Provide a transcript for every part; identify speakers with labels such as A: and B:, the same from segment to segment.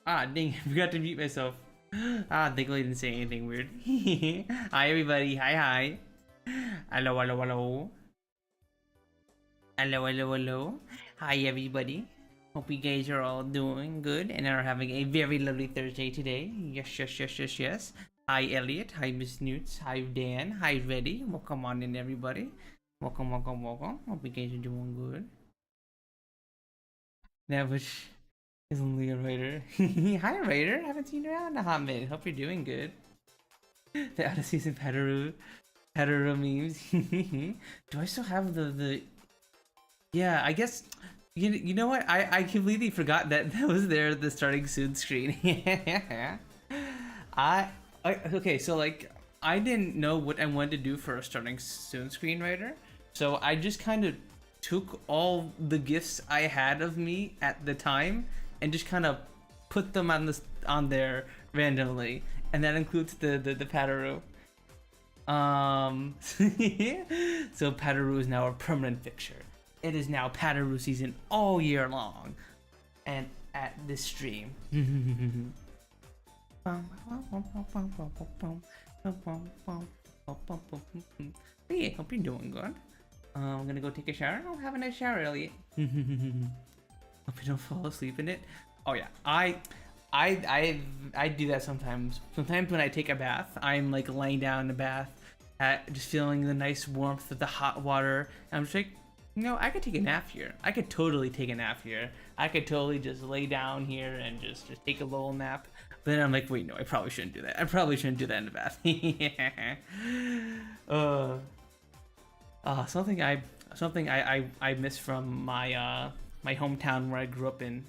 A: Ah, dang, I forgot to mute myself. Ah, thankfully didn't say anything weird. Hi, everybody. Hi, hi. Hello, hello, hello. Hello, hello, hello. Hi, everybody. Hope you guys are all doing good and are having a very lovely Thursday today. Yes, yes, yes, yes, yes. Hi, Elliot. Hi, Miss Newts. Hi, Dan. Hi, Reddy. Welcome on in, everybody. Welcome, welcome, welcome. Hope you guys are doing good. That was is only a writer. Hi, writer. Haven't seen you around a hot minute. Hope you're doing good. The out of season Petaru memes. Do I still have the? Yeah, I guess. You know what? I completely forgot that that was there the starting soon screen. I, okay, so like I didn't know what I wanted to do for a starting soon screenwriter, so I just kind of took all the gifts I had of me at the time and just kind of put them on there randomly, and that includes the Pataru. So Pataru is now a permanent fixture. It is now Pataru season all year long, and at this stream. Hey, hope you're doing good. I'm gonna go take a shower. Oh, have a nice shower, Elliot. Hope you don't fall asleep in it. Oh yeah, I do that sometimes. Sometimes when I take a bath, I'm like laying down in the bath, just feeling the nice warmth of the hot water. And I'm just like, you know, I could take a nap here. I could totally take a nap here. I could totally just lay down here and just take a little nap. But then I'm like, wait, no, I probably shouldn't do that. I probably shouldn't do that in the bath. Something I miss from my hometown where I grew up in.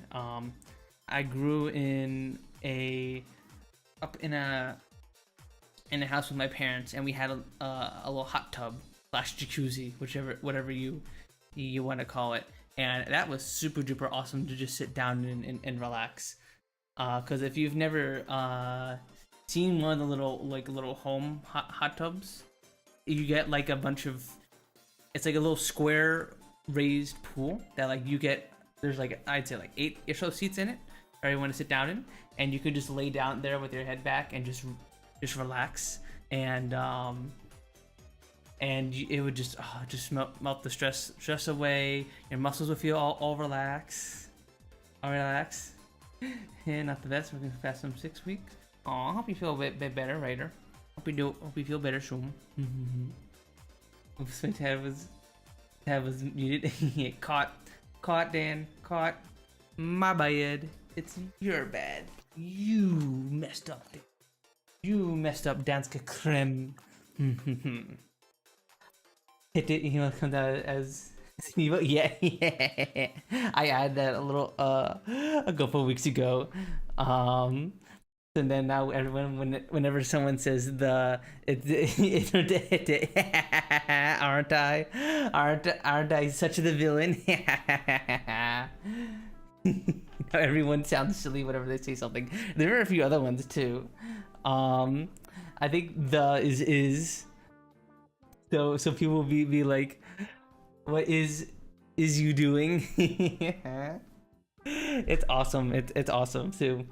A: I grew in up in a house with my parents, and we had a little hot tub slash jacuzzi, whatever you want to call it, and that was super duper awesome to just sit down and relax. Because if you've never seen one of the little home hot tubs, you get like a bunch of, it's like a little square raised pool that like you get, there's like I'd say like 8 or so seats in it for everyone to sit down in, and you could just lay down there with your head back and just relax, and it would just melt the stress away. Your muscles would feel all relax, and not the best. We're gonna fast them 6 weeks. Aw, hope you feel a bit better, Ryder. Hope you feel better soon. Oops, my tab was muted. Caught, Dan, caught. My bad. It's your bad. You messed up. You messed up, Danska Krem. Hit it. He comes out as Sneevo. Yeah. I added that a couple of weeks ago. And then now everyone, whenever someone says aren't I such the villain? Everyone sounds silly whenever they say something. There are a few other ones too. I think the is so people will be like, what is you doing? It's awesome. It's awesome too.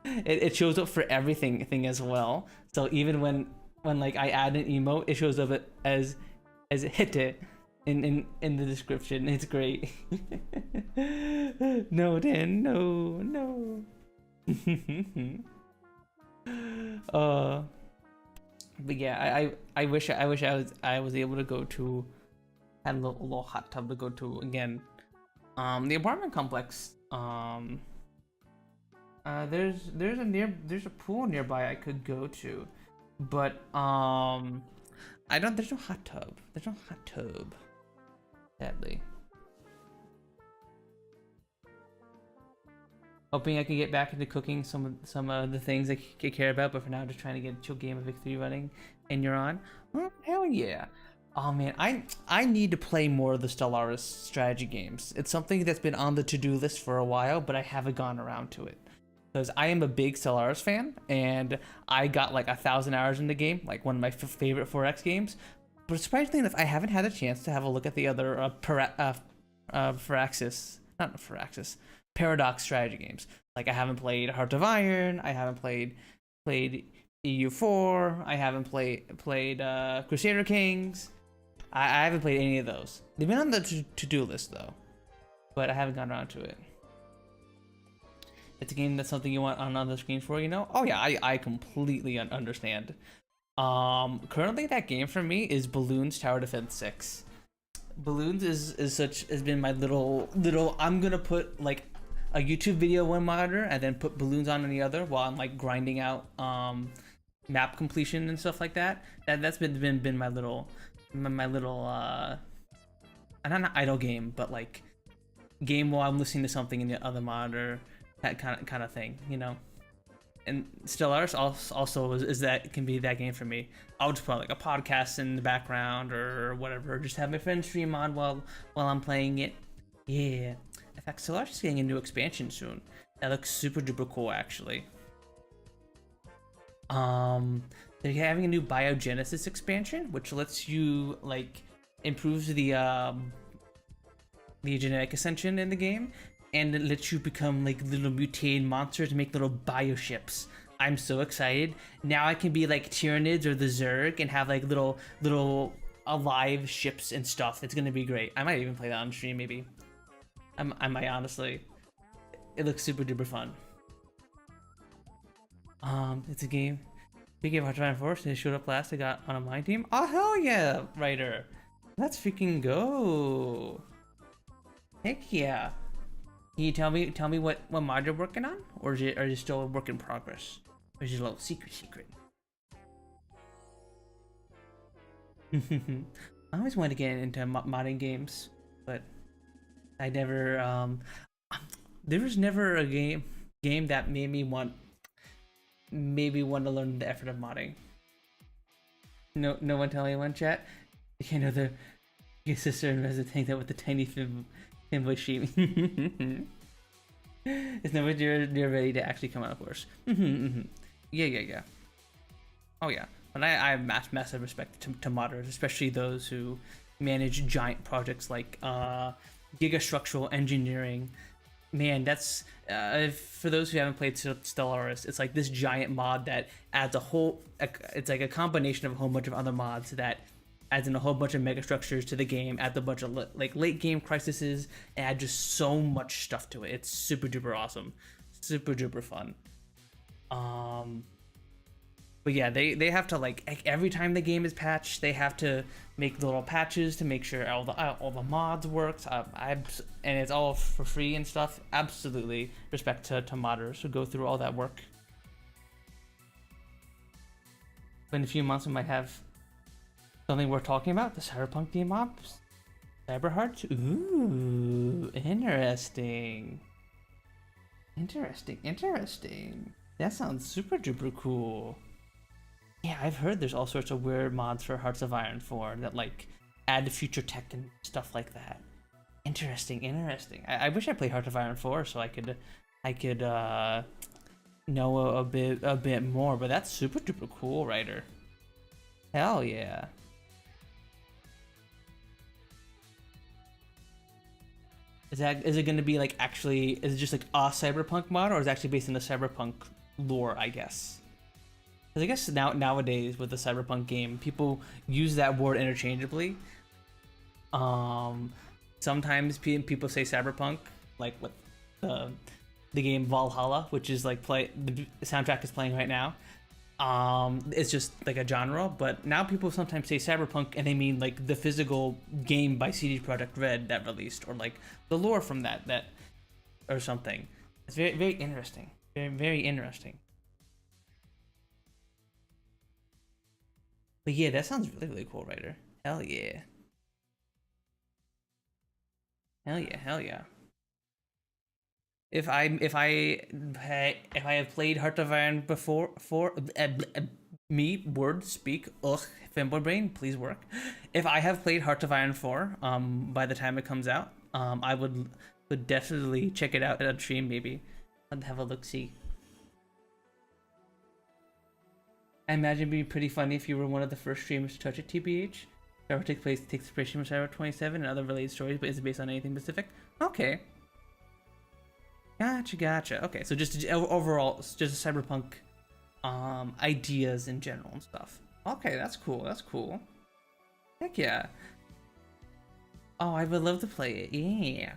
A: It shows up for everything as well. So even when like I add an emote, it shows up as hite in the description. It's great. No, Dan, no. But yeah, I wish I was able to go to, had a little hot tub to go to again. The apartment complex. There's a pool nearby I could go to, but there's no hot tub. Sadly. Hoping I can get back into cooking some of the things I care about, but for now, just trying to get a chill game of Vic 3 running, and you're on. Oh, hell yeah. Oh man, I need to play more of the Stellaris strategy games. It's something that's been on the to-do list for a while, but I haven't gone around to it. Because I am a big Stellaris fan, and I got like 1,000 hours in the game, like one of my favorite 4X games. But surprisingly enough, I haven't had a chance to have a look at the other Firaxis, not Firaxis, paradox strategy games. Like I haven't played Heart of Iron. I haven't played EU4. I haven't played Crusader Kings. I haven't played any of those. They've been on the to-do list though, but I haven't gotten around to it. It's a game that's something you want on other screens for, you know? Oh yeah, I completely understand. Currently that game for me is Balloons Tower Defense 6. Balloons has been my little I'm gonna put like a YouTube video one monitor and then put balloons on the other while I'm like grinding out map completion and stuff like that. That's been my little not idle game, but like game while I'm listening to something in the other monitor, that kind of thing, you know. And Stellaris also is that can be that game for me. I'll just put like a podcast in the background or whatever, or just have my friend stream on while I'm playing it. Yeah. In fact, Stellaris is getting a new expansion soon. That looks super duper cool, actually. They're having a new biogenesis expansion, which lets you like improves the genetic ascension in the game, and it lets you become like little mutated monsters and make little bioships. I'm so excited. Now I can be like Tyranids or the Zerg and have like little alive ships and stuff. It's gonna be great. I might even play that on stream maybe. I might honestly. It looks super duper fun. It's a game. Speaking of Heart of Iron Force, they showed up last. They got on my team. Oh hell yeah, Ryder! Let's freaking go! Heck yeah! Can you tell me what mod you're working on, or is it still a work in progress, or is it a little secret? I always wanted to get into modding games, but I never. There was never a game that made me want to learn the effort of modding. No one tell me one chat. You know your sister and Reza tank that with the tiny femboy sheep. It's never you're ready to actually come out, of course. Yeah. Oh yeah, but I have massive respect to modders, especially those who manage giant projects like gigastructural engineering. Man, that's for those who haven't played Stellaris, it's like this giant mod that adds it's like a combination of a whole bunch of other mods that adds in a whole bunch of megastructures to the game, adds a bunch of like late game crises, and add just so much stuff to it. It's super duper awesome, super duper fun. But yeah, they have to like every time the game is patched, they have to make little patches to make sure all the mods works. And it's all for free and stuff. Absolutely respect to modders who go through all that work. But in a few months, we might have something worth talking about. The Cyberpunk game ops, Cyberhearts. Ooh, interesting. That sounds super duper cool. Yeah, I've heard there's all sorts of weird mods for Hearts of Iron 4 that like add future tech and stuff like that. Interesting. I wish I played Hearts of Iron 4 so I could know a bit more, but that's super duper cool, Ryder. Hell yeah. Is it gonna be like actually, is it just like a Cyberpunk mod, or is it actually based on the Cyberpunk lore, I guess? Because I guess nowadays with the Cyberpunk game, people use that word interchangeably. Sometimes people say Cyberpunk, like with the game Valhalla, which is like the soundtrack is playing right now. It's just like a genre, but now people sometimes say Cyberpunk and they mean like the physical game by CD Projekt Red that released, or like the lore from that or something. It's very, very interesting. Very, very interesting. But yeah, that sounds really, really cool, Ryder. Hell yeah. Hell yeah. If I have played Heart of Iron before, me word speak, femboy brain, please work. If I have played Heart of Iron 4, by the time it comes out, I would definitely check it out at a stream maybe. I'd have a look see. I imagine it'd be pretty funny if you were one of the first streamers to touch it, TBH. Cyber takes inspiration from Cyber 27 and other related stories, but is it based on anything specific? Okay. Gotcha. Okay, so just overall, it's just cyberpunk ideas in general and stuff. Okay, that's cool. Heck yeah. Oh, I would love to play it. Yeah.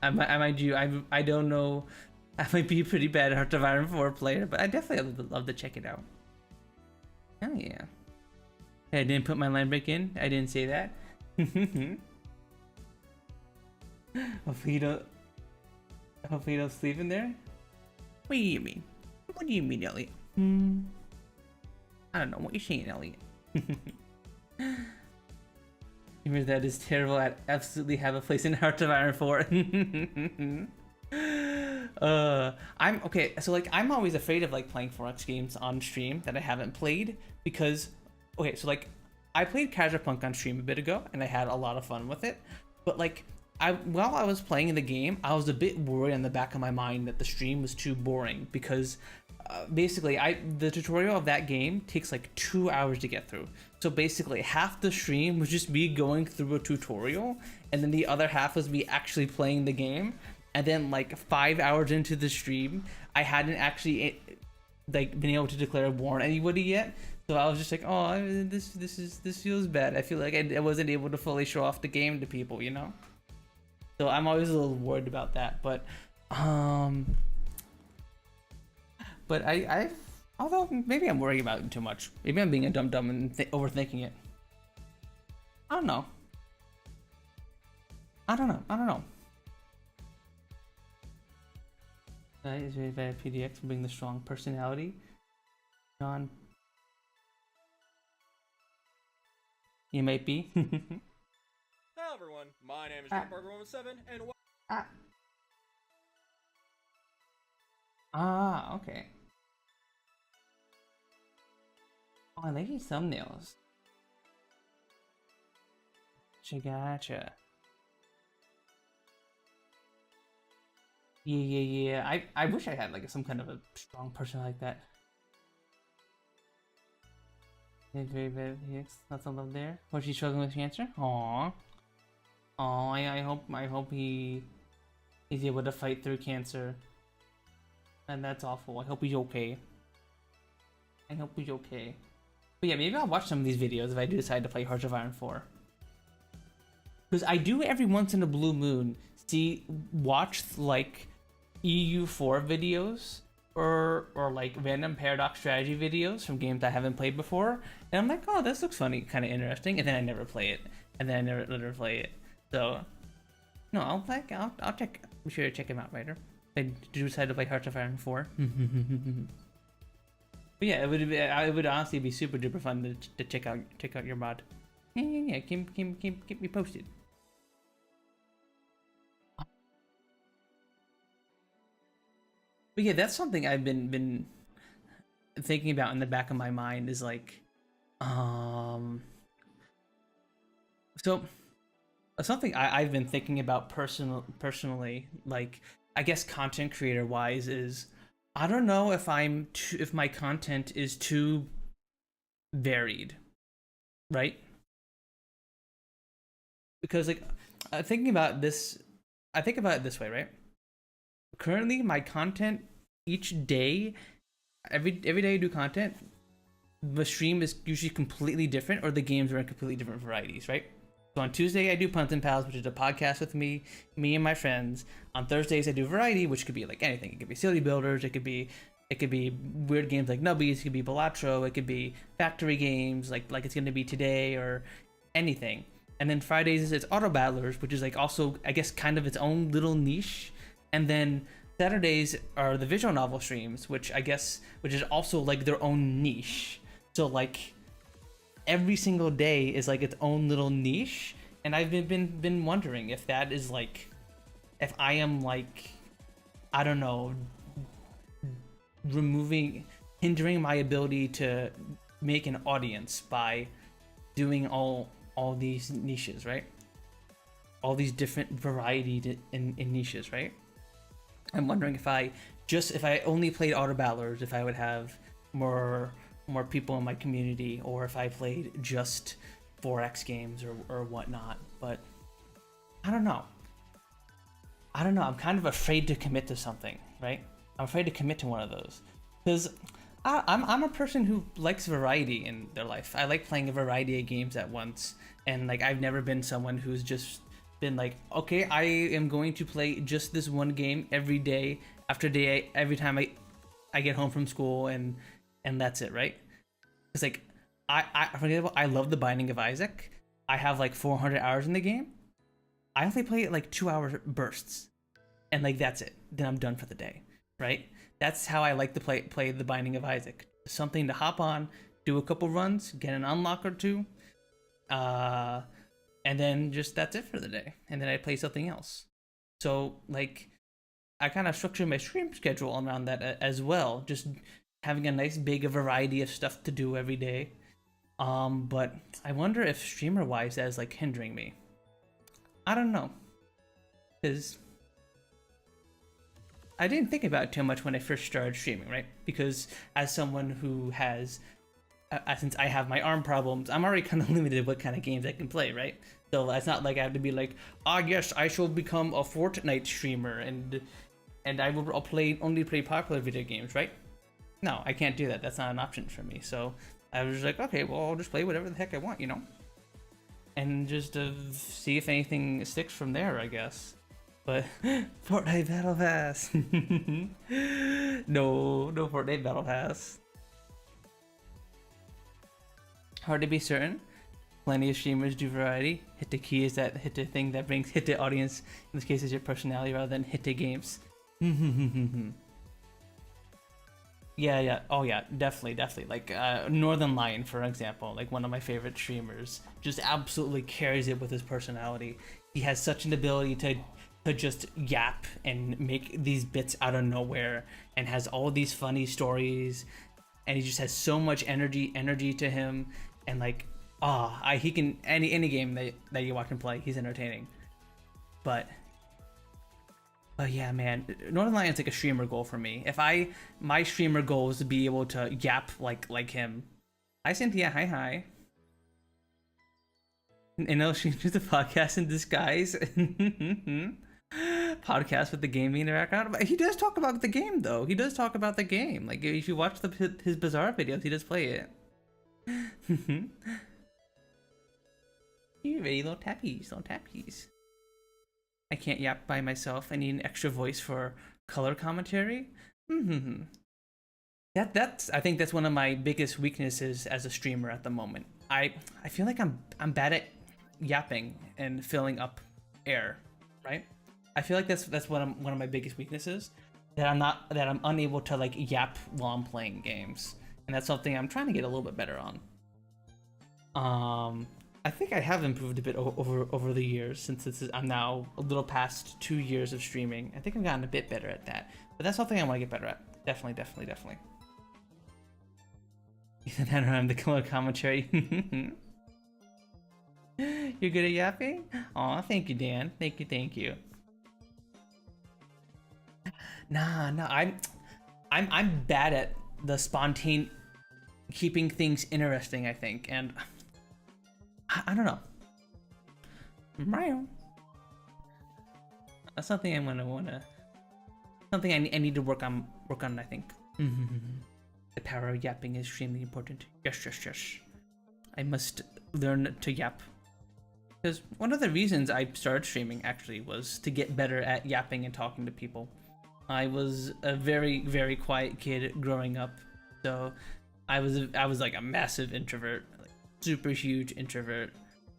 A: I might do. I don't know. I might be a pretty bad Heart of Iron 4 player, but I definitely would love to check it out. Hell yeah. I didn't put my line break in. I didn't say that. Hopefully you don't sleep in there. What do you mean? What do you mean, Elliot? I don't know what you're saying, Elliot. Humor that is terrible. I'd absolutely have a place in Heart of Iron 4. I'm okay. So like, I'm always afraid of like playing 4X games on stream that I haven't played because, okay, so like, I played Casual Punk on stream a bit ago and I had a lot of fun with it, but like, while I was playing the game, I was a bit worried in the back of my mind that the stream was too boring because basically the tutorial of that game takes like 2 hours to get through. So basically half the stream was just me going through a tutorial and then the other half was me actually playing the game. And then like 5 hours into the stream, I hadn't actually like been able to declare war on anybody yet. So I was just like, oh, this feels bad. I feel like I wasn't able to fully show off the game to people, you know? So I'm always a little worried about that, but although maybe I'm worrying about it too much. Maybe I'm being a dumb and overthinking it. I don't know. Is rated by PDX to bring the strong personality. John, you might be.
B: Hello everyone, my name is JohnParker117 and
A: Okay. Oh, I like these thumbnails. Gotcha. Yeah. I wish I had like some kind of a strong person like that. Very bad. Lots of love there. Was she struggling with cancer? Aww. I hope he's able to fight through cancer. And that's awful. I hope he's okay. But yeah, maybe I'll watch some of these videos if I do decide to play Heart of Iron 4. Because I do every once in a blue moon watch like EU4 videos or like random paradox strategy videos from games I haven't played before, and I'm like, oh, this looks funny, kind of interesting, and then I never play it, So no, I'll check. Be sure to check him out later. I do decide to play Heart of Iron 4. But yeah, it would honestly be super duper fun to check out your mod. Yeah. Keep me posted. But yeah, that's something I've been thinking about in the back of my mind is like, so something I've been thinking about personally, like I guess content creator wise, is I don't know if if my content is too varied, right? Because like I think about it this way, right? Currently my content each day, every day I do content, the stream is usually completely different, or the games are in completely different varieties, right? So on Tuesday I do Puntin' Pals, which is a podcast with me and my friends. On Thursdays I do variety, which could be like anything. It could be City Builders, it could be weird games like Nubbies, it could be Balatro, it could be factory games like it's gonna be today, or anything. And then Fridays it's Auto Battlers, which is like also I guess kind of its own little niche. And then Saturdays are the visual novel streams, which is also like their own niche. So like every single day is like its own little niche, and I've been wondering if that is like, if I am like, I don't know, hindering my ability to make an audience by doing all these niches, right? All these different variety in niches, right? I'm wondering if I only played Auto Battlers, if I would have more people in my community, or if I played just 4X games or whatnot. But I don't know. I don't know. I'm kind of afraid to commit to something, right? I'm afraid to commit to one of those because I'm a person who likes variety in their life. I like playing a variety of games at once, and like I've never been someone who's just been like, okay, I am going to play just this one game every day after day, every time I get home from school, and that's it, right? It's like for example, I love The Binding of Isaac. I have like 400 hours in the game. I only play it like 2-hour bursts, and like that's it. Then I'm done for the day, right? That's how I like to play The Binding of Isaac. Something to hop on, do a couple runs, get an unlock or two, and then just that's it for the day. And then I play something else. So like, I kind of structure my stream schedule around that as well. Just having a nice big variety of stuff to do every day. But I wonder if streamer-wise that is like hindering me. I don't know, because I didn't think about it too much when I first started streaming, right? Because as someone who has, since I have my arm problems, I'm already kind of limited what kind of games I can play, right? So it's not like I have to be like, yes, I shall become a Fortnite streamer and I'll only play popular video games, right? No, I can't do that. That's not an option for me. So I was like, okay, well, I'll just play whatever the heck I want, you know? And just see if anything sticks from there, I guess. But Fortnite Battle Pass. No Fortnite Battle Pass. Hard to be certain. Plenty of streamers do variety. Hit the key is that hit the thing that brings hit the audience. In this case, is your personality rather than hit the games. Yeah. Oh yeah, definitely. Like Northern Lion, for example, like one of my favorite streamers, just absolutely carries it with his personality. He has such an ability to just yap and make these bits out of nowhere, and has all these funny stories, and he just has so much energy to him, and like he can any game that you watch him play, he's entertaining. But yeah, man, Northern Lion's like a streamer goal for me. If my streamer goal is to be able to yap like him. Hi Cynthia, hi. You know, she's just a podcast in disguise. Podcast with the gaming in the background. But he does talk about the game, though. He does talk about the game. Like, if you watch his Bizarre videos, he does play it. You ready, little tappies. I can't yap by myself. I need an extra voice for color commentary. That's I think that's one of my biggest weaknesses as a streamer at the moment. I feel like I'm bad at yapping and filling up air, right? I feel like that's one of my biggest weaknesses, that I'm unable to like yap while I'm playing games, and that's something I'm trying to get a little bit better on. I think I have improved a bit over the years, since I'm now a little past 2 years of streaming. I think I've gotten a bit better at that, but that's something I want to get better at. Definitely. Ethan Henry, the color commentary. You're good at yapping? Aw, thank you, Dan. Thank you. Nah, I'm bad at the spontaneous keeping things interesting, I think, and I don't know. Mario. That's something I'm gonna something I need to work on, I think. The power of yapping is extremely important. Yes. I must learn to yap. Because one of the reasons I started streaming actually was to get better at yapping and talking to people. I was a very quiet kid growing up, so I was like a massive introvert, like super huge introvert.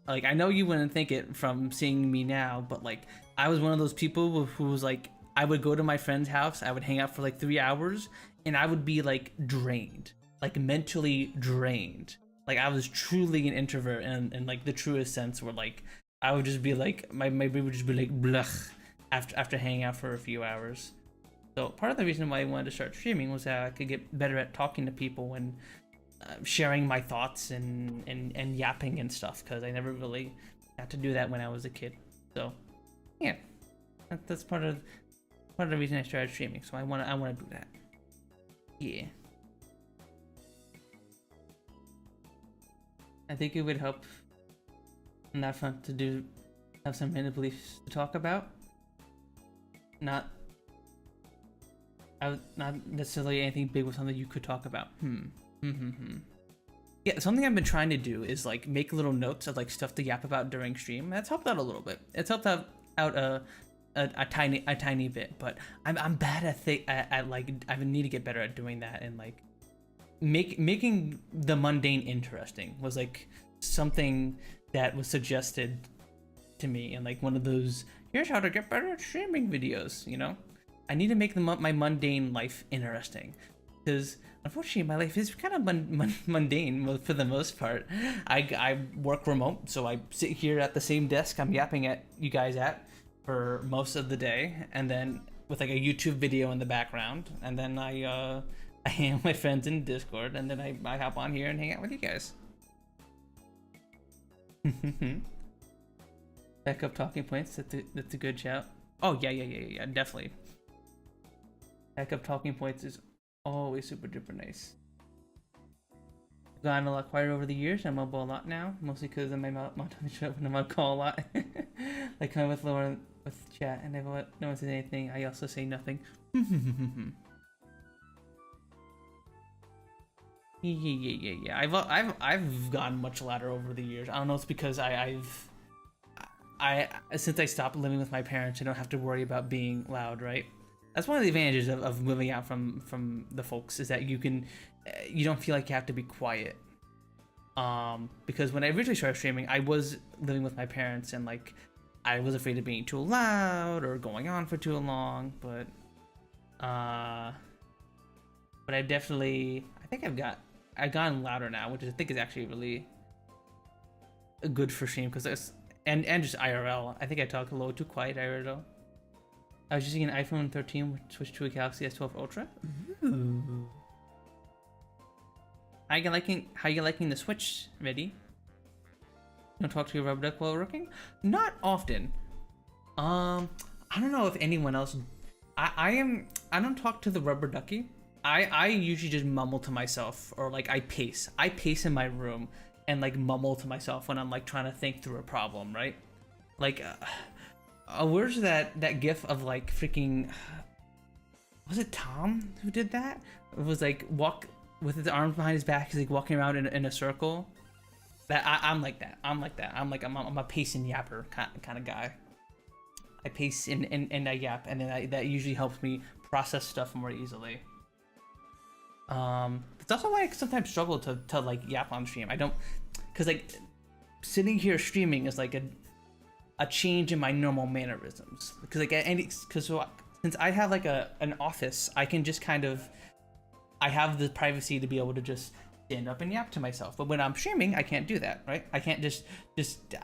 A: Like, I know you wouldn't think it from seeing me now, but like I was one of those people who was like, I would go to my friend's house, I would hang out for like 3 hours, and I would be like drained, like mentally drained. Like, I was truly an introvert in like the truest sense, where like I would just be like, my brain would just be like blech after hanging out for a few hours. So part of the reason why I wanted to start streaming was that I could get better at talking to people and sharing my thoughts and yapping and stuff, because I never really got to do that when I was a kid. So yeah, that's part of the reason I started streaming. So I want to do that. Yeah. I think it would help on that front to have some random beliefs to talk about. not not necessarily anything big with something you could talk about. Yeah, something I've been trying to do is like make little notes of like stuff to yap about during stream. That's helped out a little bit. It's helped out a tiny bit, but I'm bad at like I need to get better at doing that, and like making the mundane interesting was like something that was suggested to me in like one of those here's how to get better at streaming videos, you know? I need to make my mundane life interesting, because unfortunately my life is kind of mundane for the most part. I work remote, so I sit here at the same desk I'm yapping at you guys at for most of the day, and then with like a YouTube video in the background, and then I hang out with my friends in Discord, and then I hop on here and hang out with you guys. Backup talking points, that's a good shout. Oh yeah, definitely. Backup talking points is always super duper nice. I've gotten a lot quieter over the years. I mumble a lot now, mostly because of my mom tells me to shut up when I'm on call a lot. Like coming with Lauren with chat, and if no one says anything, I also say nothing. Yeah. I've gotten much louder over the years. I don't know. It's because I've since I stopped living with my parents, I don't have to worry about being loud, right? That's one of the advantages of moving out from the folks, is that you don't feel like you have to be quiet. Because when I originally started streaming, I was living with my parents, and like I was afraid of being too loud or going on for too long, but I think I've gotten louder now, which I think is actually really good for stream, because and just IRL. I think I talk a little too quiet IRL. I was using an iPhone 13 which switched to a Galaxy S12 Ultra. Ooh. How you liking the Switch, Ready? You don't talk to your rubber duck while working? Not often. I don't know if anyone else. I don't talk to the rubber ducky. I usually just mumble to myself, or like I pace in my room and like mumble to myself when I'm like trying to think through a problem, right? Like where's that gif of like freaking, was it Tom who did that? It was like walk with his arms behind his back, he's like walking around in a circle. I'm like that. I'm a pace and yapper kind of guy. I pace and I yap, and then that usually helps me process stuff more easily. It's also why I sometimes struggle to like yap on stream. I don't, because like sitting here streaming is like a change in my normal mannerisms. Because like since I have like an office, I can just kind of, I have the privacy to be able to just stand up and yap to myself. But when I'm streaming, I can't do that, right? I can't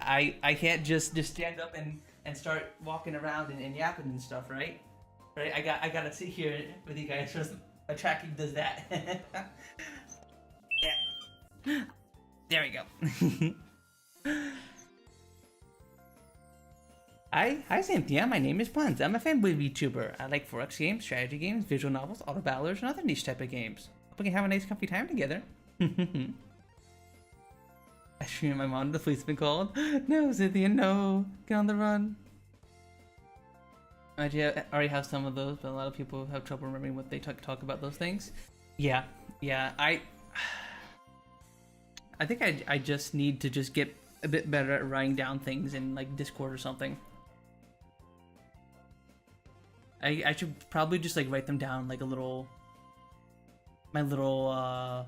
A: I can't just stand up and start walking around and yapping and stuff, right? Right? I gotta sit here with you guys. A tracking does that. Yeah. There we go. Hi Cynthia, my name is Buns. I'm a fanboy VTuber. I like 4X games, strategy games, visual novels, auto battlers, and other niche type of games. Hope we can have a nice comfy time together. I stream my mom, the police have been called. No, Cynthia, no. Get on the run. I already have some of those, but a lot of people have trouble remembering what they talk about those things. Yeah. I think I just need to just get a bit better at writing down things in like Discord or something. I should probably just like write them down like my little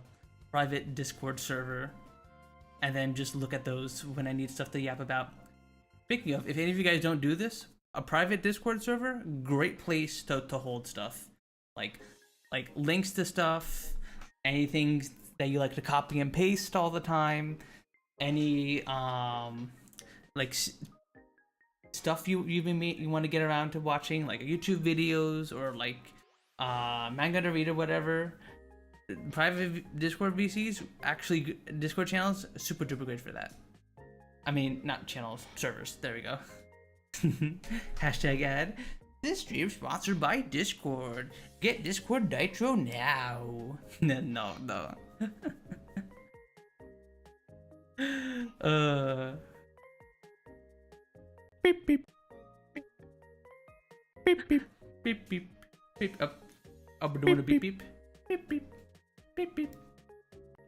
A: private Discord server, and then just look at those when I need stuff to yap about. Speaking of, if any of you guys don't do this, a private Discord server, great place to hold stuff. Like links to stuff, anything that you like to copy and paste all the time, any like stuff you want to get around to watching, like YouTube videos or like manga to read or whatever. Private Discord VCs, actually Discord channels, super duper great for that. I mean, not channels, servers. There we go. Hashtag ad. This stream sponsored by Discord. Get Discord Nitro now. No. Beep beep. Beep beep. Beep beep beep up. Up doing a beep beep. Beep beep. Beep beep.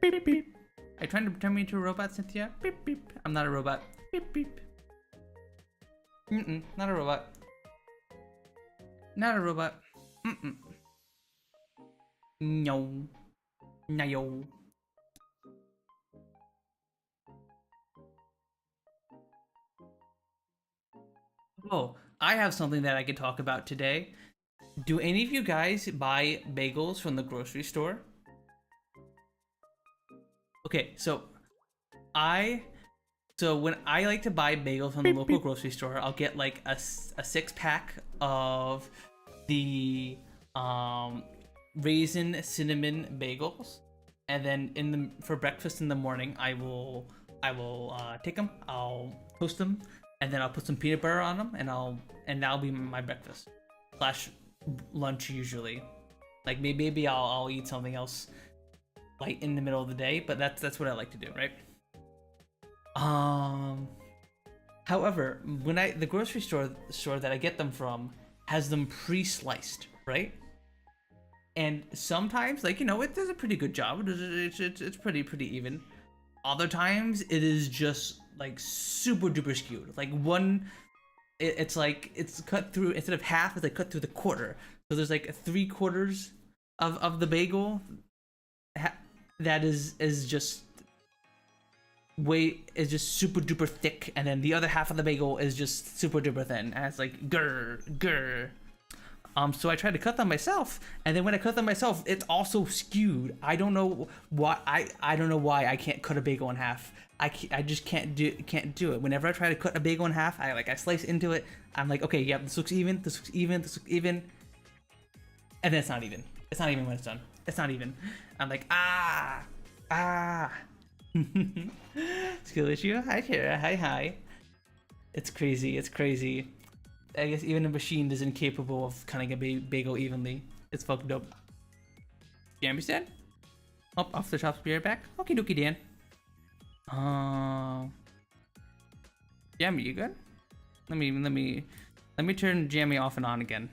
A: Beep beep. Are you trying to turn me into a robot, Cynthia? Beep beep. I'm not a robot. Beep beep. Not a robot. Not a robot. No. No. Oh, I have something that I could talk about today. Do any of you guys buy bagels from the grocery store? Okay, so when I like to buy bagels from the local grocery store, I'll get like a 6-pack of the raisin cinnamon bagels, and then for breakfast in the morning, I will take them, I'll toast them, and then I'll put some peanut butter on them, and that'll be my breakfast / lunch usually. Like maybe I'll eat something else like in the middle of the day, but that's what I like to do, right? However, when the grocery store that I get them from has them pre-sliced, right? And sometimes, like, it does a pretty good job. It's pretty even. Other times it is just like super duper skewed. Like it's like it's cut through, instead of half, it's like cut through the quarter. So there's like 3/4 of the bagel that is just super duper thick, and then the other half of the bagel is just super duper thin, and it's like grr. So I tried to cut them myself, and then when I cut them myself, it's also skewed. I don't know why. I don't know why I can't cut a bagel in half. I just can't do it. Whenever I try to cut a bagel in half, I slice into it. I'm like, okay, yep, this looks even. This looks even. This looks even. And then it's not even. It's not even when it's done. It's not even. I'm like, Skill issue. Hi, Kara. Hi. It's crazy. It's crazy. I guess even a machine is incapable of cutting a bagel evenly. It's fucked up. Jamie said? Oh, off the top, be right back. Okie dokie, Dan. Jamie, you good? Let me turn Jamie off and on again.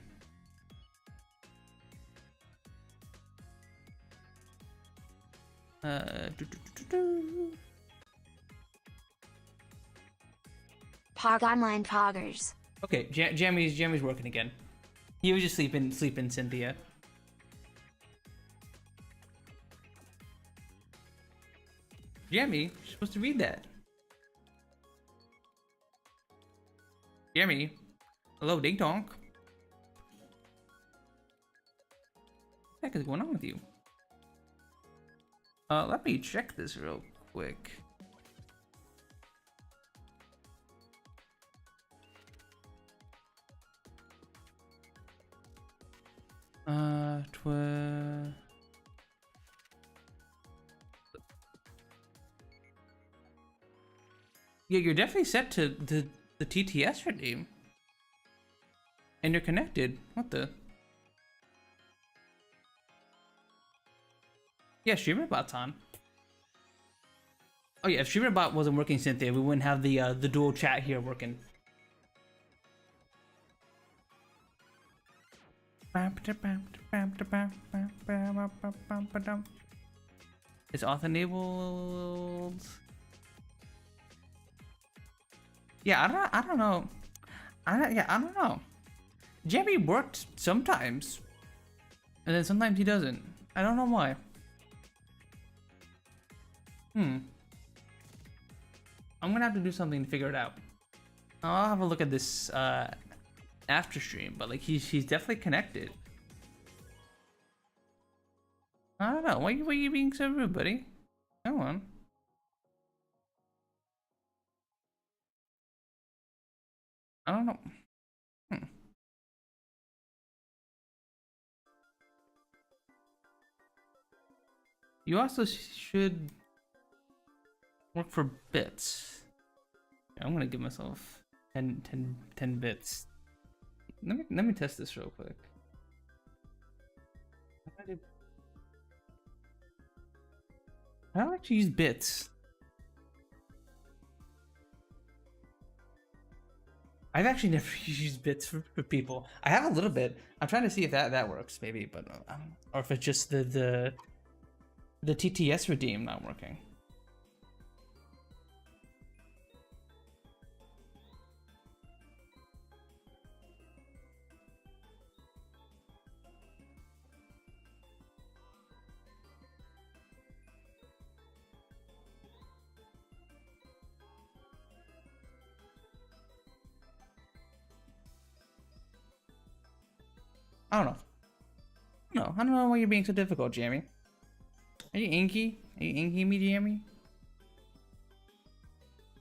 C: Pog online poggers.
A: Okay, Jamie's working again. He was just sleeping, Cynthia. Jamie, you're supposed to read that. Jamie, hello, ding dong. What the heck is going on with you? Let me check this real quick. Yeah, you're definitely set to the TTS redeem. And you're connected. What the? Yeah, StreamerBot's on. Oh yeah, if StreamerBot wasn't working, Cynthia, we wouldn't have the dual chat here working. Is auth enabled? Yeah, I don't know. I don't know. Jamie worked sometimes, and then sometimes he doesn't. I don't know why. I'm gonna have to do something to figure it out. I'll have a look at this after stream, but like he's definitely connected. I don't know. Why are you being so rude, buddy? Come on. I don't know. You also should work for bits. I'm gonna give myself 10 bits. Let me test this real quick. How do I actually use bits? I've actually never used bits for people. I have a little bit. I'm trying to see if that works, maybe, but or if it's just the TTS redeem not working. I don't know. No, I don't know why you're being so difficult, Jamie. Are you inky? Are you inky me, Jamie?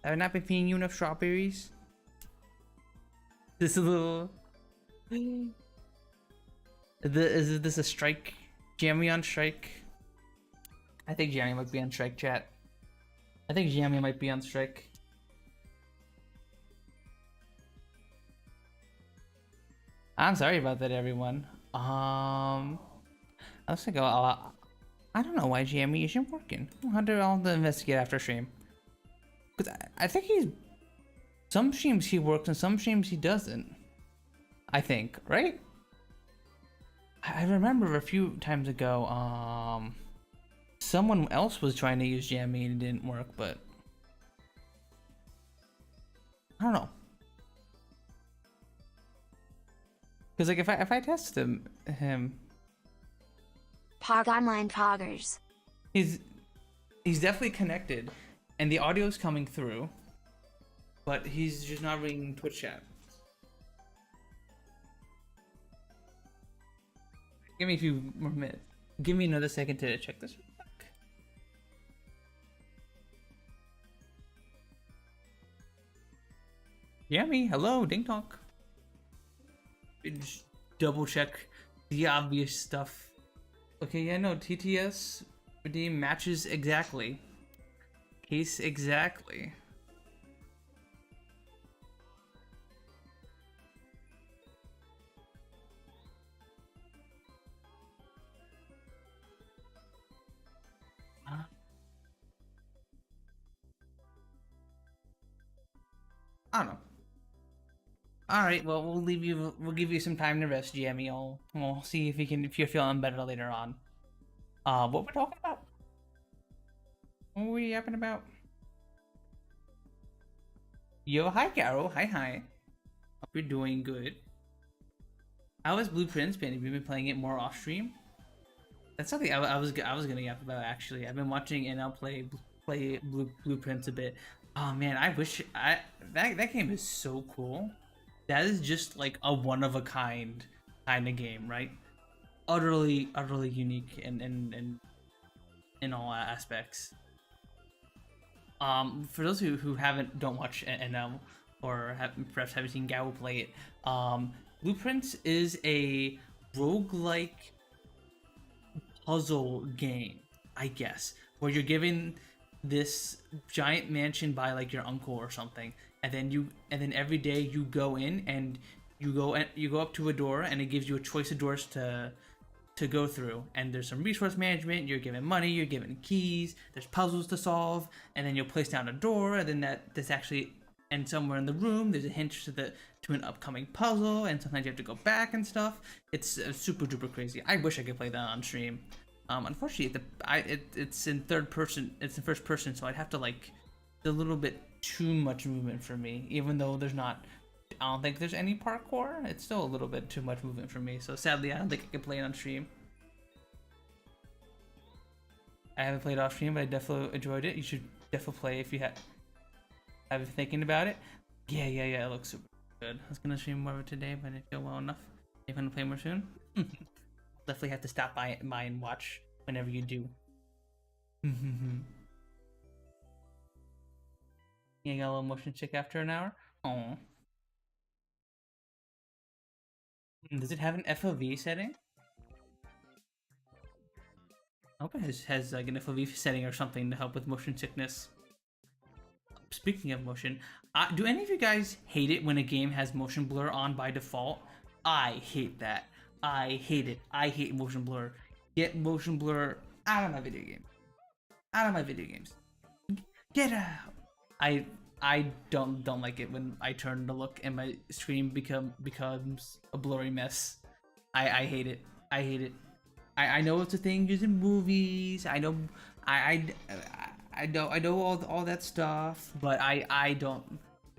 A: Have I not been feeding you enough strawberries? This is a little... Is this a strike? Jamie on strike? I think Jamie might be on strike, chat. I think Jamie might be on strike. I'm sorry about that, everyone. I was gonna go. I don't know why Jamie isn't working. I'll have to investigate after stream. Because I think he's... Some streams he works and some streams he doesn't. I think, right? I remember a few times ago, someone else was trying to use Jamie and it didn't work, but... I don't know. Because like if I test him,
C: Pog Online Poggers.
A: he's definitely connected, and the audio is coming through, but he's just not reading Twitch chat. Give me a few more minutes. Give me another second to check this. Yummy, hello, Ding Talk. Just double check the obvious stuff. Okay, yeah, no, TTS redeem matches exactly. Case exactly. I don't know. All right, well, we'll leave you. We'll give you some time to rest, Jamie. We'll see if you're feeling better later on. What we're talking about? What were we yapping about? Yo, hi, Carol. Hi. Hope you're doing good. How has Blueprints been? Have you been playing it more off stream? That's something I was gonna yap about actually. I've been watching NL play Blueprints a bit. Oh man, I wish that game is so cool. That is just like a one of a kind of game, right? Utterly unique in all aspects. For those who don't watch NL or perhaps haven't seen Gao play it, Blueprints is a roguelike puzzle game, I guess, where you're given this giant mansion by like your uncle or something, and then every day you go in and you go up to a door and it gives you a choice of doors to go through, and there's some resource management. You're given money, you're given keys, there's puzzles to solve, and then you'll place down a door, and then that's actually, and somewhere in the room there's a hint to an upcoming puzzle, and sometimes you have to go back and stuff. It's super duper crazy. I wish I could play that on stream. Unfortunately, it's in third person. It's in first person, so I'd have to like a little bit too much movement for me. Even though there's not, I don't think there's any parkour. It's still a little bit too much movement for me. So sadly, I don't think I can play it on stream. I haven't played off stream, but I definitely enjoyed it. You should definitely play if you have been thinking about it. Yeah. It looks super good. I was gonna stream more of it today, but I didn't feel well enough. You're gonna play more soon. Definitely have to stop by and watch whenever you do. You got a little motion sick after an hour? Oh. Does it have an FOV setting? I hope it has like an FOV setting or something to help with motion sickness. Speaking of motion, do any of you guys hate it when a game has motion blur on by default? I hate that. I hate it. I hate motion blur. Get motion blur out of my video game. Out of my video games. Get out. I don't like it when I turn to look and my screen becomes a blurry mess. I hate it. I hate it. I know it's a thing used in movies. I know I know all that stuff, but I don't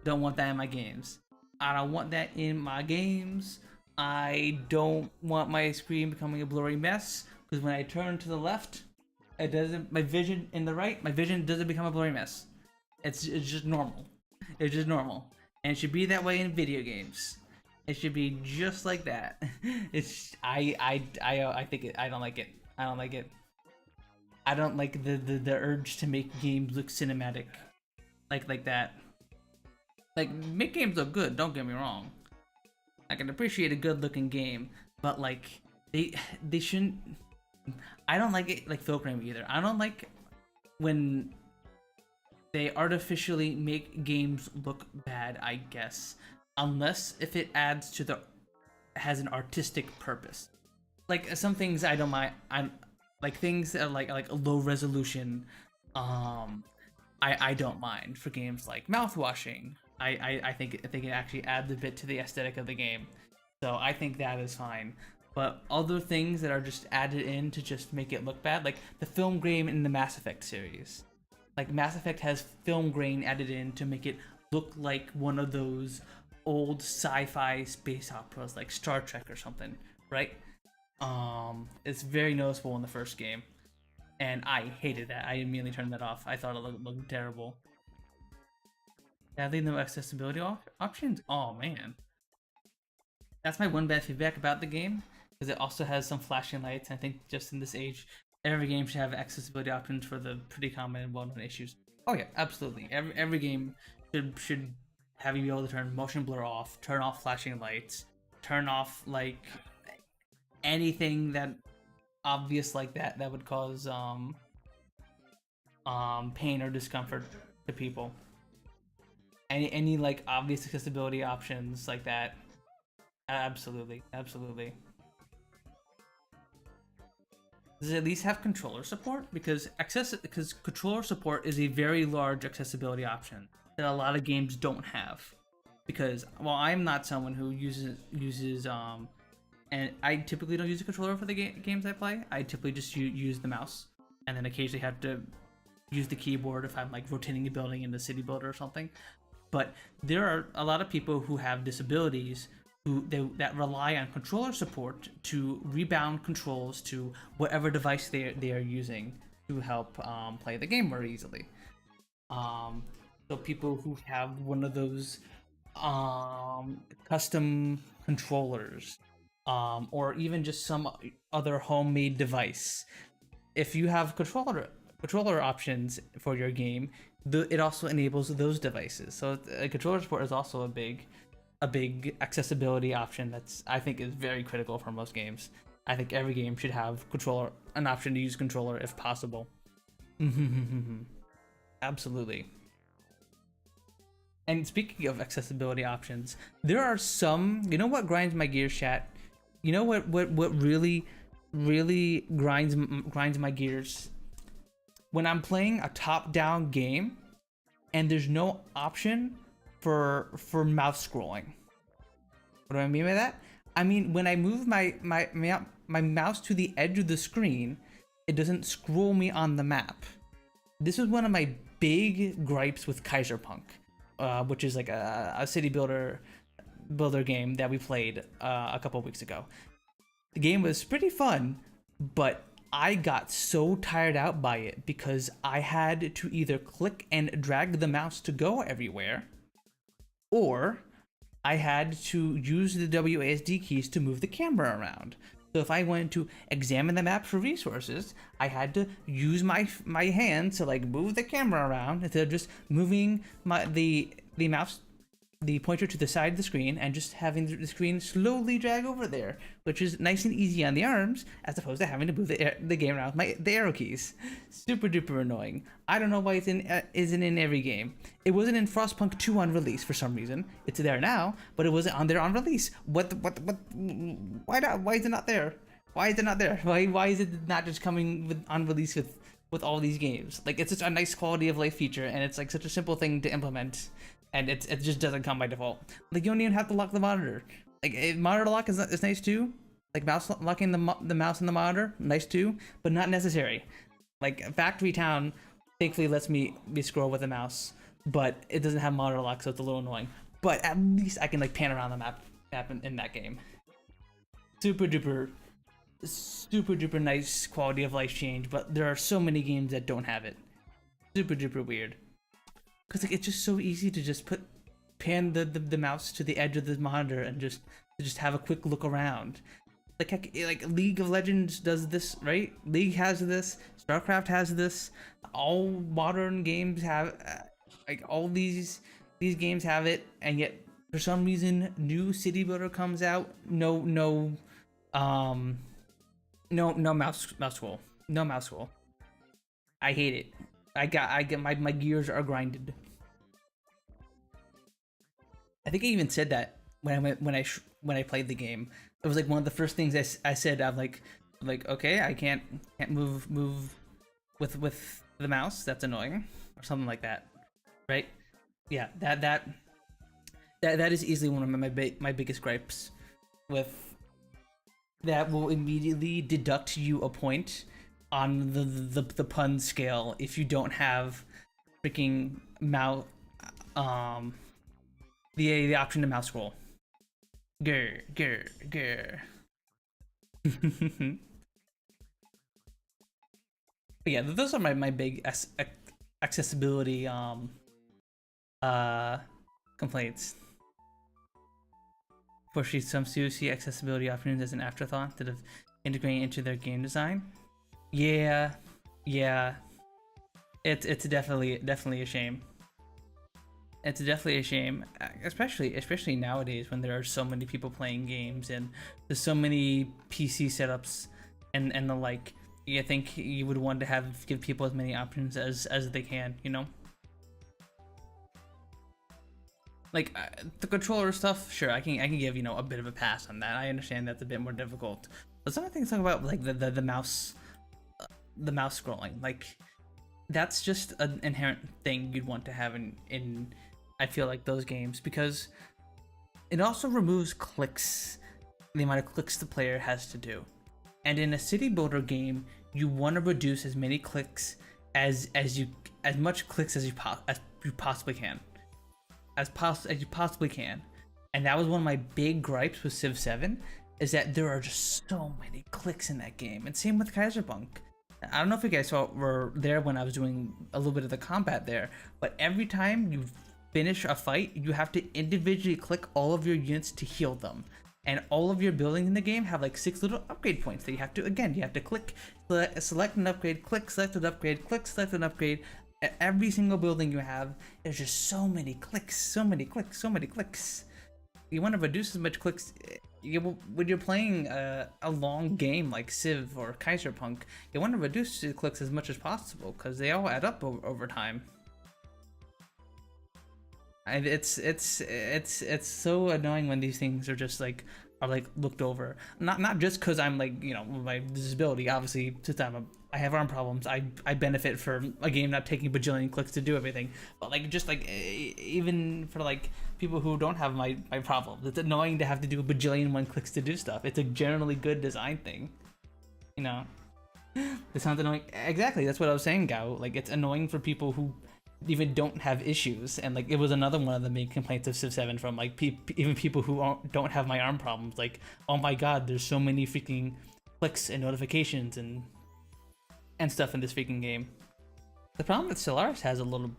A: want that in my games. I don't want that in my games. I don't want my screen becoming a blurry mess, because when I turn to the left, it doesn't. My vision in the right, my vision doesn't become a blurry mess. It's just normal. It's just normal, and it should be that way in video games. It should be just like that. It's I think I don't like it. I don't like it. I don't like the urge to make games look cinematic, like that. Like, make games look good. Don't get me wrong. I can appreciate a good looking game, but like they shouldn't. I don't like it like filtering either. I don't like when they artificially make games look bad, I guess, unless if it adds to the has an artistic purpose. Like some things I don't mind. I'm like things that are like a low resolution. I don't mind for games like mouthwashing. I think it actually adds a bit to the aesthetic of the game, so I think that is fine. But other things that are just added in to just make it look bad, like the film grain in the Mass Effect series. Like Mass Effect has film grain added in to make it look like one of those old sci-fi space operas, like Star Trek or something, right? It's very noticeable in the first game, and I hated that. I immediately turned that off. I thought it looked terrible. Adding no accessibility options? Oh man. That's my one bad feedback about the game, because it also has some flashing lights. I think just in this age, every game should have accessibility options for the pretty common and well-known issues. Oh yeah, absolutely. Every game should have you be able to turn motion blur off, turn off flashing lights, turn off like anything that obvious like that would cause pain or discomfort to people. Any like obvious accessibility options like that. Absolutely. Does it at least have controller support? Because controller support is a very large accessibility option that a lot of games don't have. Because while I'm not someone who uses and I typically don't use a controller for the games I play. I typically just use the mouse, and then occasionally have to use the keyboard if I'm like rotating a building in the city builder or something. But there are a lot of people who have disabilities that rely on controller support to rebound controls to whatever device they are using to help play the game more easily. So people who have one of those custom controllers, or even just some other homemade device, if you have controller options for your game, it also enables those devices. So controller support is also a big accessibility option that's, I think, is very critical for most games. I think every game should have an option to use controller if possible. Absolutely. And speaking of accessibility options, there are some. You know what grinds my gears, chat? You know what really grinds my gears? When I'm playing a top-down game and there's no option for mouse scrolling. What do I mean by that? I mean, when I move my mouse to the edge of the screen, it doesn't scroll me on the map. This is one of my big gripes with Kaiserpunk, which is like a city builder game that we played a couple weeks ago. The game was pretty fun, but I got so tired out by it because I had to either click and drag the mouse to go everywhere, or I had to use the WASD keys to move the camera around. So if I wanted to examine the map for resources, I had to use my hands to like move the camera around instead of just moving the mouse, the pointer to the side of the screen and just having the screen slowly drag over there, which is nice and easy on the arms as opposed to having to move the game around with the arrow keys. Super duper annoying. I don't know why it isn't in every game. It wasn't in Frostpunk 2 on release for some reason. It's there now, but it wasn't on there on release. What? Why not? Why is it not there? Why is it not there? Why is it not just coming on release with with all these games. Like, it's such a nice quality of life feature, and it's like such a simple thing to implement, and it just doesn't come by default. Like, you don't even have to lock the monitor. Like, monitor lock is nice too. Like, mouse locking the mouse and the monitor, nice too, but not necessary. Like, Factory Town thankfully lets me scroll with a mouse, but it doesn't have monitor lock, so it's a little annoying. But at least I can like pan around the map in that game. Super duper nice quality of life change, but there are so many games that don't have it. Super duper weird. Cause like it's just so easy to just pan the mouse to the edge of the monitor and just have a quick look around. Like League of Legends does this, right? League has this, StarCraft has this, all modern games have like all these games have it, and yet for some reason new city builder comes out, no mouse scroll. No mouse scroll. I hate it. I get my gears are grinded. I think I even said that when I played the game. It was like one of the first things I said. I'm like okay, I can't move with the mouse. That's annoying, or something like that, right? Yeah, that is easily one of my biggest gripes with that. Will immediately deduct you a point on the pun scale if you don't have freaking mouse the option to mouse scroll. Grr. But yeah, those are my big accessibility complaints. Fortunately, some studios see accessibility options as an afterthought instead of integrating into their game design. Yeah, it's definitely a shame. It's definitely a shame, especially nowadays when there are so many people playing games and there's so many PC setups and the like. You think you would want to give people as many options as they can, you know? Like the controller stuff, sure, I can give, you know, a bit of a pass on that. I understand that's a bit more difficult, but some of the things talk about like the mouse scrolling, like that's just an inherent thing you'd want to have in I feel like those games, because it also removes clicks, the amount of clicks the player has to do. And in a city builder game, you want to reduce as many clicks as much clicks as you possibly can. As you possibly can. And that was one of my big gripes with Civ 7, is that there are just so many clicks in that game. And same with Kaiserpunk. I don't know if you guys were there when I was doing a little bit of the combat there, but every time you finish a fight, you have to individually click all of your units to heal them. And all of your buildings in the game have like 6 little upgrade points that you have to click, select an upgrade, click, select an upgrade, click, select an upgrade. At every single building you have, there's just so many clicks. You want to reduce as much clicks. When you're playing a long game like Civ or Kaiserpunk, you want to reduce the clicks as much as possible because they all add up over time. And it's so annoying when these things are just like looked over. Not just because I'm like, you know, my disability. Obviously, since I have arm problems, I benefit from a game not taking bajillion clicks to do everything. But like just like even for like people who don't have my problem, it's annoying to have to do a bajillion 1 clicks to do stuff. It's a generally good design thing, you know. It sounds annoying. Exactly, that's what I was saying, Gao. Like it's annoying for people who even don't have issues, and like it was another one of the main complaints of Civ 7 from like even people who don't have my arm problems. Like, oh my god, there's so many freaking clicks and notifications and stuff in this freaking game. The problem that Stellaris has a little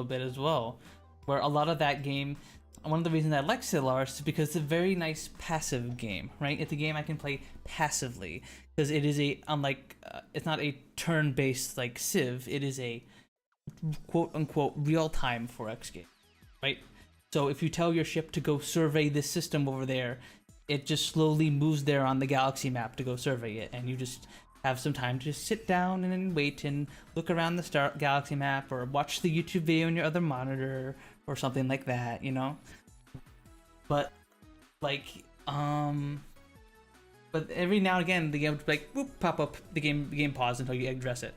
A: bit as well, where a lot of that game, one of the reasons I like Stellaris is because it's a very nice passive game, right? It's a game I can play passively because it is unlike it's not a turn-based like Civ. It is a quote-unquote real-time 4X game, right? So if you tell your ship to go survey this system over there, it just slowly moves there on the galaxy map to go survey it, and you just have some time to just sit down and then wait and look around the galaxy map or watch the YouTube video on your other monitor or something like that, you know? But like but every now and again the game would like whoop, pop up, the game pause until you address it.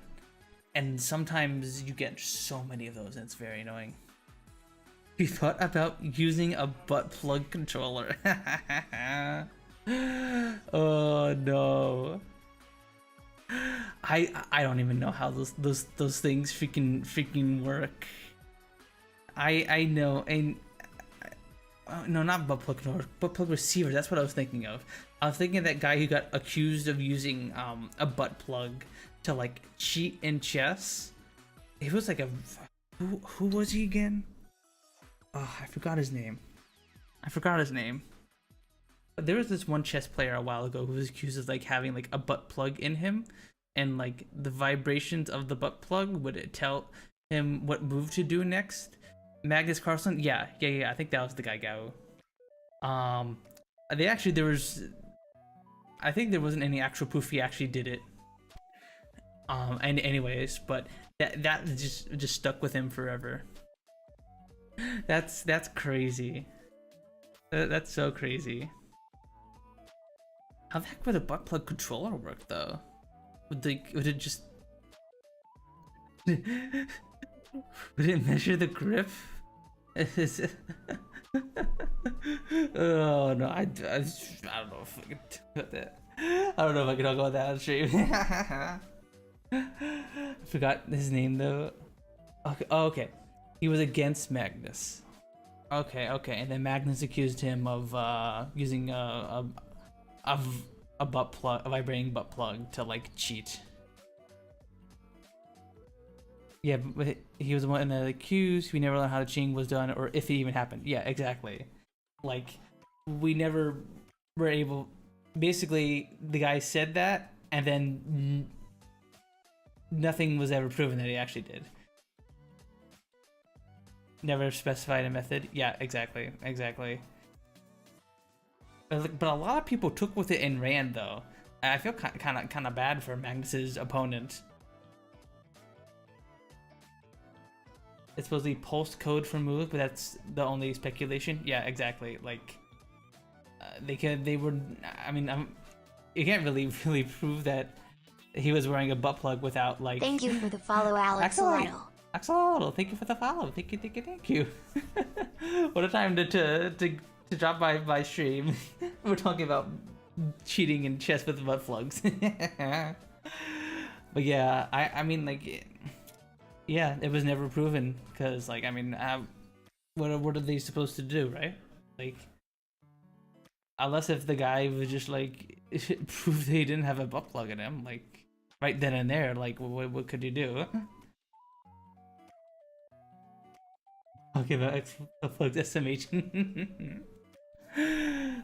A: and sometimes you get so many of those, and it's very annoying. You thought about using a butt plug controller? Oh no. I don't even know how those things freaking work. I know, and no, not butt plug controller, butt plug receiver. That's what I was thinking of. I was thinking of that guy who got accused of using a butt plug to like cheat in chess. It was like a who was he again? Oh, I forgot his name. But there was this one chess player a while ago who was accused of like having like a butt plug in him, and like the vibrations of the butt plug would tell him what move to do next. Magnus Carlsen, yeah. I think that was the guy, Gao. I think there wasn't any actual proof he actually did it. And anyways, but that just stuck with him forever. That's crazy. That's so crazy. How the heck would a butt plug controller work though? Would it just would it measure the grip? Oh no, I don't know if I can talk about that. I don't know if I can talk about that on stream. I forgot his name though. Okay, oh, okay. He was against Magnus. Okay, and then Magnus accused him of using a butt plug, a vibrating butt plug, to like cheat. Yeah, but he was the one that accused. We never learned how the cheating was done, or if it even happened. Yeah, exactly. Like, we never were able. Basically, the guy said that, and then nothing was ever proven that he actually did. Never specified a method. Yeah, exactly. But a lot of people took with it and ran though. I feel kind of bad for Magnus's opponent. It's supposedly pulse code for move, but that's the only speculation. Yeah, exactly. Like they were. I mean, you can't really prove that he was wearing a butt plug without like.
C: Thank you for the follow, Alex Lotto.
A: Axolotl, thank you for the follow. Thank you. What a time to drop by stream. We're talking about cheating in chess with butt plugs. But yeah, I mean, like, yeah, it was never proven because, like, I mean, what are they supposed to do, right? Like, unless if the guy was just like proved he didn't have a butt plug in him, like right then and there, like, what could you do? Talking about plugs estimation.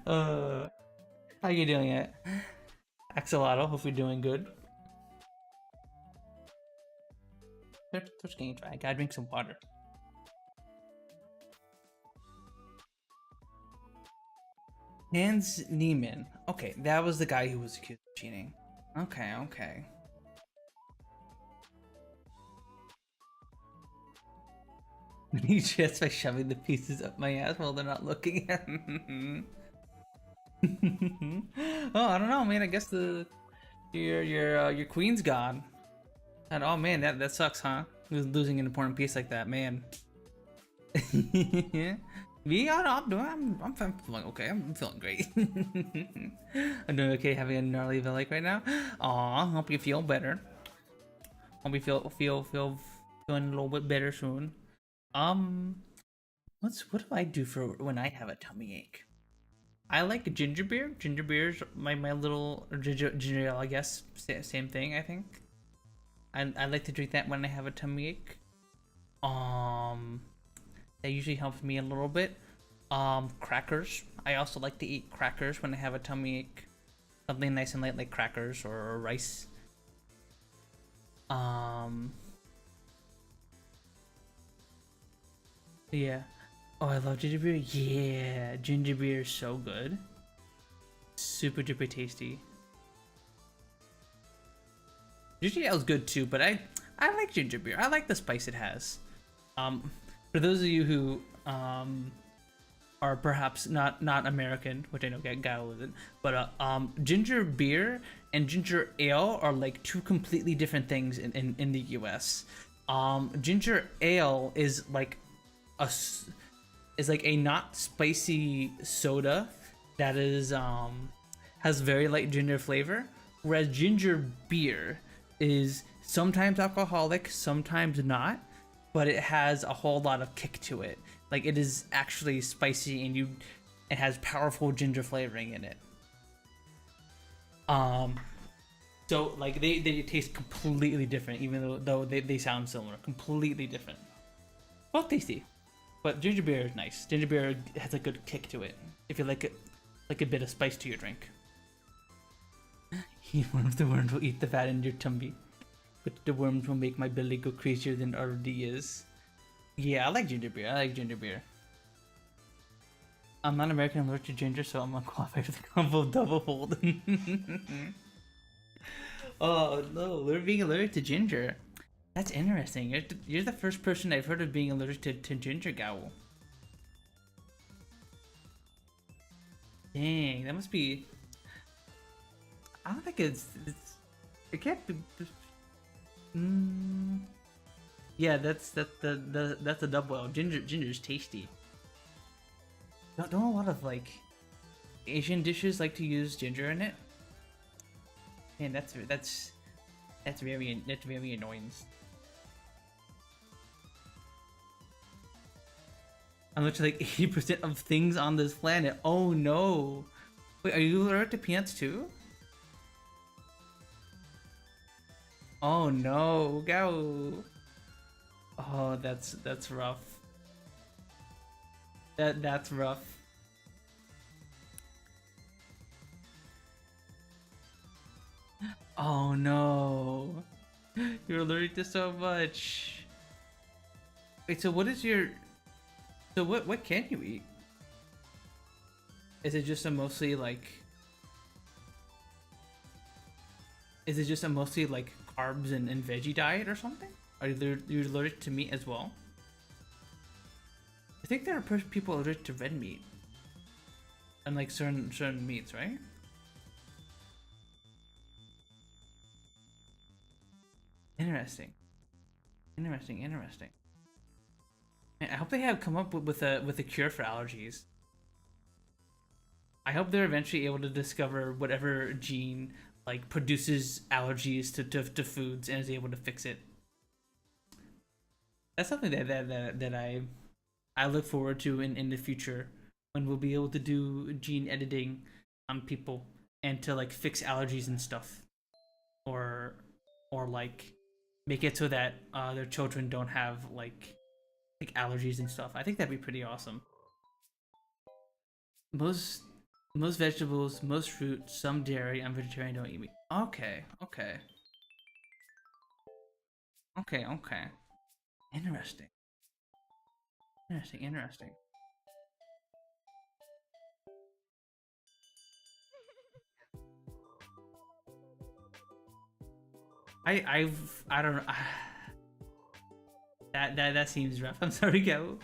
A: How you doing it? Axolotl, hope you're doing good. First game try. I gotta drink some water. Hans Niemann. Okay, that was the guy who was accused of cheating. Okay. You just by shoving the pieces up my ass while they're not looking. Oh, I don't know, man. I guess your queen's gone. And oh man, that sucks, huh? Losing an important piece like that, man. Me, I'm feeling okay. I'm feeling great. I'm doing okay, having a gnarly like right now. Aw, hope you feel better. Hope you feeling a little bit better soon. What do I do for when I have a tummy ache? I like ginger beer. Ginger beer's my little ginger ale, I guess. Same thing, I think. I like to drink that when I have a tummy ache. That usually helps me a little bit. Crackers. I also like to eat crackers when I have a tummy ache. Something nice and light like crackers or rice. Yeah. Oh, I love ginger beer. Yeah, ginger beer is so good. Super duper tasty. Ginger ale is good too, but I like ginger beer. I like the spice it has. For those of you who are perhaps not American, which I know Gao isn't, but ginger beer and ginger ale are like two completely different things in the U.S. Ginger ale is like a not spicy soda that is has very light ginger flavor, whereas ginger beer is sometimes alcoholic, sometimes not, but it has a whole lot of kick to it. Like it is actually spicy and it has powerful ginger flavoring in it. So like they taste completely different, even though they sound similar. Completely different. Both tasty. But ginger beer is nice. Ginger beer has a good kick to it. If you like it, like a bit of spice to your drink. One of the worms will eat the fat in your tummy, but the worms will make my belly go crazier than it already is. Yeah, I like ginger beer. I like ginger beer. I'm not American. I'm allergic to ginger, so I'm unqualified for the combo double fold. Oh no, we're being allergic to ginger. That's interesting. You're the first person I've heard of being allergic to ginger, Gowl. Dang, that must be. I don't think it can't be. Yeah, that's a double L. Ginger's tasty. Don't a lot of like Asian dishes like to use ginger in it? Man, that's very annoying. I'm literally like 80% of things on this planet. Oh no! Wait, are you allergic to peanuts too? Oh no, go! Oh, that's rough. That's rough. Oh no, you're allergic to so much. Wait, so what is your? So what can you eat? Is it just a mostly like? Is it just a mostly like carbs and veggie diet or something? Are you allergic to meat as well? I think there are people allergic to red meat and like certain meats, right? Interesting. Man, I hope they have come up with a cure for allergies. I hope they're eventually able to discover whatever gene like produces allergies to foods and is able to fix it. That's something that I look forward to in the future, when we'll be able to do gene editing on people and to like fix allergies and stuff, or like make it so that their children don't have like allergies and stuff. I think that'd be pretty awesome. Most vegetables, most fruit, some dairy. I'm vegetarian, don't eat meat. Okay. Interesting. I don't know. That seems rough. I'm sorry, Go.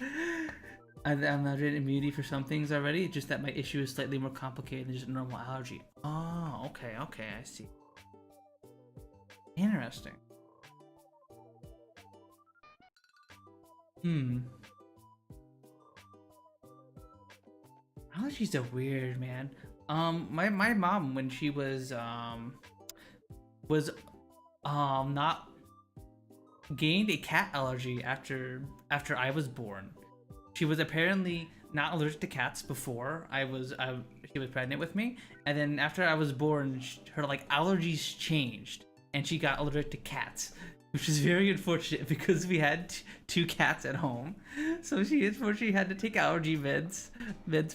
A: I'm allergic to immunity for some things already. Just that my issue is slightly more complicated than just a normal allergy. Oh, okay, I see. Interesting. Allergies are weird, man. My mom, when she was not gained a cat allergy after I was born. She was apparently not allergic to cats before she was pregnant with me, and then after I was born, her like allergies changed, and she got allergic to cats, which is very unfortunate because we had two cats at home. So she unfortunately had to take allergy meds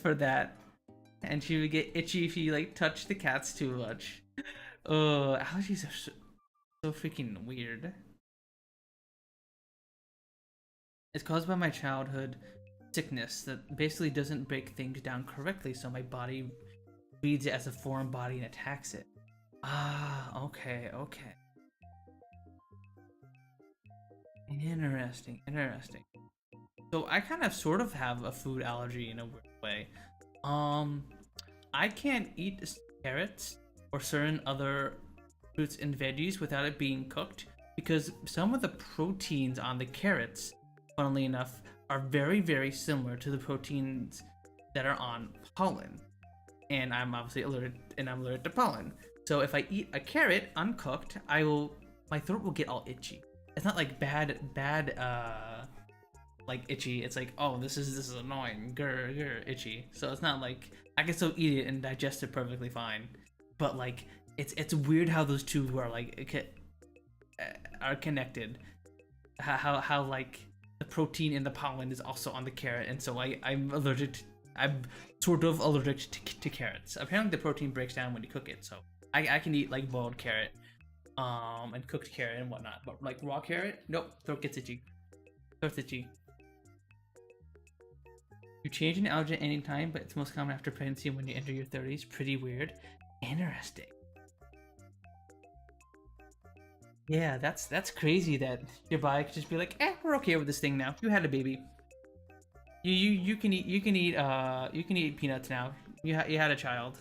A: for that, and she would get itchy if you like touched the cats too much. Oh, allergies are so freaking weird. It's caused by my childhood sickness that basically doesn't break things down correctly, so my body reads it as a foreign body and attacks it. Ah, okay. Interesting. So I kind of sort of have a food allergy in a way. I can't eat carrots or certain other fruits and veggies without it being cooked because some of the proteins on the carrots, funnily enough, are very, very similar to the proteins that are on pollen. And I'm obviously allergic to pollen. So if I eat a carrot uncooked, my throat will get all itchy. It's not like bad like itchy. It's like, oh, this is annoying, grr, itchy. So it's not like I can still eat it and digest it perfectly fine. But like it's weird how those two are like are connected. How like the protein in the pollen is also on the carrot, and so I'm sort of allergic to carrots. Apparently the protein breaks down when you cook it, so I can eat like boiled carrot and cooked carrot and whatnot, but like raw carrot, nope, throat gets itchy. Throat's itchy. You change an allergen at any time, but it's most common after pregnancy when you enter your 30s. Pretty weird. Interesting. Yeah, that's crazy that your body could just be like, we're okay with this thing now. You had a baby. You can eat peanuts now. You had a child.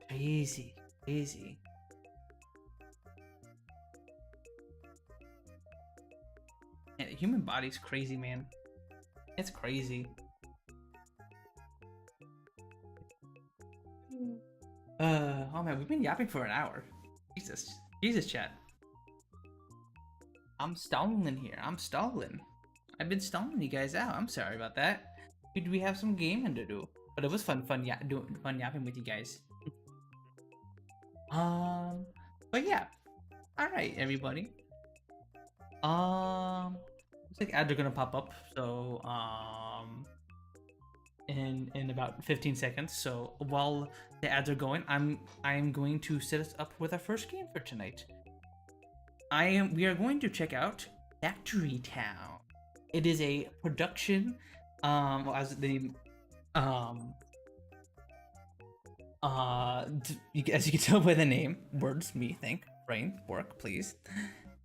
A: Crazy. And the human body's crazy, man. It's crazy. Oh man, we've been yapping for an hour. Jesus, chat. I'm stalling here. I've been stalling you guys out. I'm sorry about that. We have some gaming to do, but it was fun yapping with you guys. But yeah. All right, everybody. Looks like ads are gonna pop up. So in about 15 seconds. So while the ads are going, I'm going to set us up with our first game for tonight. We are going to check out Factory Town. It is a production, as you can tell by the name, words, me, think, brain, work, please.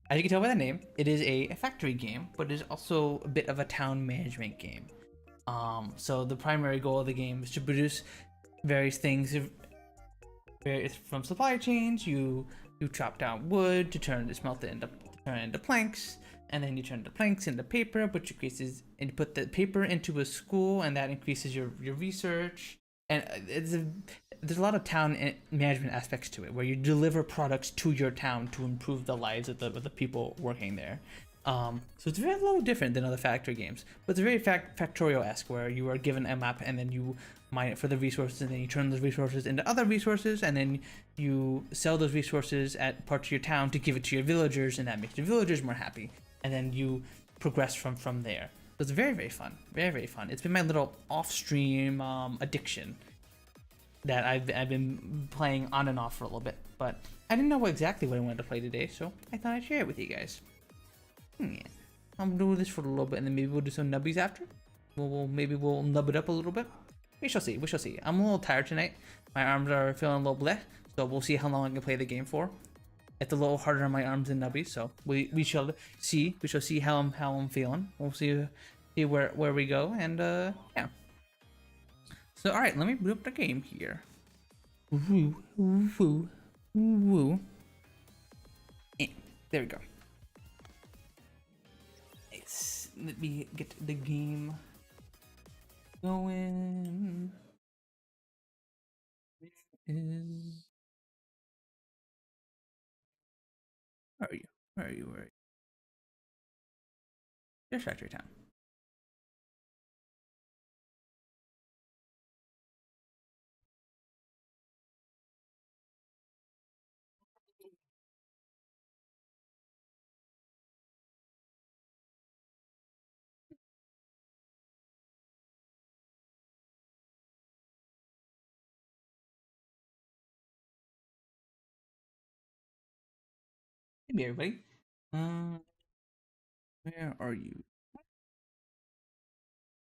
A: As you can tell by the name, it is a factory game, but it is also a bit of a town management game. So the primary goal of the game is to produce various things, from supply chains. You chop down wood to smelt it into planks, and then you turn the planks into paper, which increases, and you put the paper into a school, and that increases your research. And there's a lot of town management aspects to it, where you deliver products to your town to improve the lives of the people working there. So it's a little different than other factory games, but it's very factorial-esque, where you are given a map and then you mine it for the resources, and then you turn those resources into other resources, and then you sell those resources at parts of your town to give it to your villagers, and that makes your villagers more happy, and then you progress from there. So it's very, very fun. It's been my little off-stream addiction that I've been playing on and off for a little bit, but I didn't know exactly what I wanted to play today, so I thought I'd share it with you guys. Yeah. I'll do this for a little bit, and then maybe we'll do some nubbies after. Maybe we'll nub it up a little bit. We shall see. I'm a little tired tonight. My arms are feeling a little bleh, so we'll see how long I can play the game for. It's a little harder on my arms than nubbies, so we shall see. We shall see how I'm feeling. We'll see where we go, and yeah. So all right, let me boot up the game here. Woo. There we go. Let me get the game going. Where are you? There's Factory Town. Hey everybody. Where are you?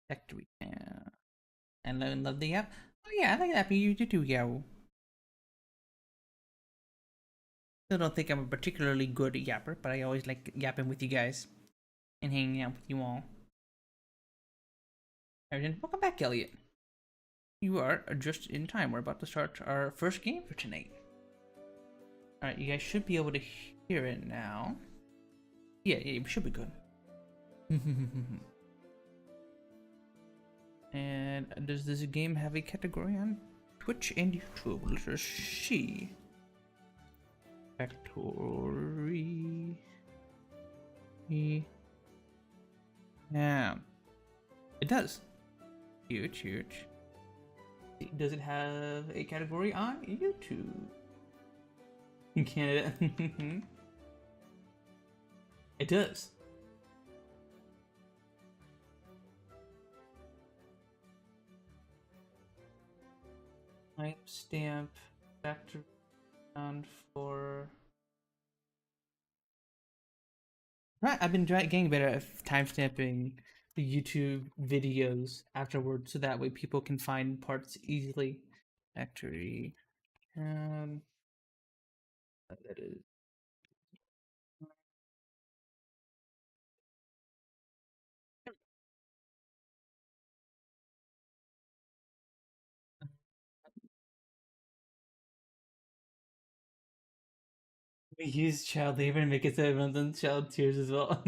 A: Factory Town. And love the app. Oh yeah, I like that. You too, yeah. Still don't think I'm a particularly good yapper, but I always like yapping with you guys and hanging out with you all. Alright, welcome back, Elliot. You are just in time. We're about to start our first game for tonight. Alright, you guys should be able to hear it now. Yeah, we should be good. And does this game have a category on Twitch and YouTube? Let's see. Factory. Yeah. It does. Huge. Does it have a category on YouTube? In Canada. It does. Timestamp factory on for. Right, I've been getting better at timestamping the YouTube videos afterwards, so that way people can find parts easily. Factory, that is. We use child labor and make it so it runs on child tears as well.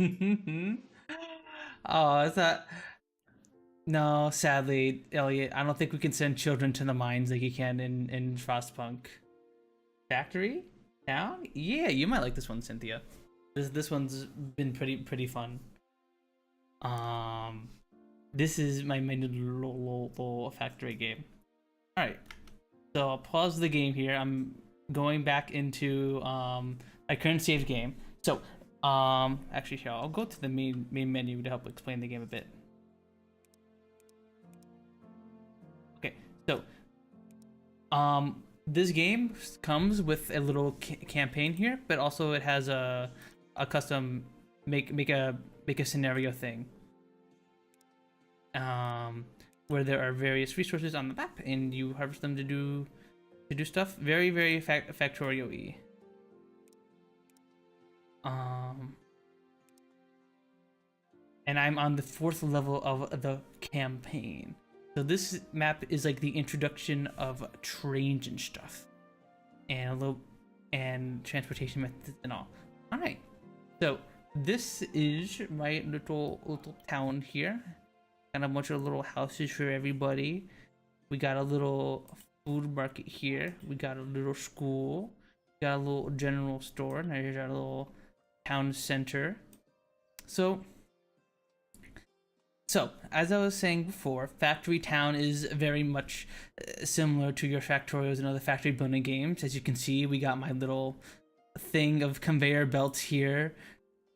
A: Oh, is that? No, sadly, Elliot, I don't think we can send children to the mines like you can in Frostpunk. Factory? Town? Yeah, you might like this one, Cynthia. This one's been pretty fun. This is my little factory game. All right, so I'll pause the game here. I'm going back into my current saved game. So actually here, I'll go to the main menu to help explain the game a bit. Okay, so this game comes with a little campaign here, but also it has a custom make a scenario thing. Where there are various resources on the map, and you harvest them to do stuff. Very factorial-y. And I'm on the 4th level of the campaign. So this map is like the introduction of trains and stuff, and transportation methods and all. All right, so this is my little town here. Got a bunch of little houses for everybody. We got a little food market here. We got a little school. We got a little general store. Now here's our little town center. So as I was saying before, Factory Town is very much similar to your Factorials and other factory building games. As you can see, we got my little thing of conveyor belts here,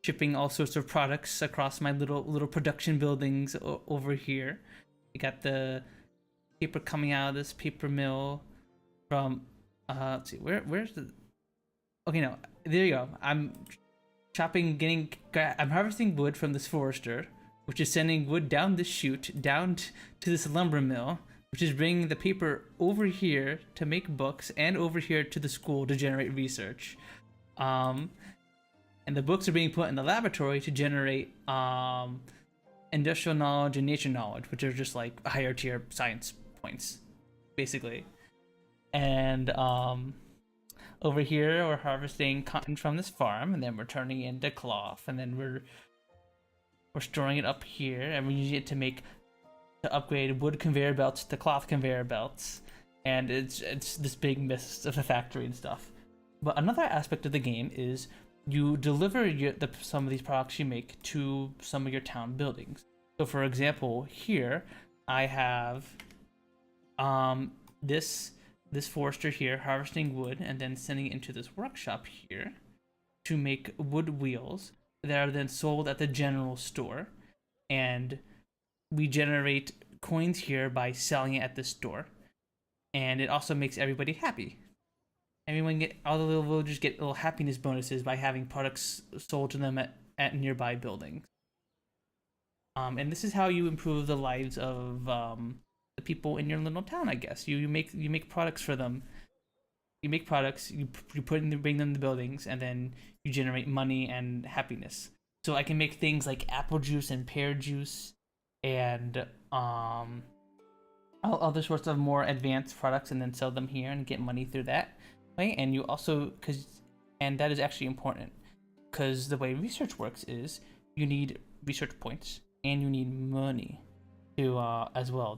A: shipping all sorts of products across my little production buildings over here. We got the paper coming out of this paper mill from let's see, where's the, okay, no, there you go. I'm harvesting wood from this forester, which is sending wood down the chute down to this lumber mill, which is bringing the paper over here to make books, and over here to the school to generate research. And the books are being put in the laboratory to generate industrial knowledge and nature knowledge, which are just like higher tier science points, basically. And over here, we're harvesting cotton from this farm, and then we're turning it into cloth, and then we're storing it up here, and we're using it to upgrade wood conveyor belts to cloth conveyor belts. And it's this big mess of a factory and stuff. But another aspect of the game is you deliver some of these products you make to some of your town buildings. So for example, here I have this forester here harvesting wood and then sending it into this workshop here to make wood wheels that are then sold at the general store, and we generate coins here by selling it at the store, and it also makes everybody happy. All the little villagers get little happiness bonuses by having products sold to them at nearby buildings. And this is how you improve the lives of the people in your little town, I guess. You make products for them. You make products, you bring them to the buildings, and then you generate money and happiness. So I can make things like apple juice and pear juice, and other sorts of more advanced products, and then sell them here and get money through that way. And you also, and that is actually important, because the way research works is you need research points and you need money to as well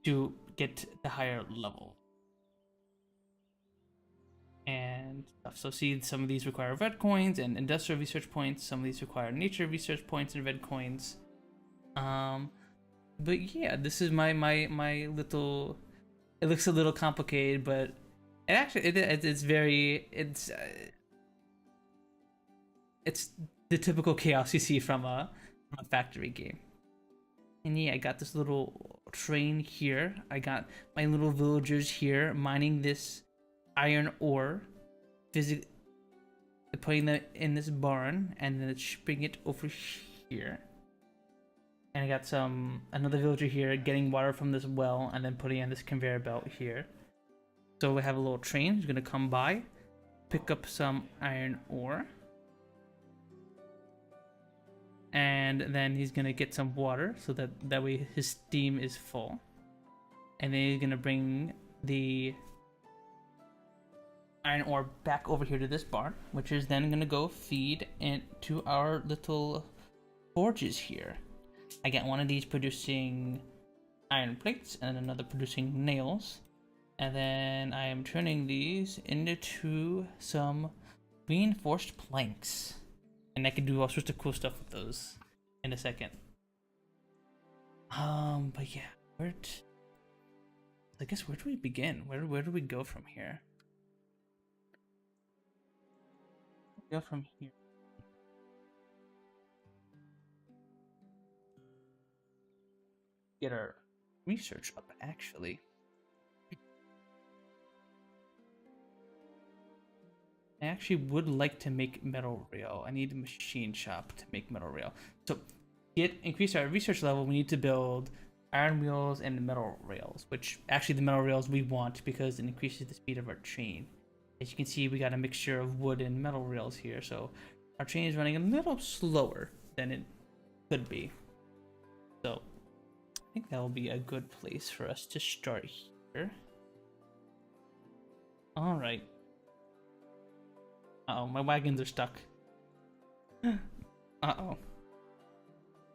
A: to get the higher level and stuff. So see, some of these require red coins and industrial research points. Some of these require nature research points and red coins. But yeah, this is my little. It looks a little complicated, but it actually it's very it's the typical chaos you see from a factory game. And yeah, I got this little train here. I got my little villagers here mining this iron ore, putting them in this barn, and then shipping it over here. And I got another villager here getting water from this well, and then putting in this conveyor belt here. So we have a little train who's gonna come by, pick up some iron ore, and then he's gonna get some water so that way his steam is full. And then he's gonna bring the iron ore back over here to this barn, which is then gonna go feed into our little forges here. I got one of these producing iron plates and another producing nails, and then I am turning these into some reinforced planks, and I can do all sorts of cool stuff with those in a second. But yeah, I guess where do we begin? Where do we go from here? Go from here. Get our research up, actually. I actually would like to make metal rail. I need a machine shop to make metal rail. So increase our research level, we need to build iron wheels and metal rails, which actually the metal rails we want because it increases the speed of our train. As you can see, we got a mixture of wood and metal rails here, so our train is running a little slower than it could be. So I think that will be a good place for us to start here. Alright. Uh-oh, my wagons are stuck. Uh-oh.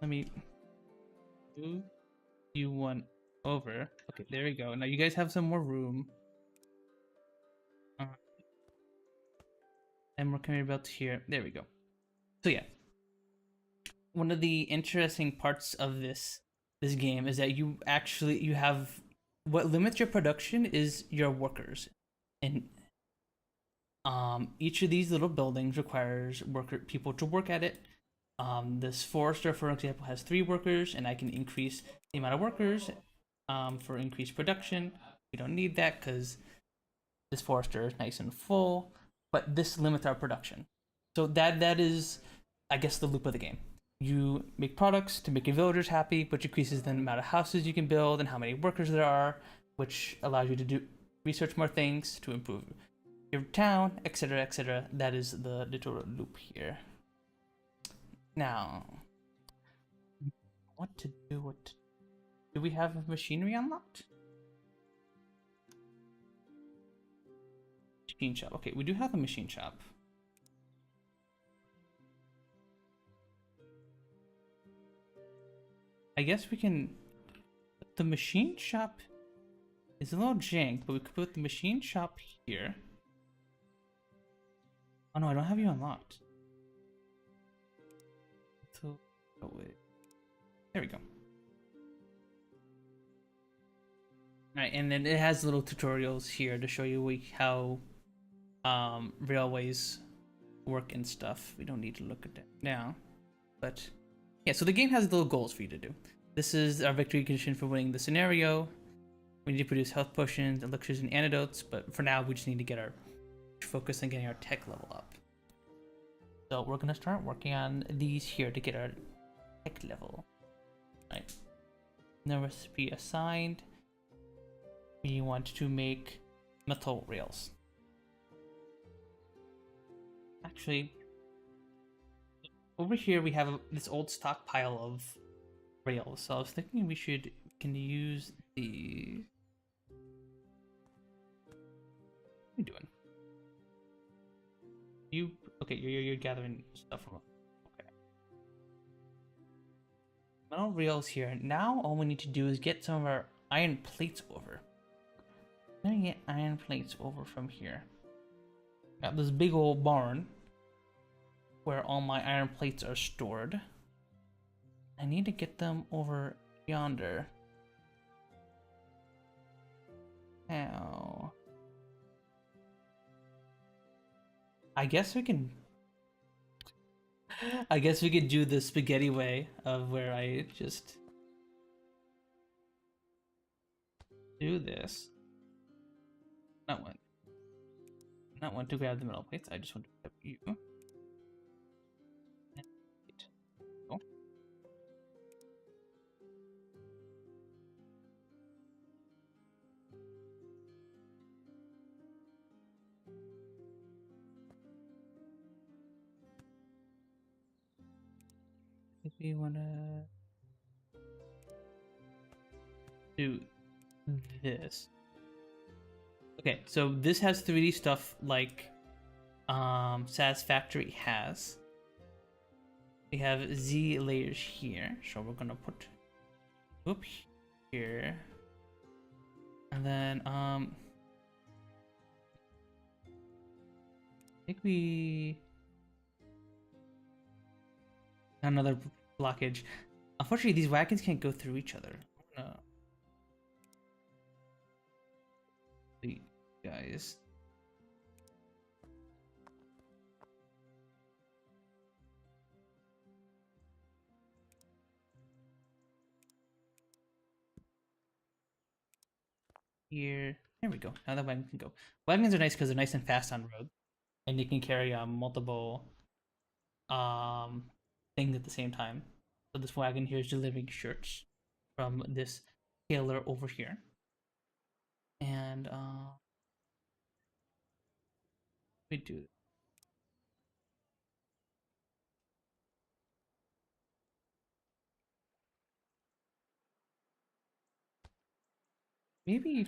A: Let me move you one over. Okay, there we go. Now you guys have some more room. And we're coming about here. There we go. So yeah. One of the interesting parts of this game is that you have what limits your production is your workers, and each of these little buildings requires people to work at it. This forester, for example, has 3 workers, and I can increase the amount of workers for increased production. We don't need that because this forester is nice and full, but this limits our production. So that is, I guess, the loop of the game. You make products to make your villagers happy, which increases the amount of houses you can build and how many workers there are, which allows you to research more things to improve your town, etc., etc. That is the little loop here. Now, what to do? Do we have machinery unlocked? Machine shop. Okay, we do have a machine shop. I guess we can. The machine shop is a little jank, but we could put the machine shop here. Oh no, I don't have you unlocked. So, oh wait. There we go. Alright, and then it has little tutorials here to show you how railways work and stuff. We don't need to look at that now, but yeah, so the game has little goals for you to do. This is our victory condition for winning the scenario. We need to produce health potions, elixirs, and antidotes, but for now we just need to get our focus on getting our tech level up. So we're gonna start working on these here to get our tech level. Right. No recipe assigned. We want to make metal rails. Actually, over here we have this old stockpile of rails. So I was thinking we can use the. What are you doing? Okay? You're gathering stuff from. Okay. Metal rails here. Now all we need to do is get some of our iron plates over. I'm gonna get iron plates over from here. Got this big old barn where all my iron plates are stored. I need to get them over yonder. How? I guess we can do the spaghetti way of where I just do this. Not want to grab the metal plates, I just want to grab you. Oh. If we wanna do this. Okay, so this has 3D stuff like Satisfactory has. We have Z layers here, so we're gonna put here. And then I think we another blockage. Unfortunately, these wagons can't go through each other. Guys. Here. There we go. Now the wagon can go. Wagons are nice because they're nice and fast on road. And they can carry multiple things at the same time. So this wagon here is delivering shirts from this tailor over here. And we do maybe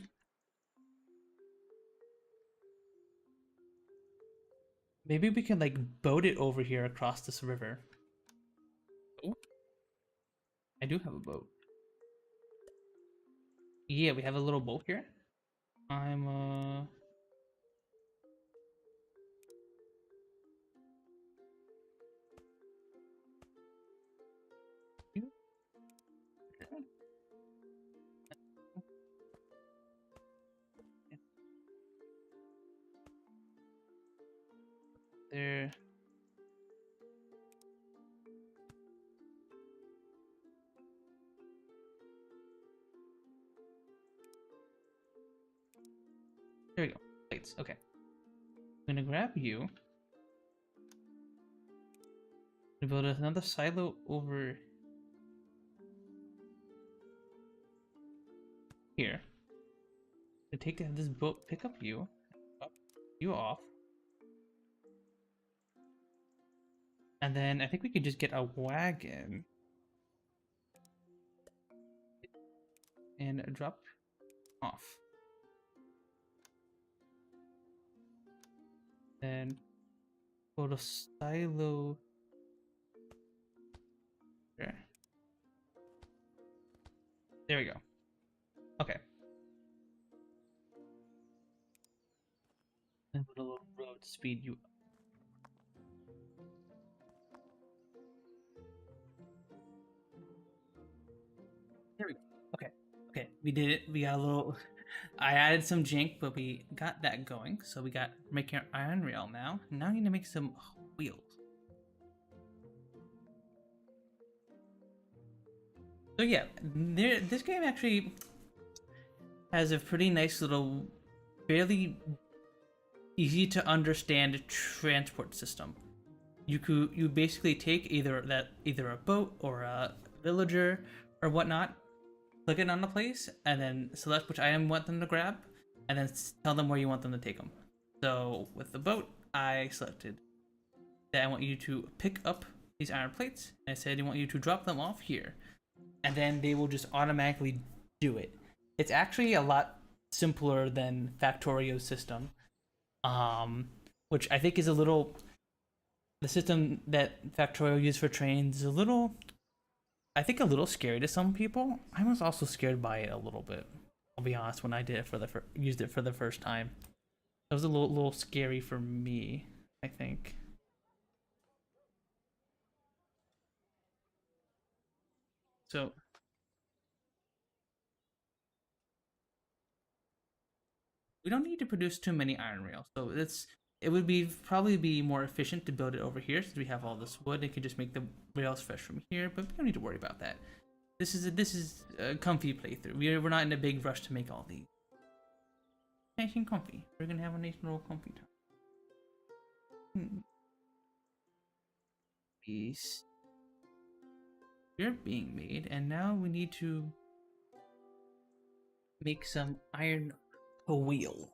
A: we can like boat it over here across this river. Oh, I do have a boat. Yeah, we have a little boat here. I'm there. There we go. Plates. Okay. I'm gonna grab you. I'm gonna build another silo over here. To take this boat, pick up you off. And then I think we could just get a wagon and drop off. Then go to silo. There we go. Okay. And put a little road to speed you up. There we go. Okay. Okay, we did it. We got a little. I added some jank, but we got that going. So we got making our iron rail now. Now we need to make some wheels. So yeah, this game actually has a pretty nice little, fairly easy to understand transport system. You basically take either a boat or a villager or whatnot, click it on the place, and then select which item you want them to grab, and then tell them where you want them to take them. So with the boat, I selected that I want you to pick up these iron plates. And I said, I want you to drop them off here. And then they will just automatically do it. It's actually a lot simpler than Factorio's system. Which I think is a little... The system that Factorio used for trains is a little... I think a little scary to some people. I was also scared by it a little bit. I'll be honest, when I did it used it for the first time. It was a little scary for me, I think. So we don't need to produce too many iron rails. So it would probably be more efficient to build it over here since we have all this wood. It could just make the rails fresh from here, but we don't need to worry about that. This is a comfy playthrough. We're not in a big rush to make all these. Nice and comfy. We're gonna have a nice little comfy time. These are being made, and now we need to make some iron wheel.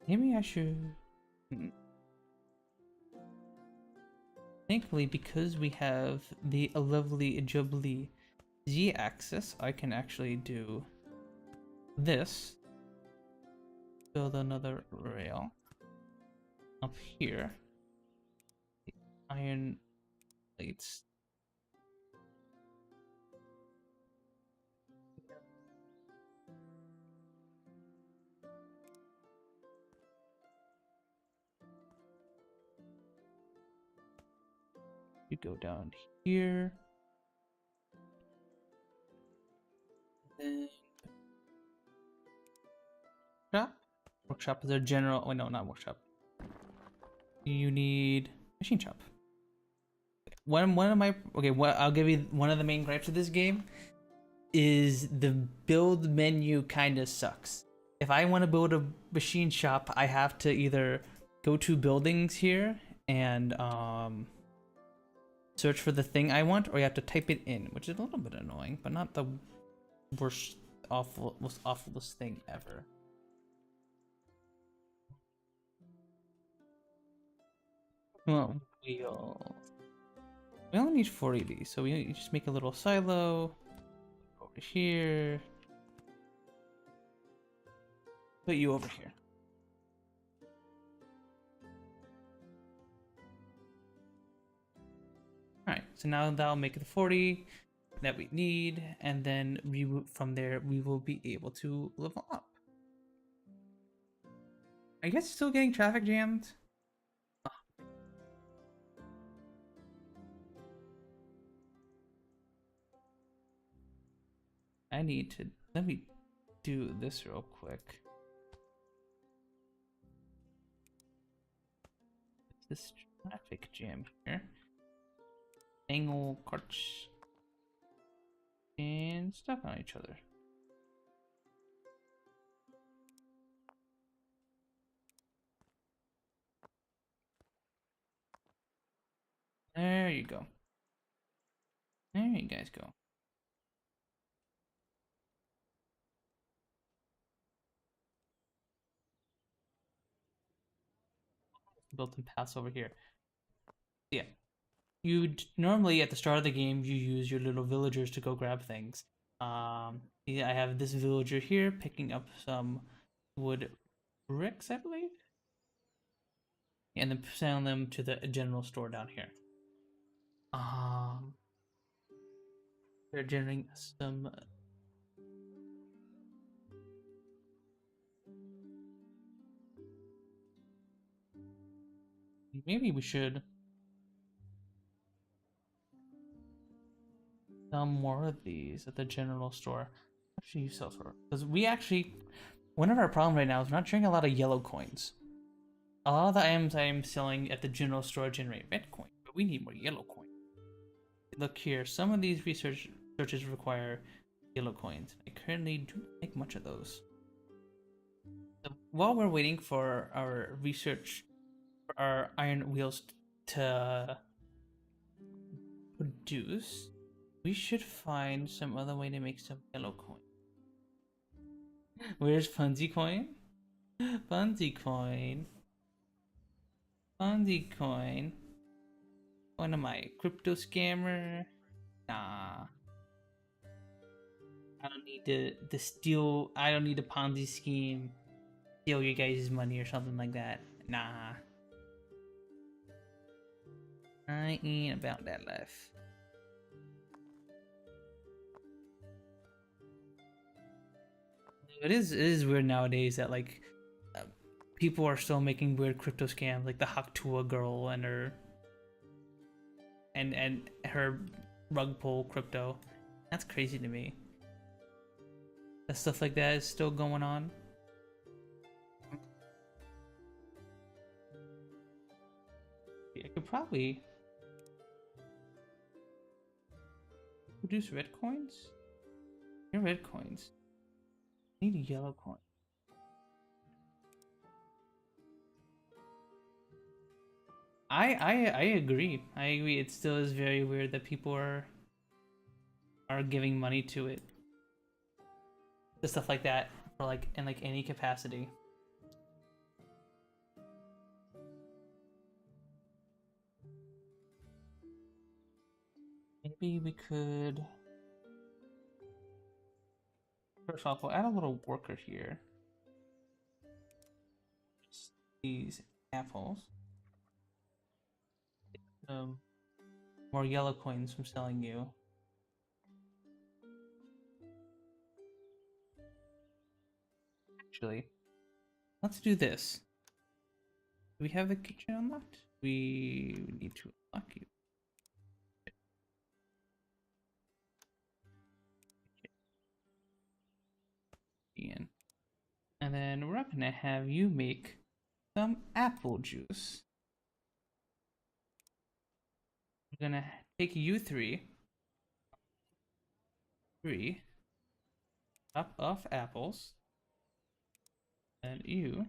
A: Maybe I should. Thankfully, because we have the lovely jubbly z-axis, I can actually do this. Build another rail up here. The iron plates. You go down here. Then workshop. Workshop is a general. Oh no, not workshop. You need machine shop. One of my I'll give you one of the main gripes of this game is the build menu kind of sucks. If I want to build a machine shop, I have to either go to buildings here and search for the thing I want, or you have to type it in, which is a little bit annoying, but not the most awfulest thing ever. Well, we only need 40 of these, so we just make a little silo over here. Put you over here. Alright, so now that'll make it the 40 that we need, and then from there we will be able to level up. I guess still getting traffic jammed. Let me do this real quick. This traffic jam here. Angle carts and stuck on each other. There you go. There you guys go. Built-in paths over here. Yeah. Normally at the start of the game you use your little villagers to go grab things. Yeah, I have this villager here picking up some wood bricks, I believe, and then selling them to the general store down here. They're generating some. Maybe we should sell more of these at the general store. Actually, you sell for, because one of our problems right now is we're not generating a lot of yellow coins. A lot of the items I am selling at the general store generate red coin, but we need more yellow coin. Look here, some of these searches require yellow coins. I currently do not make much of those. So while we're waiting for our research, for our iron wheels to produce, we should find some other way to make some yellow coin. Where's Funzy coin? Ponzi coin. Ponzi coin. What am I? Crypto scammer? Nah. I don't need to steal. I don't need a Ponzi scheme. Steal your guys' money or something like that. Nah. I ain't about that life. It is weird nowadays that like people are still making weird crypto scams, like the Haktua girl and her rug pull crypto. That's crazy to me. That stuff like that is still going on. I could probably produce red coins. Your red coins. I need a yellow coin. I agree. I agree. It still is very weird that people are giving money to it. The stuff like that, or like in like any capacity. Maybe we could. First off, we'll add a little worker here. Just these apples. More yellow coins from selling you. Actually, let's do this. Do we have the kitchen unlocked? We need to unlock you. Ian. And then we're gonna have you make some apple juice. We're gonna take you three top off apples, and you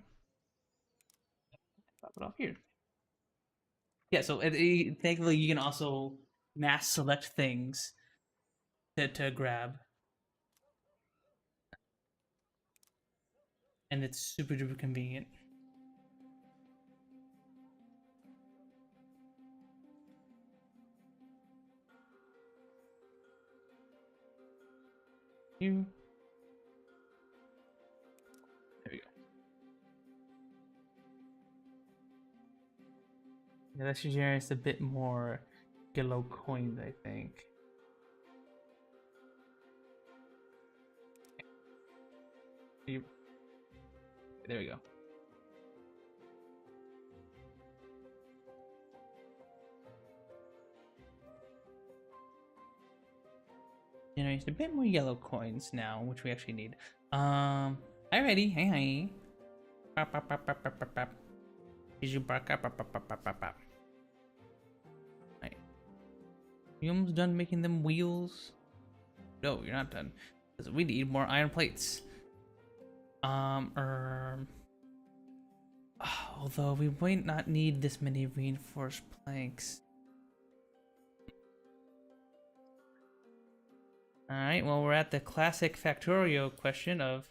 A: top it off here. Yeah, so thankfully you can also mass select things to grab, and it's super duper convenient. You. There we go. Yeah, that should generate a bit more yellow coins, I think. There we go. Generates a bit more yellow coins now, which we actually need. Alrighty, hey. Bop, bop, bop, bop, bop, bop, bop. Is you bark up, bop, bop, bop, bop, bop, bop. Right. You almost done making them wheels? No, you're not done. Because we need more iron plates. Although we might not need this many reinforced planks. Alright, well we're at the classic Factorio question of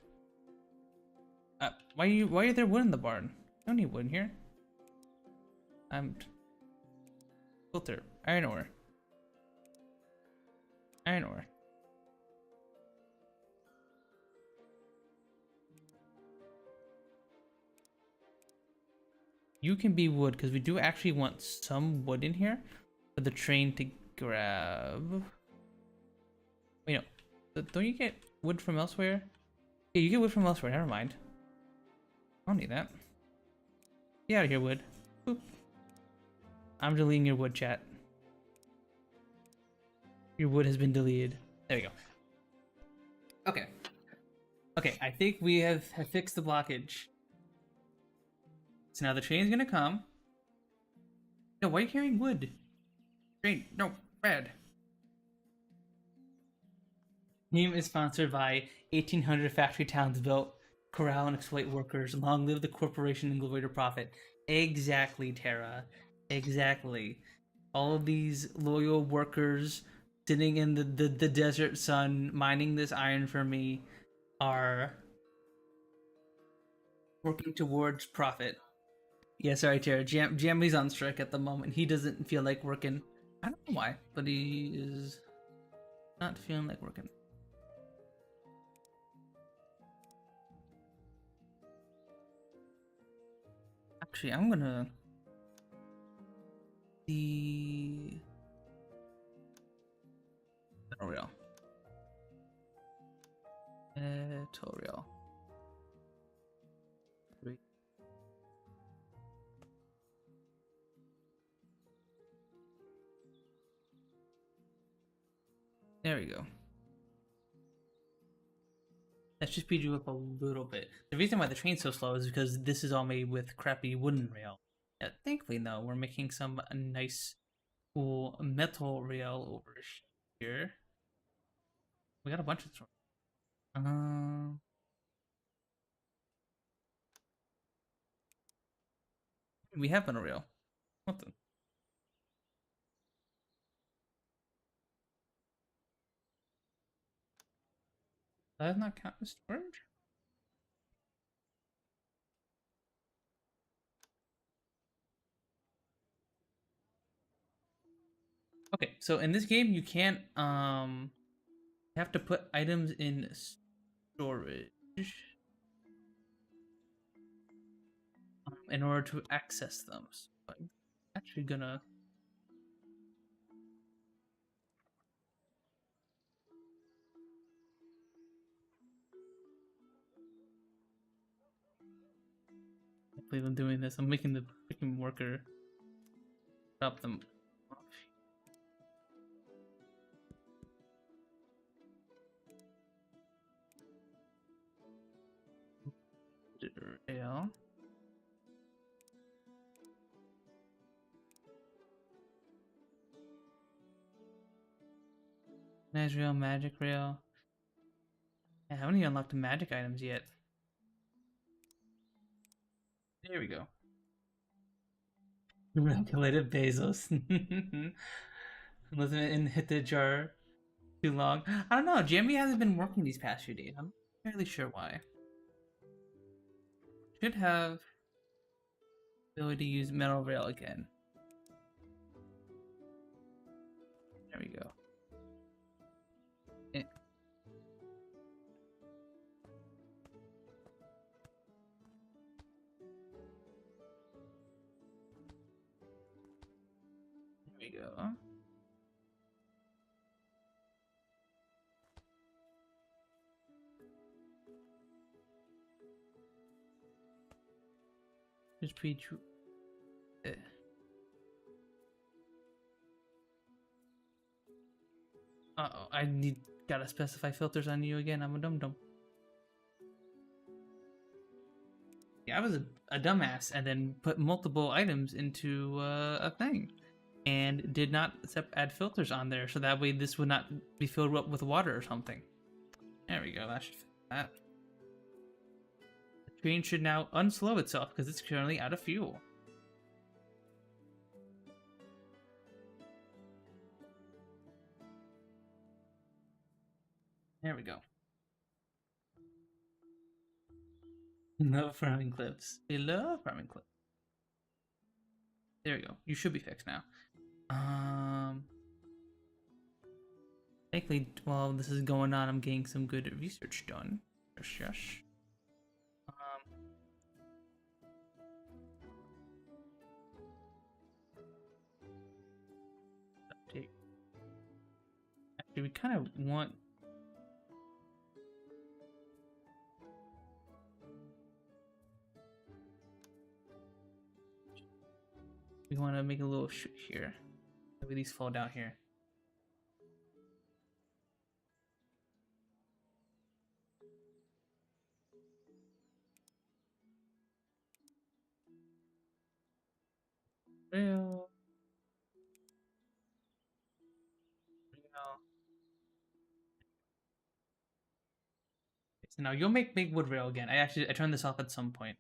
A: why are there wood in the barn? I don't need wood in here. Filter. Iron ore. Iron ore. You can be wood, because we do actually want some wood in here for the train to grab. Wait, no. Don't you get wood from elsewhere? Yeah, you get wood from elsewhere. Never mind. I don't need that. Get out of here, wood. Boop. I'm deleting your wood, chat. Your wood has been deleted. There we go. Okay. Okay, I think we have fixed the blockage. So now the train's gonna come. No, why are you carrying wood? Train, no, bad. Name is sponsored by 1800 factory towns built, corral and exploit workers. Long live the corporation and glory to profit. Exactly, Tara. Exactly. All of these loyal workers sitting in the desert sun mining this iron for me are working towards profit. Yeah, sorry, Tara. Jamie's on strike at the moment. He doesn't feel like working. I don't know why, but he is not feeling like working. Actually, I'm gonna the tutorial. Tutorial. There we go. Let's just speed you up a little bit. The reason why the train's so slow is because this is all made with crappy wooden rail. Yeah, thankfully, though, we're making some nice, cool metal rail over here. We got a bunch of them. We have metal rail. What the? Does not count as storage? Okay, so in this game you can't you have to put items in storage in order to access them. So I'm actually gonna hopefully I'm doing this. I'm making the freaking worker drop them off. Rail. Nice rail, magic rail. I haven't even unlocked the magic items yet. There we go. Regulated Bezos. Let's hit the jar too long. I don't know. Jamie hasn't been working these past few days. I'm not really sure why. Should have ability to use metal rail again. There we go. There we go. Just pre true. Uh-oh, gotta specify filters on you again. I'm a dum-dum. Yeah, I was a dumbass and then put multiple items into a thing. And did not add filters on there, so that way this would not be filled up with water or something. There we go, that should fit that. The train should now unslow itself because it's currently out of fuel. There we go. No farming clips. They love farming clips. There we go. You should be fixed now. Thankfully, while this is going on, I'm getting some good research done. Yes. Update. Actually, we kind of want. We want to make a little chute here. Maybe these fall down here. Rail. So now you'll make big wood rail again. I turned this off at some point.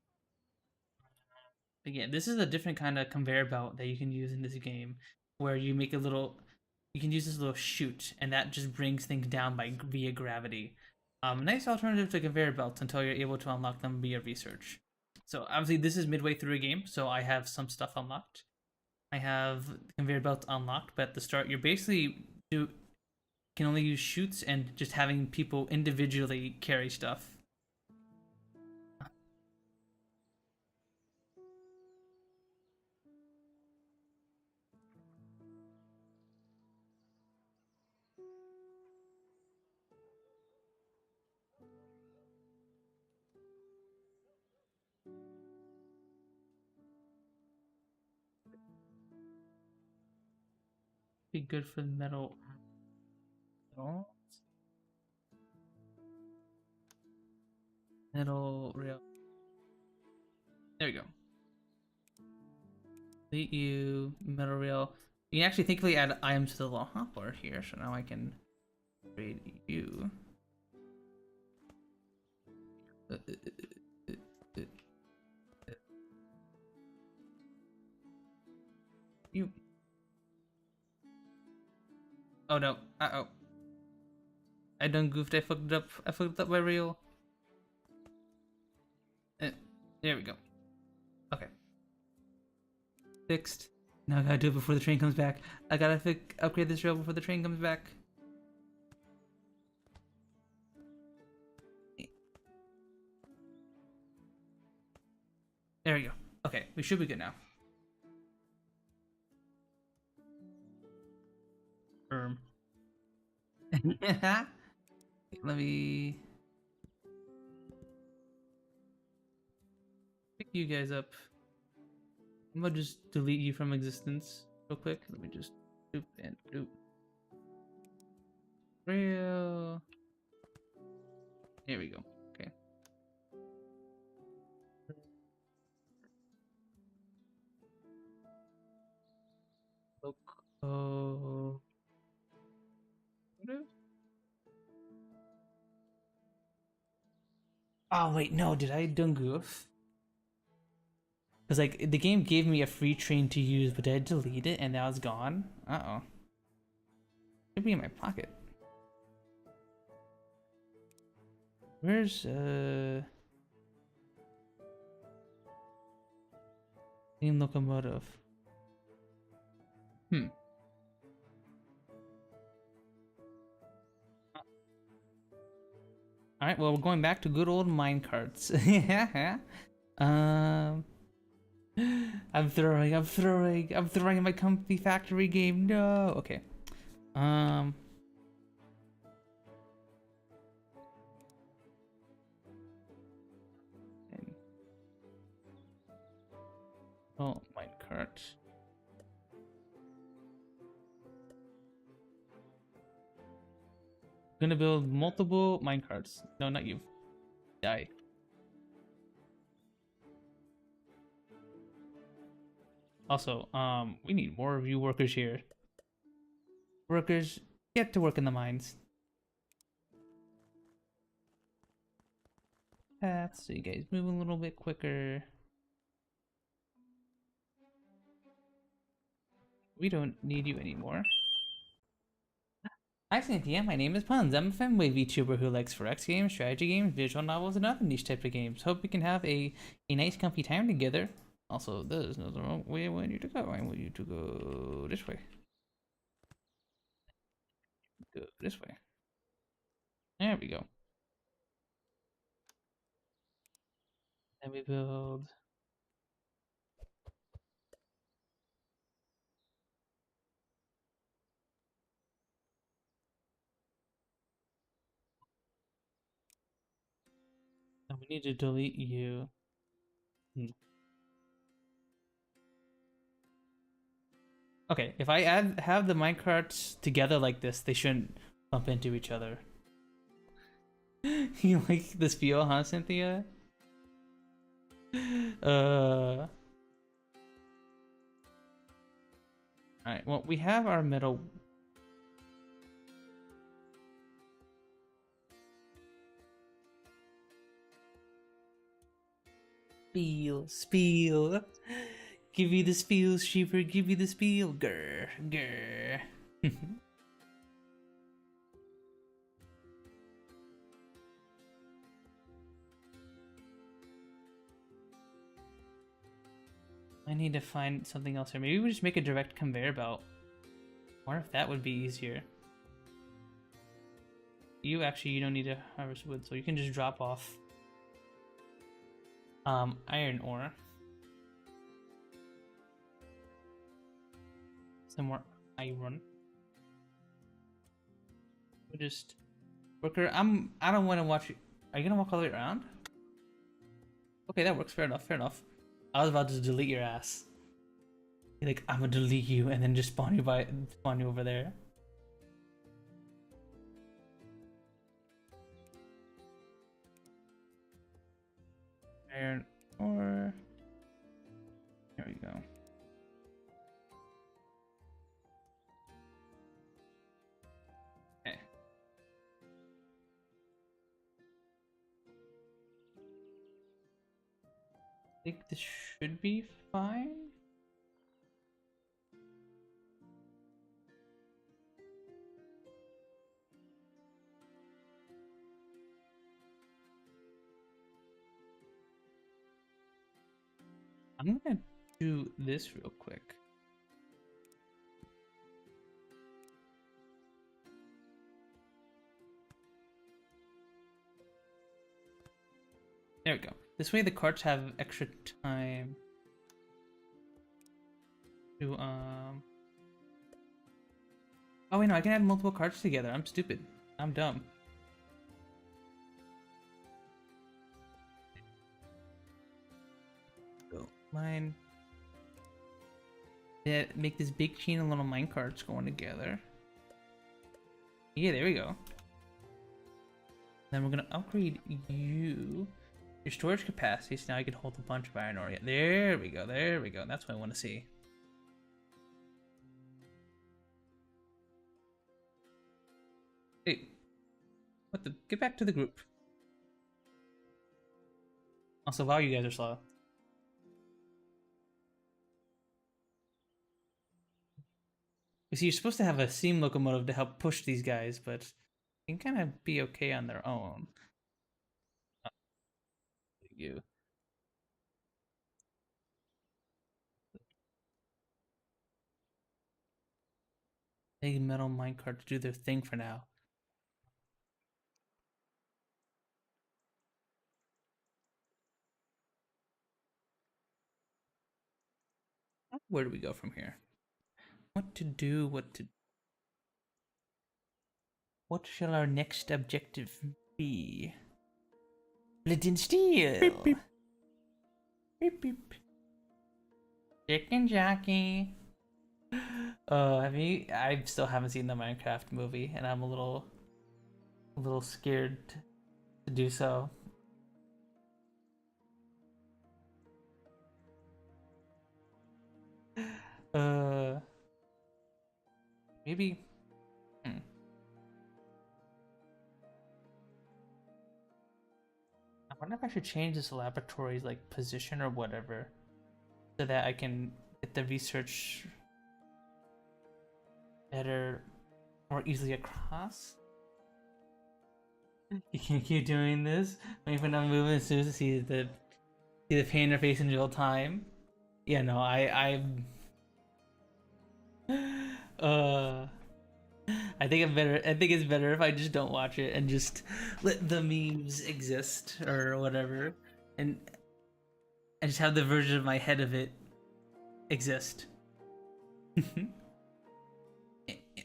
A: Again, this is a different kind of conveyor belt that you can use in this game, where you make a little. You can use this little chute, and that just brings things down via gravity. Nice alternative to conveyor belts until you're able to unlock them via research. So obviously this is midway through a game, so I have some stuff unlocked. I have conveyor belts unlocked, but at the start you're basically can only use shoots and just having people individually carry stuff. Be good for the metal. Metal rail. There we go. Delete you, metal rail. You can actually thankfully add items to the little hotbar here, so now I can trade you. You. Oh no. Uh-oh. I done goofed. I fucked it up. I fucked up my reel. There we go. Okay. Fixed. Now I gotta do it before the train comes back. I gotta upgrade this rail before the train comes back. There we go. Okay, we should be good now. Let me pick you guys up. I'm gonna just delete you from existence real quick. Let me just doop and doop. Real. Here we go. Okay. Oh. Oh wait, no, did I done goof? Because like the game gave me a free train to use, but I delete it and now it's gone. Uh-oh. Should be in my pocket. Where's steam locomotive? Alright, well we're going back to good old minecarts. I'm throwing my comfy factory game. No. Okay. Oh, minecart. Gonna build multiple minecarts. No, not you. Die. Also, we need more of you workers here. Workers, get to work in the mines. Paths, so you guys move a little bit quicker. We don't need you anymore. Hi Cynthia, my name is Puns. I'm a femboy vtuber who likes 4X games, strategy games, visual novels, and other niche type of games. Hope we can have a nice comfy time together. Also, there's no wrong way I want you to go. I want you to go this way. Go this way. There we go. Then we build... Now we need to delete you. Okay, if I have the minecarts together like this, they shouldn't bump into each other. You like this feel, huh, Cynthia? Alright, well, we have our metal. Spiel. Give me the spiel, sheeper, give me the spiel. Grr, grr. I need to find something else here. Maybe we just make a direct conveyor belt. Or if that would be easier. You don't need to harvest wood, so you can just drop off iron ore. Some more iron. We'll just worker. I don't want to watch you. Are you gonna walk all the way around? Okay, that works. Fair enough. Fair enough. I was about to delete your ass. Like, I'm gonna delete you and then just spawn you over there. Iron ore. There we go. Okay. I think this should be fine. I'm gonna do this real quick. There we go. This way the carts have extra time to Oh wait, no, I can add multiple carts together. I'm stupid. I'm dumb. Go mine. Yeah, make this big chain of little mine carts going together. Yeah, there we go. Then we're gonna upgrade you. Your storage capacity, so now you can hold a bunch of iron ore. Yeah, there we go, there we go. That's what I want to see. Hey, what the? Get back to the group. Also, wow, you guys are slow. You see, you're supposed to have a steam locomotive to help push these guys, but they can kind of be okay on their own. You. Big metal minecart to do their thing for now. Where do we go from here? What to do? What shall our next objective be? Flint and steel. Beep beep. Beep beep. Chicken jockey. I still haven't seen the Minecraft movie, and I'm a little scared to do so. Maybe. I wonder if I should change this laboratory's like position or whatever, so that I can get the research better, more easily across. You can keep doing this. Wait for I'm moving as soon as see the pain in their face in real time. Yeah, no, I think it's better if I just don't watch it and just let the memes exist or whatever, and just have the version of my head of it exist.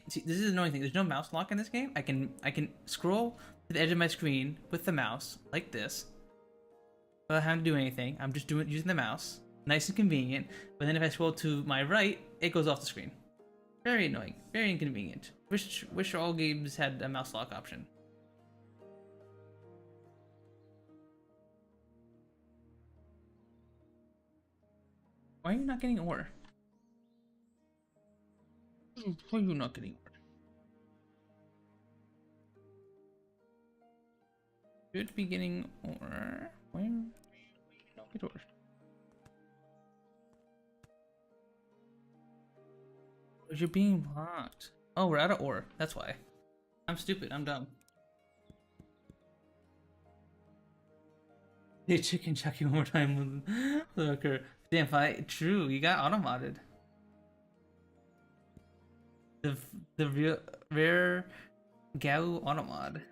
A: See, this is the annoying thing. There's no mouse lock in this game. I can scroll to the edge of my screen with the mouse like this, without having to do anything. I'm just using the mouse. Nice and convenient. But then if I scroll to my right, it goes off the screen. Very annoying. Very inconvenient. Wish all games had a mouse lock option. Why are you not getting ore? Why are you not getting ore? Should be getting ore. Where? Don't get ore. You're being blocked. Oh, we're out of ore. That's why. I'm stupid. I'm dumb. Hey, chicken chucky one more time with occur. Damn, true. You got auto modded. The the real rare Gao auto mod.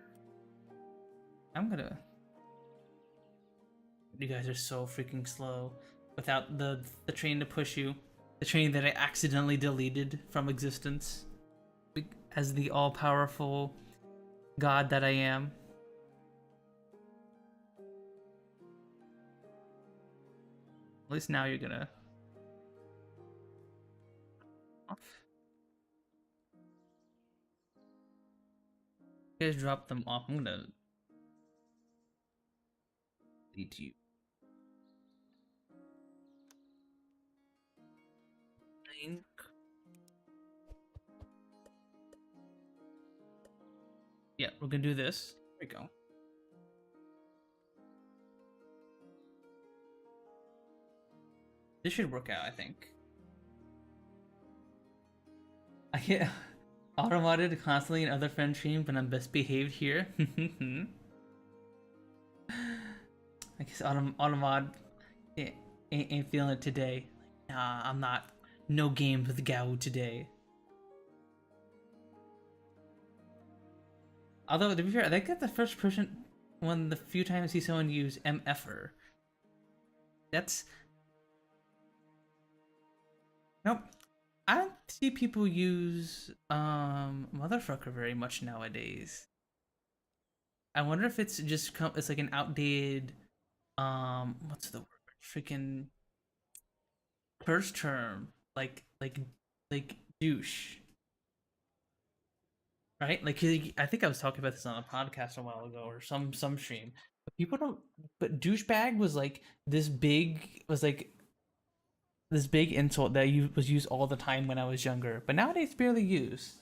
A: I'm gonna. You guys are so freaking slow. Without the train to push you, the train that I accidentally deleted from existence, as the all powerful god that I am. At least now you're gonna. You guys drop them off. I'm gonna delete you. Yeah, we're gonna do this. There we go. This should work out, I think. I get automodded constantly in other friend streams, but I'm best behaved here. I guess automod ain't feeling it today. Nah, I'm not. No games with Gao today. Although, to be fair, I think that's the first person one the few times I see someone use MFer. That's... Nope. I don't see people use motherfucker very much nowadays. I wonder if it's just it's like an outdated what's the word? Freaking curse term. Like douche. Right? Like I think I was talking about this on a podcast a while ago or some stream. But people don't but douchebag was like this big insult that was used all the time when I was younger, but nowadays barely used.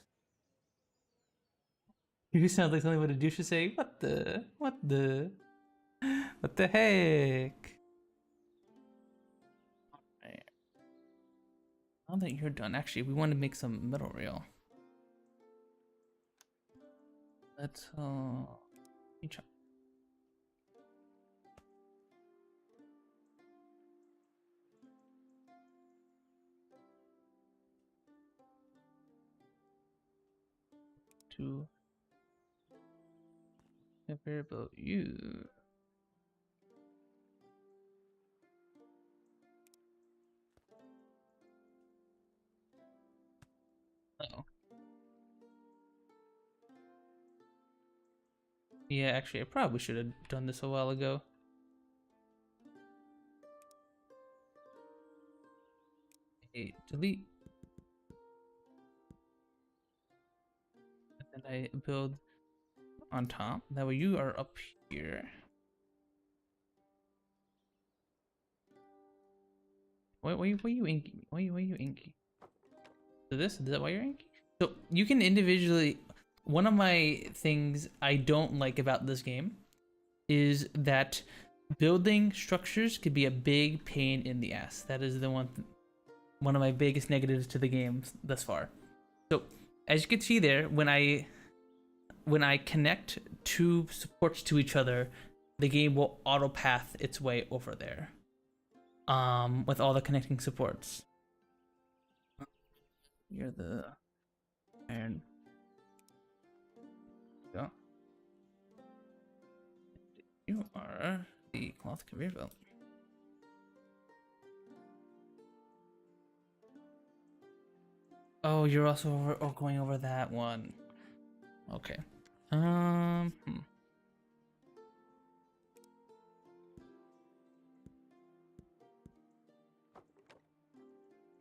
A: You sound like something what a douche should say. What the heck? Right. Now that you're done, actually, we want to make some metal rail. Let's try. To ever about you. Oh. Yeah, actually, I probably should have done this a while ago. Hey, delete. And then I build on top. That way you are up here. Why you inky? Why you inky? So is that why you're inky? So you can individually. One of my things I don't like about this game is that building structures could be a big pain in the ass. That is the one of my biggest negatives to the game thus far. So as you can see there, when I connect two supports to each other, the game will auto path its way over there. With all the connecting supports. You're the iron. Go. You are the cloth conveyor belt. Oh, you're also going over that one. Okay. Give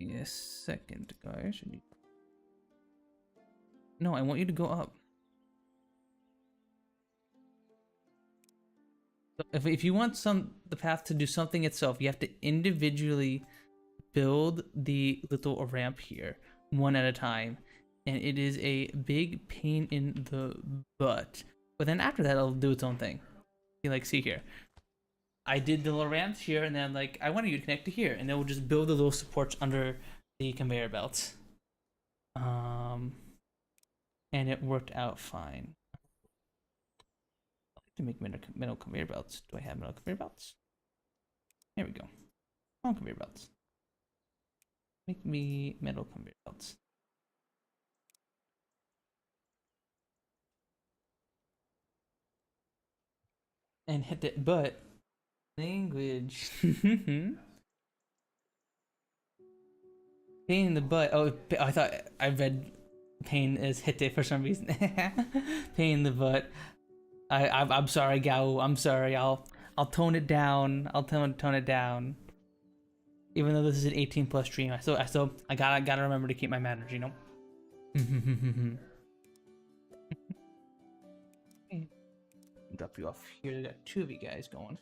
A: me a second, guys. No, I want you to go up. If you want the path to do something itself, you have to individually build the little ramp here, one at a time, and it is a big pain in the butt. But then after that, it'll do its own thing. You like see here. I did the little ramps here, and then like I wanted you to connect to here, and then we'll just build the little supports under the conveyor belts. And it worked out fine. I like to make metal conveyor belts. Do I have metal conveyor belts? Here we go. Oh, conveyor belts. Make me metal conveyor belts. And hit it, but language. Pain in the butt. Oh, I thought I read pain as hit for some reason. Pain in the butt. I'm sorry, Gao. I'm sorry. I'll tone it down. I'll tone it down. Even though this is an 18+ stream, I gotta remember to keep my manners, you know. Drop you off here. We got 2 of you guys going.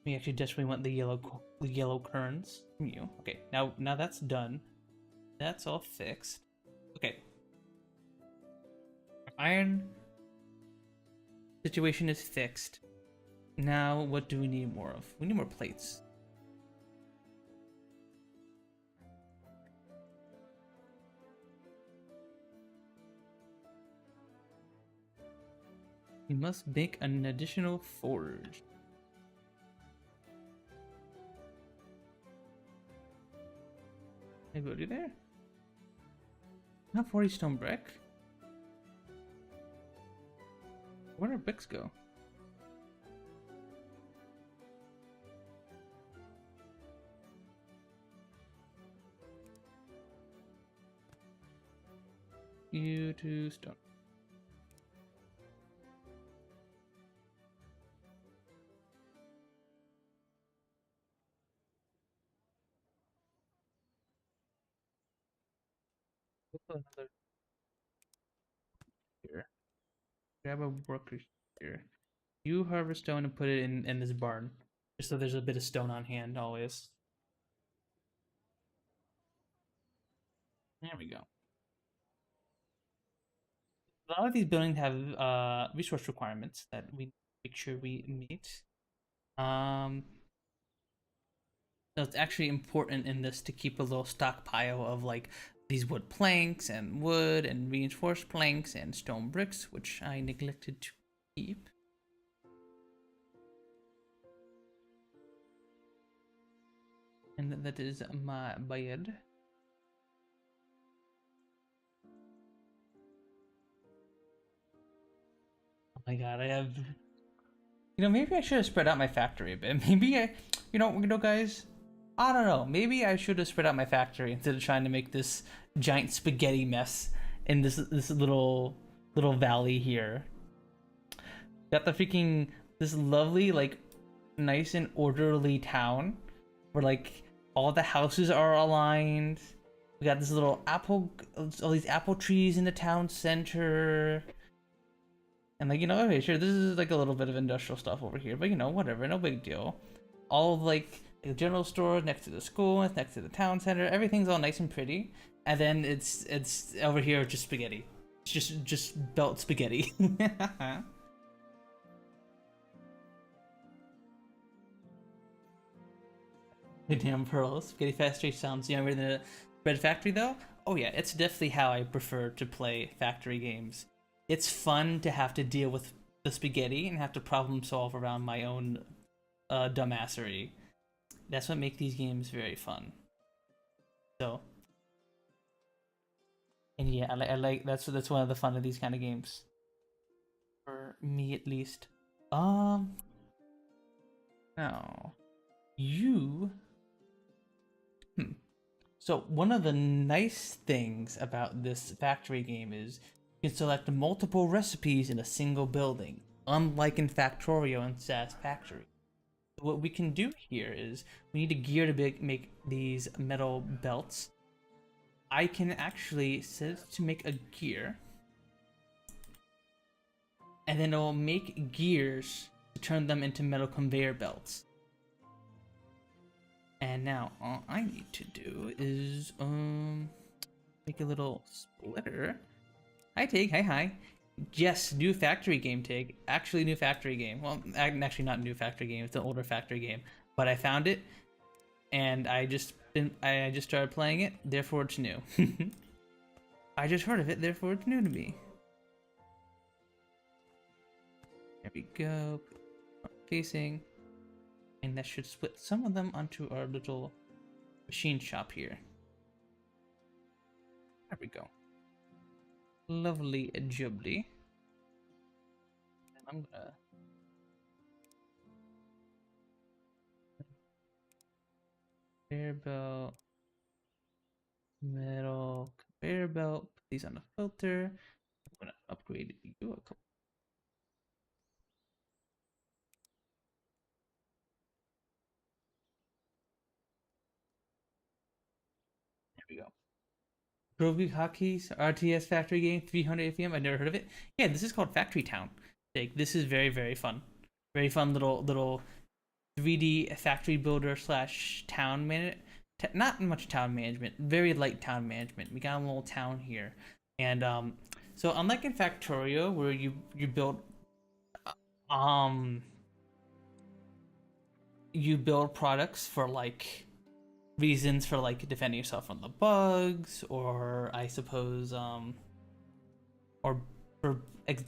A: We actually desperately want the yellow currents from you. Okay, now that's done. That's all fixed. Okay. Iron situation is fixed. Now what do we need more of? We need more plates. We must make an additional forge. Maybe we'll do there. Not 40 stone brick. Where did bricks go? You to stone. Another here. Grab a worker here. You harvest stone and put it in this barn. Just so there's a bit of stone on hand always. There we go. A lot of these buildings have resource requirements that we make sure we meet. So it's actually important in this to keep a little stockpile of like these wood planks and wood and reinforced planks and stone bricks, which I neglected to keep. And that is my bed. Oh my god, I have... You know, maybe I should have spread out my factory a bit. Maybe you know, guys, I don't know. Maybe I should have spread out my factory instead of trying to make this giant spaghetti mess in this little valley here. Got this lovely, like, nice and orderly town where like all the houses are aligned. We got this little all these apple trees in the town center. And like, you know, okay, sure, this is like a little bit of industrial stuff over here, but you know, whatever, no big deal. All of like the general store next to the school, it's next to the town center, everything's all nice and pretty. And then it's over here just spaghetti. It's just belt spaghetti. Damn pearls. Spaghetti factory sounds younger than a bread factory though. Oh yeah, it's definitely how I prefer to play factory games. It's fun to have to deal with the spaghetti and have to problem solve around my own dumbassery. That's what makes these games very fun. So, and yeah, I like that's one of the fun of these kind of games. For me at least. Now, you. So one of the nice things about this factory game is you can select multiple recipes in a single building, unlike in Factorio and Satisfactory. What we can do here is we need a gear to make these metal belts. I can actually set it to make a gear, and then it will make gears to turn them into metal conveyor belts. And now all I need to do is make a little splitter. Hi Tig, hi. Yes, new factory game, Tig. Actually new factory game. Well, actually not new factory game, it's an older factory game. But I found it and I just started playing it, therefore it's new. I just heard of it, therefore it's new to me. There we go. Facing. And that should split some of them onto our little machine shop here. There we go. Lovely jubbly. And I'm gonna conveyor belt, metal conveyor belt, put these on the filter. I'm gonna upgrade you a couple. There we go. Groovy Hotkeys RTS factory game 300 APM. I've never heard of it. Yeah, this is called Factory Town. Like, this is very, very fun. Very fun little 3D factory builder slash town man. Not much town management. Very light town management. We got a little town here, and so unlike in Factorio where you build you build products for like reasons for like defending yourself from the bugs, or I suppose or for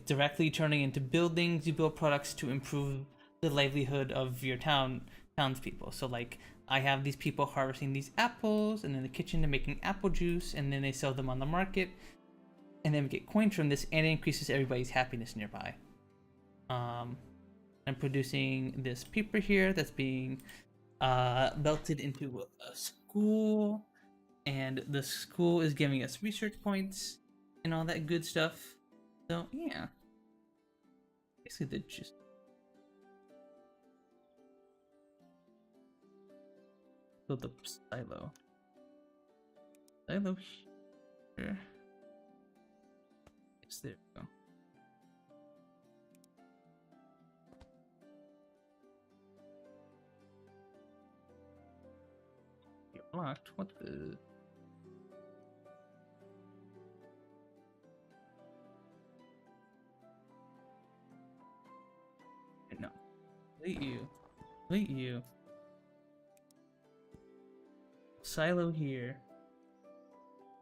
A: directly turning into buildings. You build products to improve the livelihood of your townspeople. So like I have these people harvesting these apples, and in the kitchen they're making apple juice, and then they sell them on the market, and then we get coins from this, and it increases everybody's happiness nearby. I'm producing this paper here that's being belted into a school, and the school is giving us research points and all that good stuff. So yeah, basically the gist. Build the silo here. Yes, there we go. You're blocked. What the? No. Delete you. Delete you. Silo here.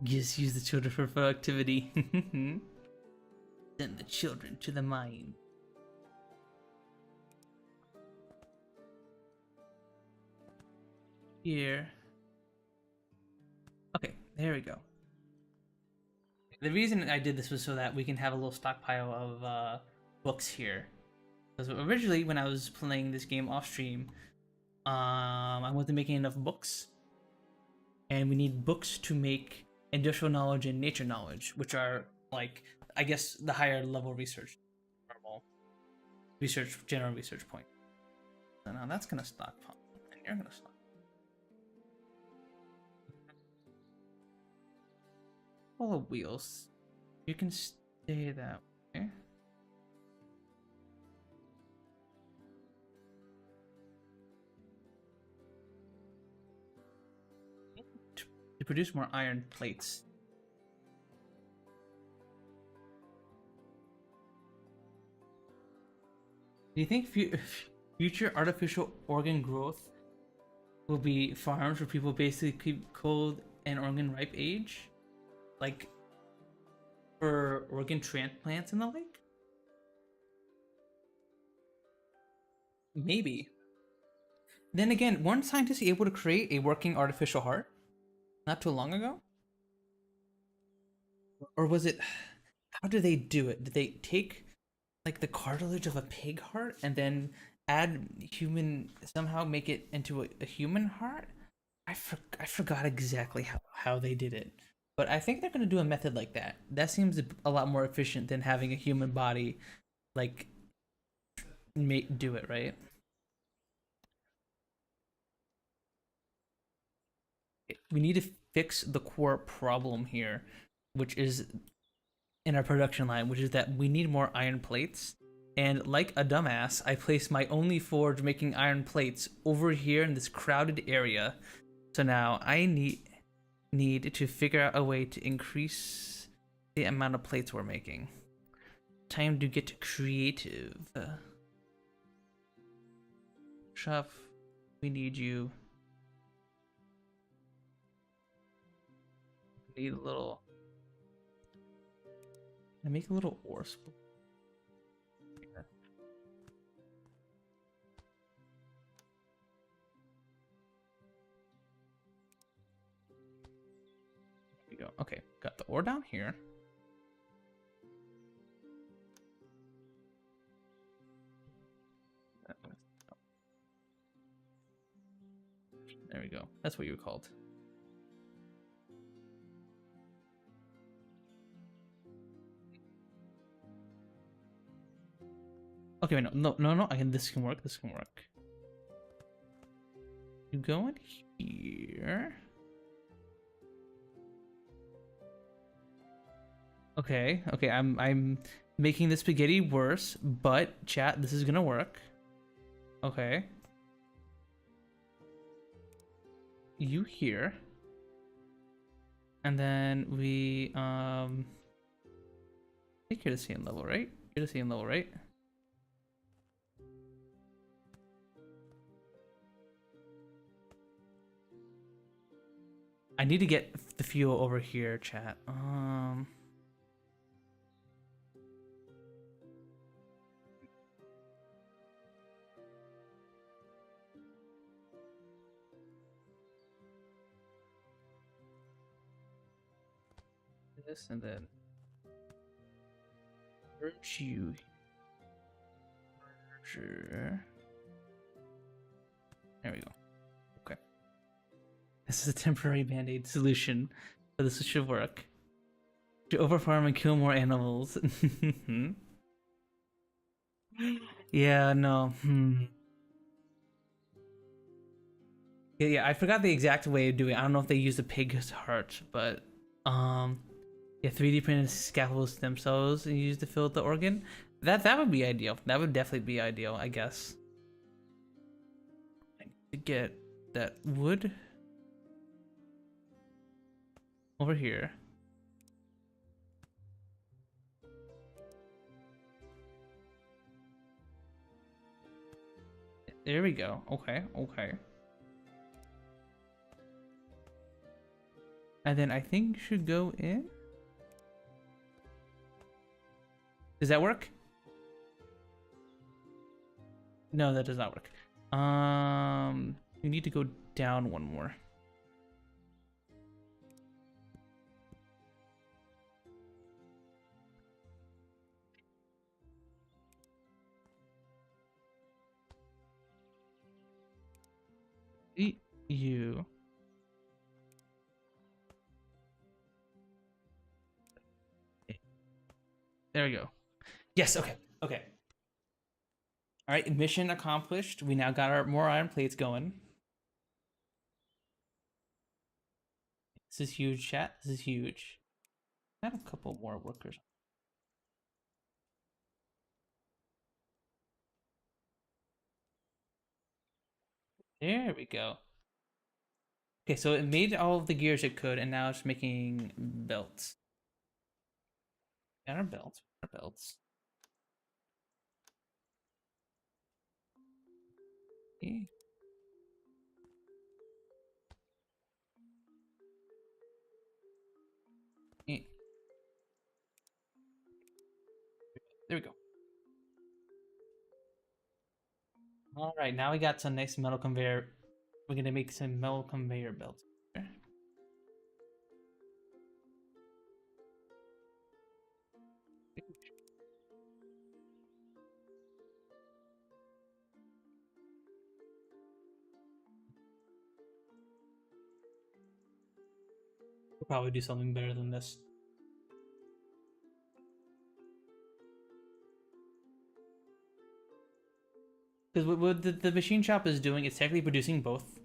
A: Just use the children for productivity. Send the children to the mine. Here. Okay, there we go. The reason I did this was so that we can have a little stockpile of books here. Because originally, when I was playing this game off stream, I wasn't making enough books. And we need books to make industrial knowledge and nature knowledge, which are like, I guess, the higher level research, normal research, general research point. So now that's gonna stockpile, and you're gonna stockpile. Full of wheels. You can stay that way. To produce more iron plates. Do you think future artificial organ growth will be farms where people basically keep cold and organ ripe age? Like for organ transplants and the like? Maybe. Then again, weren't scientists able to create a working artificial heart not too long ago? Or was it, how did they do it? Did they take like the cartilage of a pig heart and then add human, somehow make it into a human heart? I forgot exactly how they did it. But I think they're going to do a method like that. That seems a lot more efficient than having a human body like do it, right? We need to fix the core problem here, which is in our production line, which is that we need more iron plates. And like a dumbass, I placed my only forge making iron plates over here in this crowded area. So now I need to figure out a way to increase the amount of plates we're making. Time to get creative. Shop, we need you. Need a little. I make a little ore spool. go. Okay, got the ore down here. There we go. That's what you were called. Okay, wait, no. This can work. This can work. You go in here. Okay, I'm making the spaghetti worse, but chat, this is gonna work. Okay. You here. And then we I think you're the same level, right? You're the same level, right? I need to get the fuel over here, chat. This and then merge you. Sure. There we go. Okay. This is a temporary band-aid solution, but this should work. To overfarm and kill more animals. Yeah, no. Yeah, I forgot the exact way of doing it. I don't know if they use the pig's heart, but yeah, 3D printed scaffold stem cells and use to fill the organ. That would be ideal. That would definitely be ideal, I guess. I need to get that wood over here. There we go. Okay. And then I think you should go in. Does that work? No, that does not work. You need to go down one more. You. There we go. Yes, okay. All right, mission accomplished. We now got our more iron plates going. This is huge, chat. This is huge. I have a couple more workers. There we go. Okay, so it made all of the gears it could, and now it's making belts. And our belts. Okay. There we go. All right, now we got some nice metal conveyor. We're gonna make some metal conveyor belts. We'll probably do something better than this. Because what the machine shop is doing is technically producing both.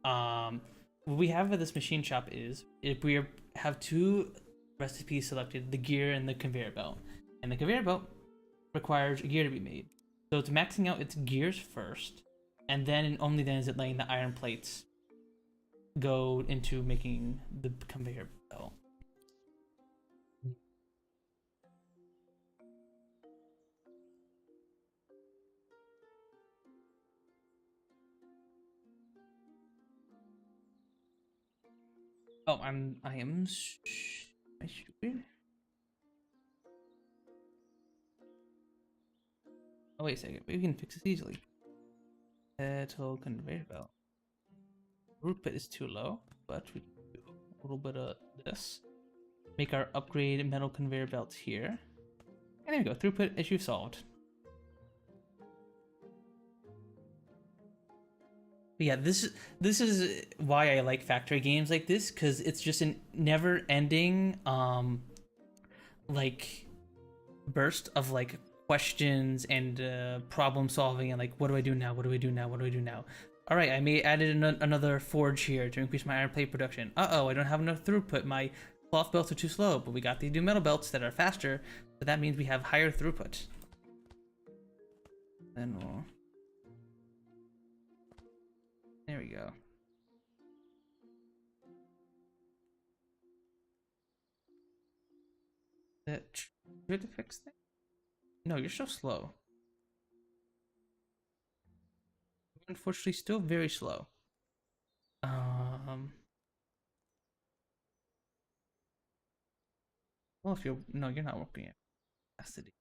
A: What we have with this machine shop is if we have two recipes selected, the gear and the conveyor belt. And the conveyor belt requires a gear to be made. So it's maxing out its gears first, and then and only then is it letting the iron plates go into making the conveyor belt. Oh, I am stupid. Oh, wait a second. We can fix this easily. Metal conveyor belt. Root bit is too low, but we can do a little bit of this. make our upgrade metal conveyor belts here. And there we go, throughput issue solved. But yeah, this is why I like factory games like this, because it's just a never-ending like burst of like questions and problem solving and like, what do I do now? What do I do now? What do I do now? All right, I may added another forge here to increase my iron plate production. Uh-oh, I don't have enough throughput. My cloth belts are too slow, but we got these new metal belts that are faster, so that means we have higher throughput. Then we'll... There we go. That should to fix that? No, you're so slow. Unfortunately, still very slow. Well, if you're no, you're not working at capacity.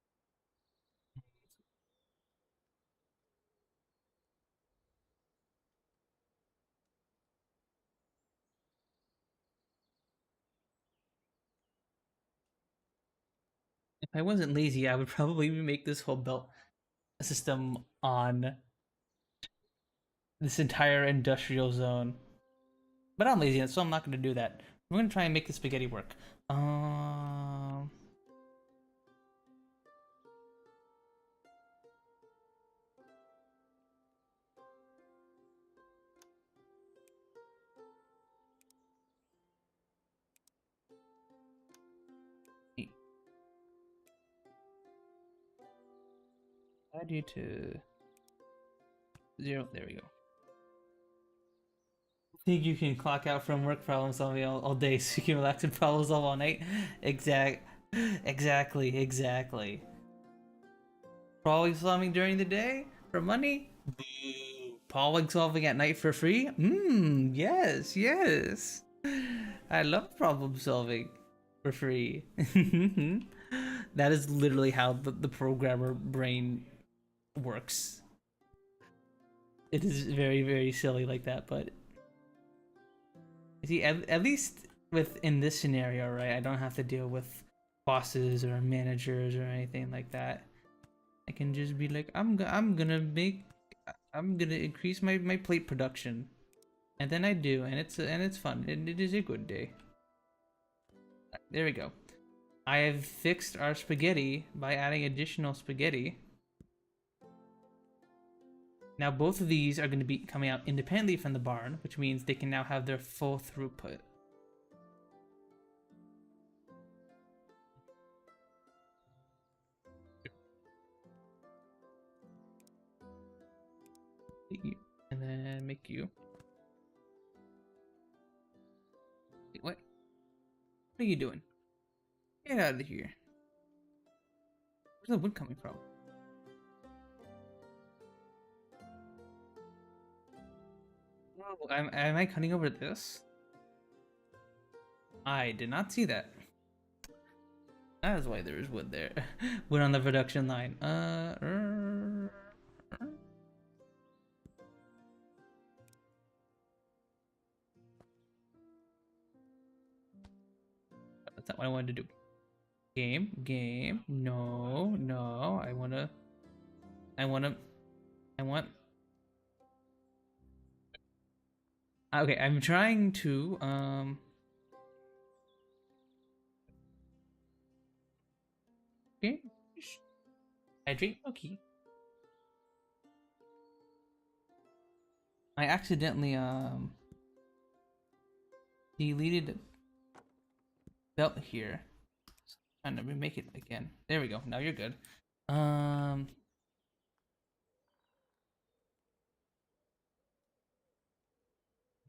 A: If I wasn't lazy, I would probably make this whole belt system on this entire industrial zone. But I'm lazy, so I'm not going to do that. We're going to try and make the spaghetti work. Add you to 0. There we go. Think you can clock out from work problem solving all day so you can relax and problem solve all night? Exactly. Problem solving during the day for money? Boo. Problem solving at night for free? Yes. I love problem solving for free. That is literally how the programmer brain works. It is very silly like that, but see, at least within this scenario, right, I don't have to deal with bosses or managers or anything like that. I can just be like, I'm gonna increase my plate production, and then I do, and it's fun. It is a good day. There we go. I have fixed our spaghetti by adding additional spaghetti. Now both of these are going to be coming out independently from the barn, which means they can now have their full throughput. And then make you. Wait, what? What are you doing? Get out of here. Where's the wood coming from? Oh, am I cutting over this? I did not see that. That is why there is wood there. Wood on the production line. That's not what I wanted to do. Game. No. I want. Okay, I'm trying to okay. Hydrate Monkey. I accidentally deleted belt here. And let me make it again. There we go. Now you're good.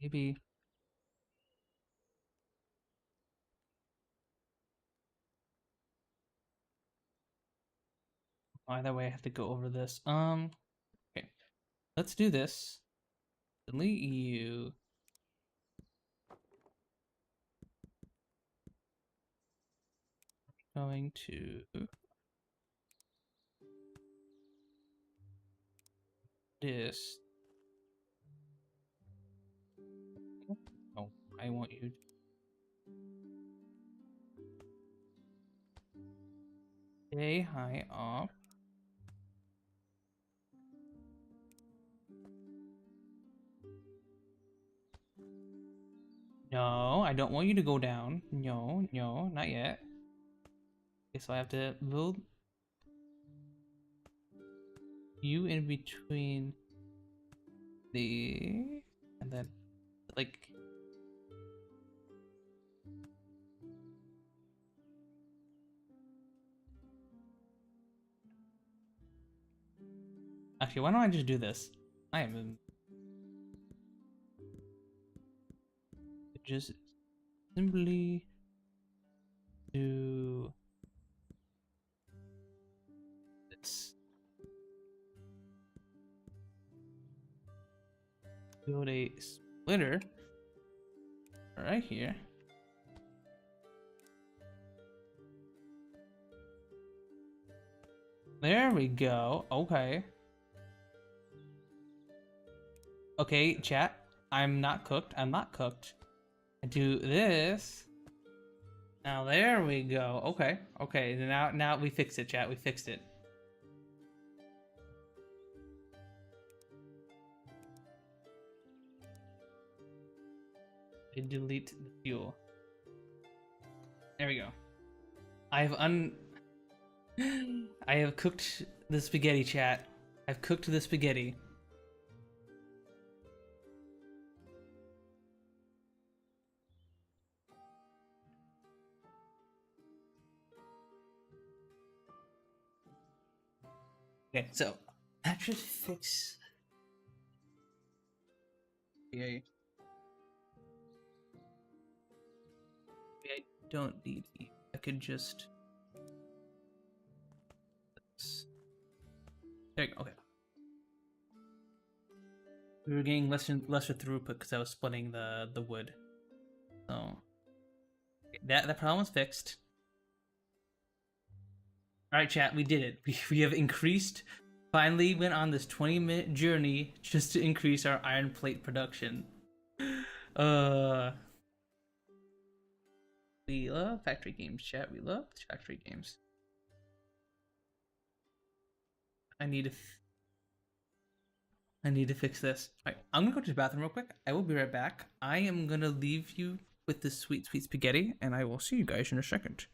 A: Maybe either way I have to go over this. Okay. Let's do this. Delete you. Going to this. Oh, I want you. Stay high up. No, I don't want you to go down. No, no, not yet. Okay, so I have to build you in between the and then like actually why don't I just do this? I am just simply do this. Build a splitter right here. There we go. Okay. Okay, chat. I'm not cooked. I'm not cooked. I do this. Now there we go. Okay. Okay. Now we fixed it, chat. We fixed it. Delete the fuel. There we go. I have cooked the spaghetti, chat. I've cooked the spaghetti. Okay, so that should fix. Yeah. I don't need E. I could just. There you go. Okay. We were getting lesser throughput because I was splitting the wood. So that problem was fixed. All right, chat. We did it. We have increased. Finally, went on this 20-minute journey just to increase our iron plate production. We love factory games, chat. We love factory games. I need to fix this. All right, I'm gonna go to the bathroom real quick. I will be right back. I am gonna leave you with this sweet, sweet spaghetti, and I will see you guys in a second.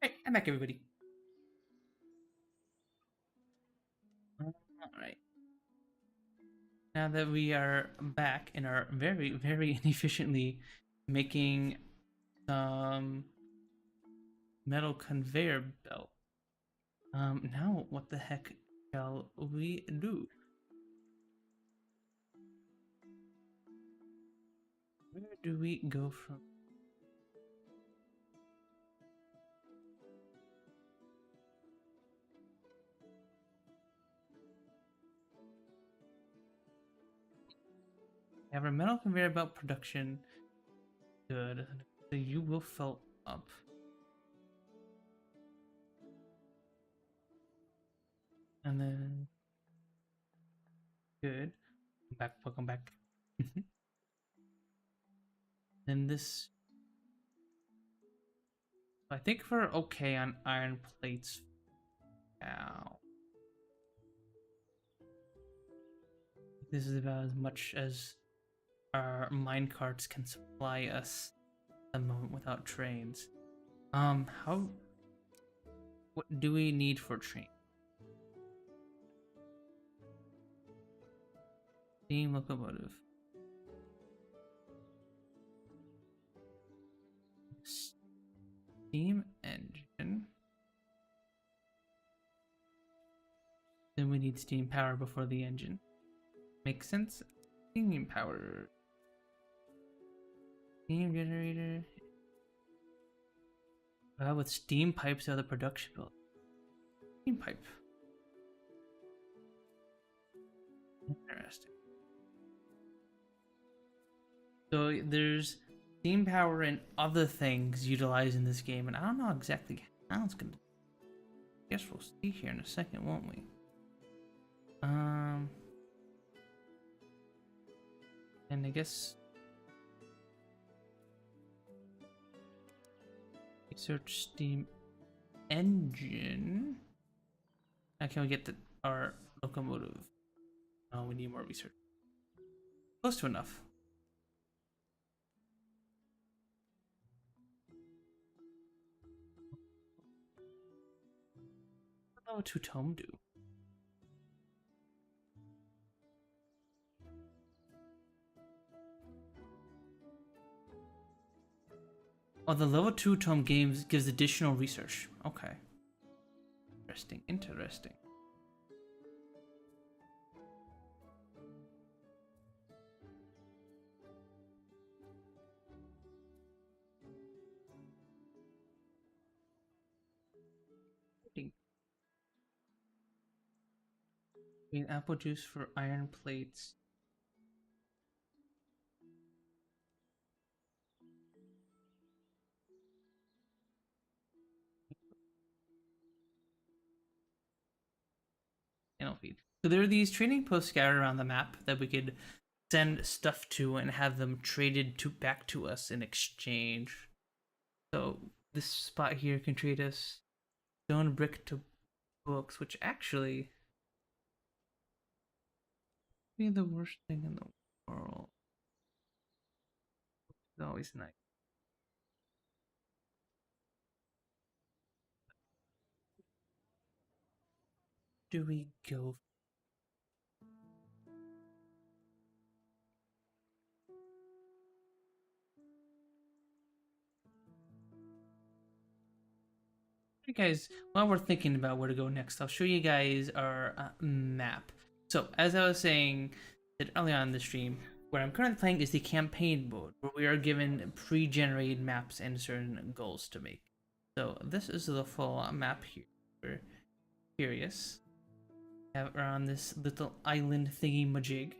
A: Hey, I'm back, everybody. Alright. Now that we are back and are very, very inefficiently making some metal conveyor belt, now what the heck shall we do? Where do we go from? We have our metal conveyor belt production. Good. So you will fill up. And then good. Welcome back. Then this, I think we're okay on iron plates now. This is about as much as our minecarts can supply us at the moment without trains. What do we need for train? Steam locomotive. Steam engine. Then we need steam power before the engine. Makes sense? Steam power. Steam generator. With steam pipes out of the production building. Steam pipe. Interesting. So there's steam power and other things utilized in this game, and I don't know exactly how it's gonna. Guess we'll see here in a second, won't we? And I guess research steam engine. How can we get our locomotive? Oh, we need more research. Close to enough. What level 2 tome do? Oh, the level 2 tome games gives additional research. Okay. Interesting, interesting. Green apple juice for iron plates. Feed. So there are these trading posts scattered around the map that we could send stuff to and have them traded back to us in exchange. So this spot here can trade us stone brick to books, which actually be the worst thing in the world. It's always nice. Do we go? Hey guys, while we're thinking about where to go next, I'll show you guys our map. So, as I was saying earlier on in the stream, where I'm currently playing is the campaign mode, where we are given pre-generated maps and certain goals to make. So, this is the full map here. We're curious. We're on this little island thingy-majig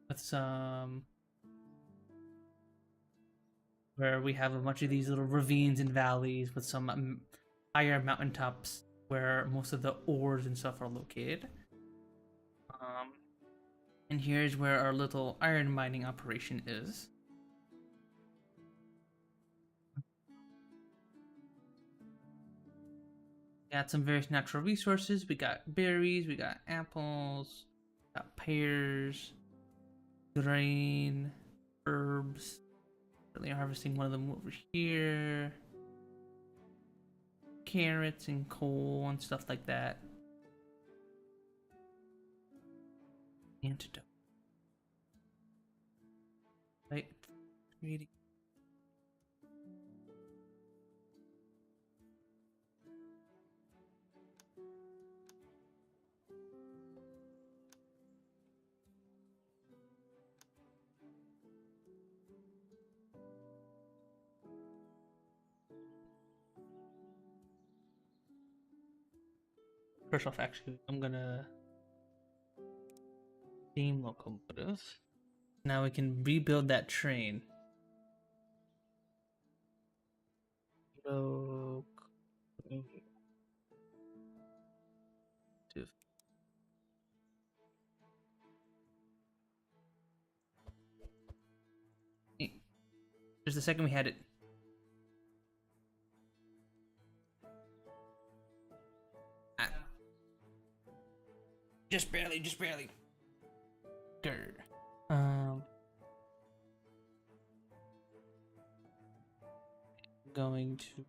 A: with some, where we have a bunch of these little ravines and valleys with some higher mountaintops where most of the ores and stuff are located. And here's where our little iron mining operation is. Got some various natural resources. We got berries, we got apples, got pears, grain, herbs. Currently harvesting one of them over here. carrots and coal and stuff like that. Antidote. Right? Reading. First off, actually, I'm gonna steam locomotive. Now we can rebuild that train. Locomotive. Just the second we had it. Ah. Just barely, just barely. Grr. Going to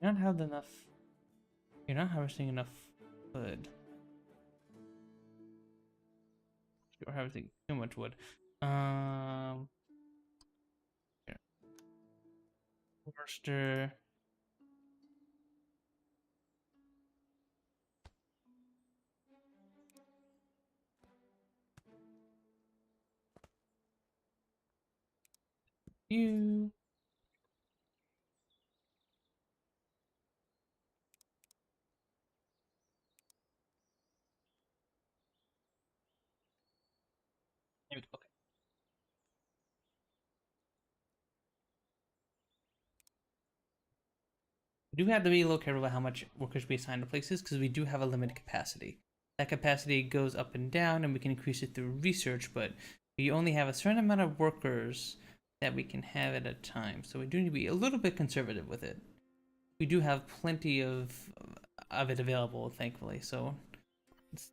A: you don't have enough. You're not harvesting enough wood. You're harvesting too much wood. Here. Forester. You. There we go. Okay. We do have to be a little careful about how much workers we assign to places because we do have a limited capacity. That capacity goes up and down, and we can increase it through research, but we only have a certain amount of workers that we can have at a time. So we do need to be a little bit conservative with it. We do have plenty of it available, thankfully, so it's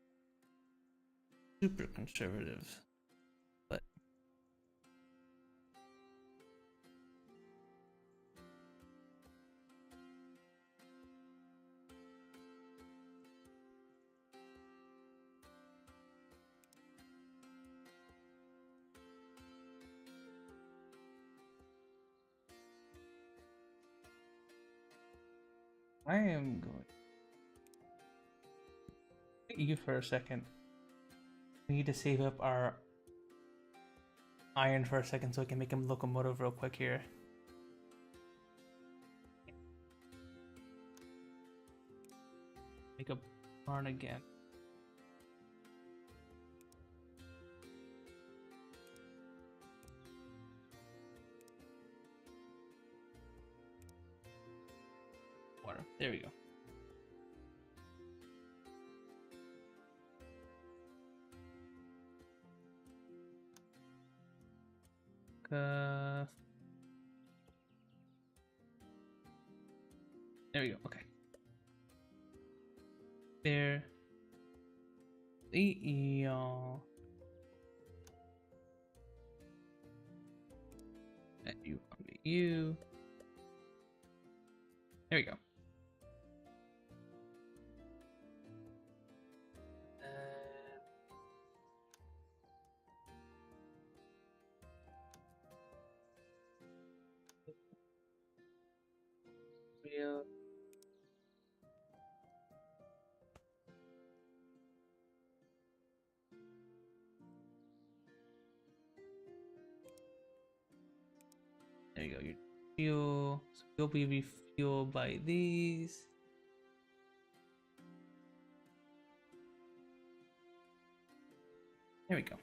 A: super conservative. But I am going to you for a second. We need to save up our iron for a second so I can make a locomotive real quick here. Make a barn again. Water. There we go. There we go. Okay. There. Y'all. And you onto you. There we go. Real. There you go. Your fuel. So you'll be refueled by these. There we go.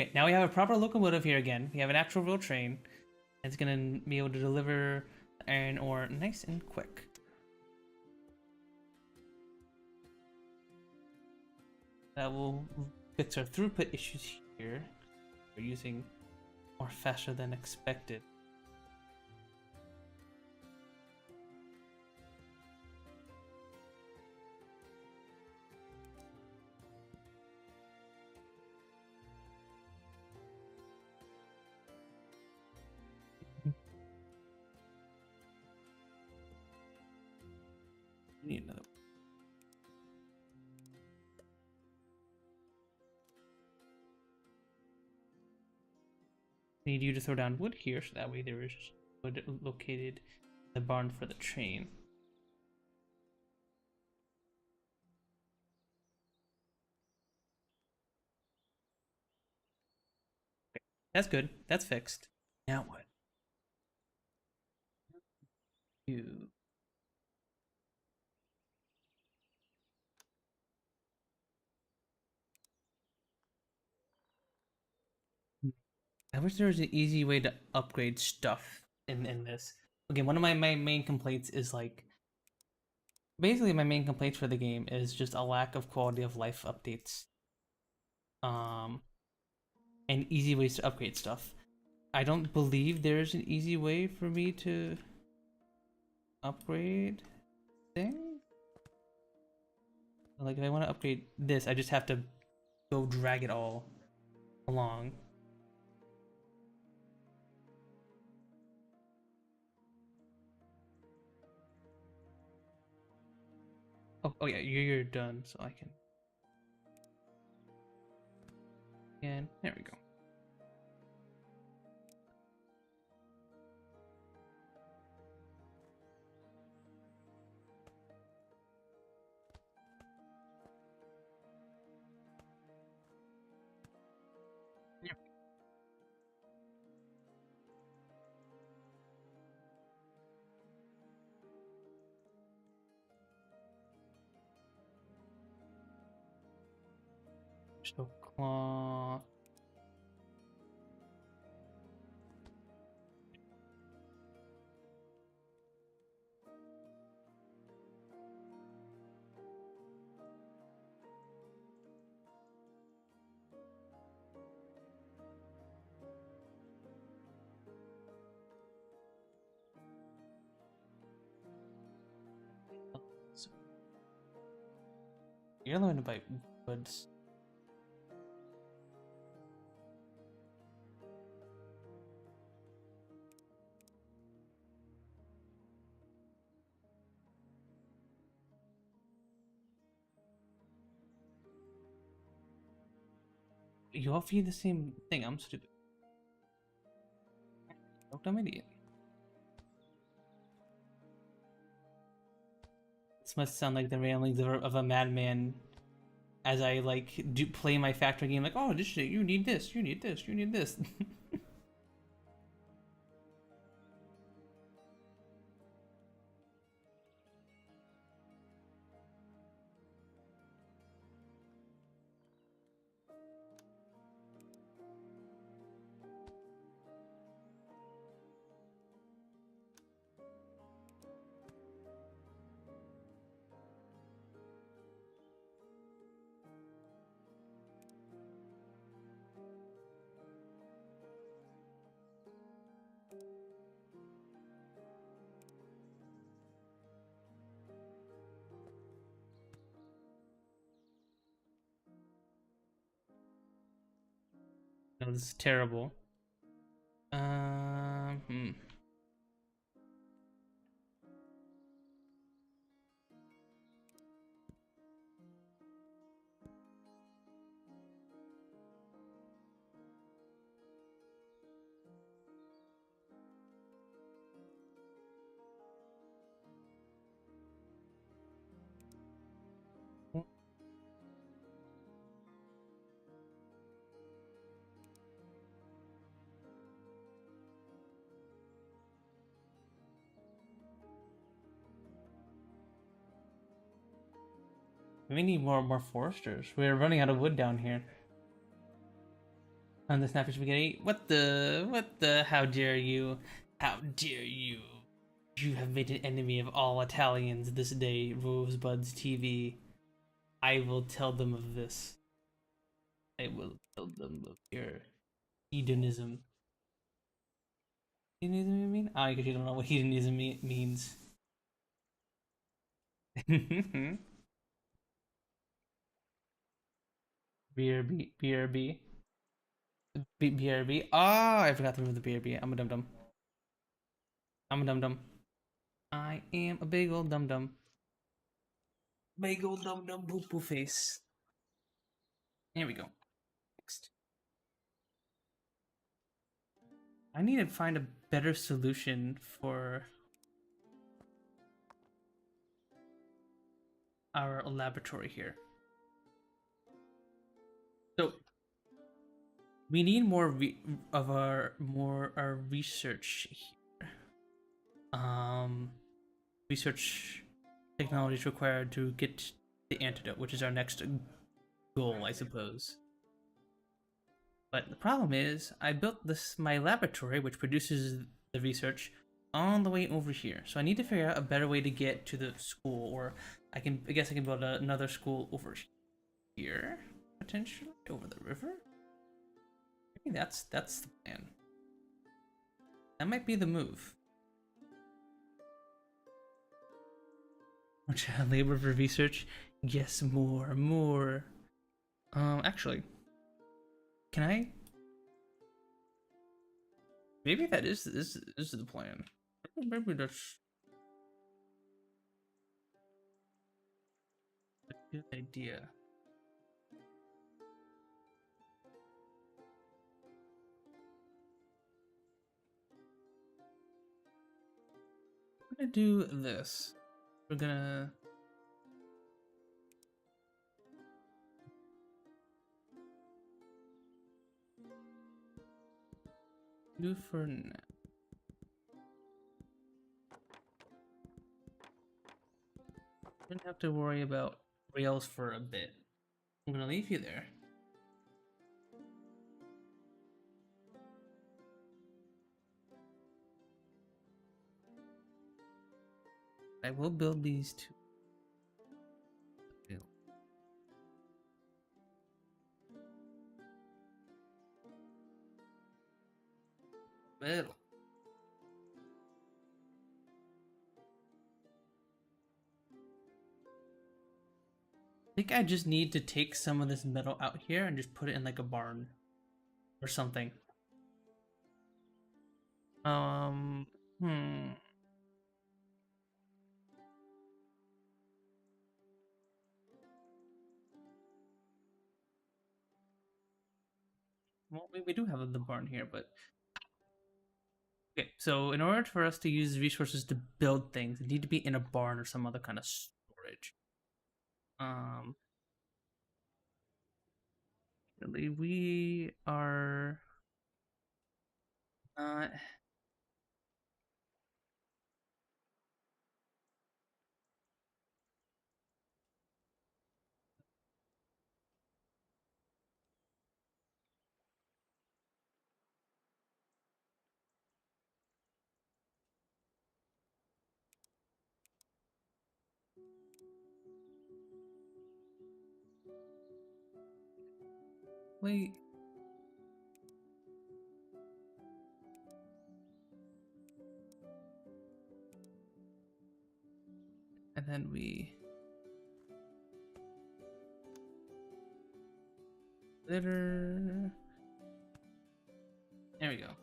A: Okay, now we have a proper locomotive here again. We have an actual real train. It's gonna be able to deliver iron ore nice and quick. That will fix our throughput issues here. We're using more faster than expected. Need another. Need you to throw down wood here, so that way there is wood located in the barn for the train. Okay, that's good. That's fixed. Now what? You. I wish there was an easy way to upgrade stuff in this. Okay, one of my main complaints is like basically my main complaints for the game is just a lack of quality of life updates. And easy ways to upgrade stuff. I don't believe there's an easy way for me to upgrade things. Like if I want to upgrade this, I just have to go drag it all along. Oh yeah, you're done, so I can. And there we go. Yep. So cloth. You're allowed to buy woods. You all feed the same thing. I'm stupid. No dumb idiot. This must sound like the ramblings of a madman as I like do play my factory game. Like, oh, this you need this, you need this, you need this. No, this is terrible. Hmm. We need more foresters. We're running out of wood down here. On the snappy spaghetti. What the? How dare you? How dare you? You have made an enemy of all Italians this day, Rosebuds TV. I will tell them of this. I will tell them of your hedonism. Hedonism, you mean? I guess you don't know what hedonism means. BRB. BRB. BRB. Oh, I forgot to remove the BRB. I'm a dum dum. I'm a dum dum. I am a big old dum dum. Big old dum dum boo boo face. Here we go. Next. I need to find a better solution for our laboratory here. So we need more of our research here. Research technology is required to get the antidote, which is our next goal, I suppose. But the problem is, I built my laboratory, which produces the research, on the way over here. So I need to figure out a better way to get to the school, or I guess I can build another school over here, potentially over the river. Maybe that's the plan. That might be the move. Which labor for research? Yes, more. Actually, can I? Maybe that is the plan. Maybe that's a good idea. I'm gonna do this. We're gonna do for now. Don't have to worry about rails for a bit. I'm gonna leave you there. I will build these two. Middle. I think I just need to take some of this metal out here and just put it in like a barn or something. Well, we do have the barn here, but okay. So in order for us to use resources to build things, it need to be in a barn or some other kind of storage. Really, we are not. Wait. And then we litter. There we go.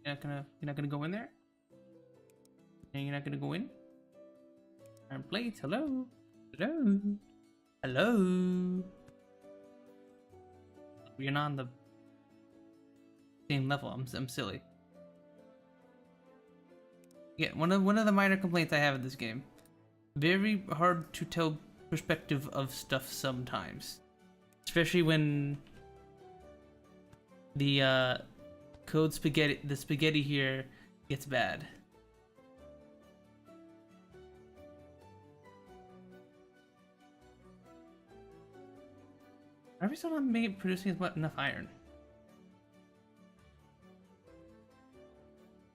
A: You're not gonna go in there? And you're not gonna go in? Iron plates, hello? Hello? Hello? You're not on the same level. I'm silly. Yeah, one of the minor complaints I have in this game. Very hard to tell perspective of stuff sometimes. Especially when the spaghetti here gets bad. Why are we still not producing enough iron?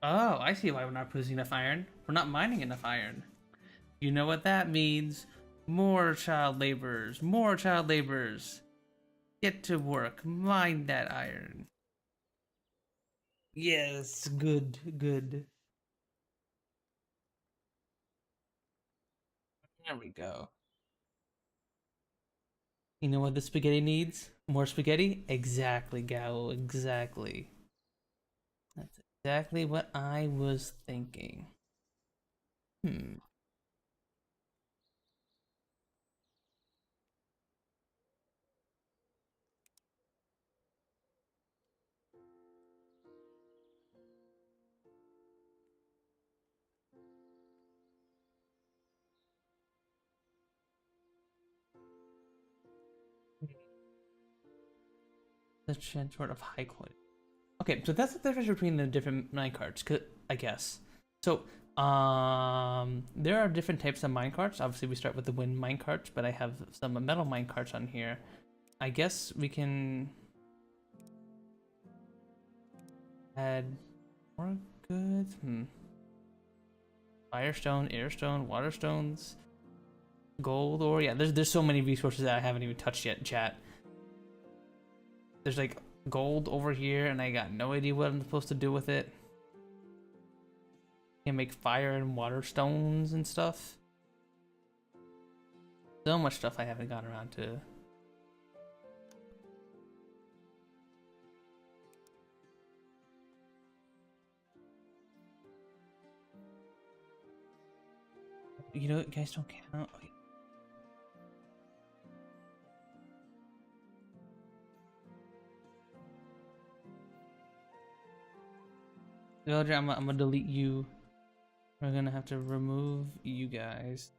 A: Oh, I see why we're not producing enough iron. We're not mining enough iron. You know what that means? More child laborers. More child laborers. Get to work. Mine that iron. Yes, good, good. There we go. You know what the spaghetti needs? More spaghetti? Exactly, Gal. Exactly. That's exactly what I was thinking. Hmm. The transport of high quality. Okay, so that's the difference between the different minecarts, I guess. So, there are different types of minecarts. Obviously, we start with the wind minecarts, but I have some metal minecarts on here. I guess we can add more goods. Firestone, airstone, waterstones, gold ore. Yeah, there's so many resources that I haven't even touched yet, chat. There's like gold over here, and I got no idea what I'm supposed to do with it. Can make fire and water stones and stuff. So much stuff I haven't gotten around to. You know, guys don't count. Villager, I'm gonna delete you. We're gonna have to remove you guys.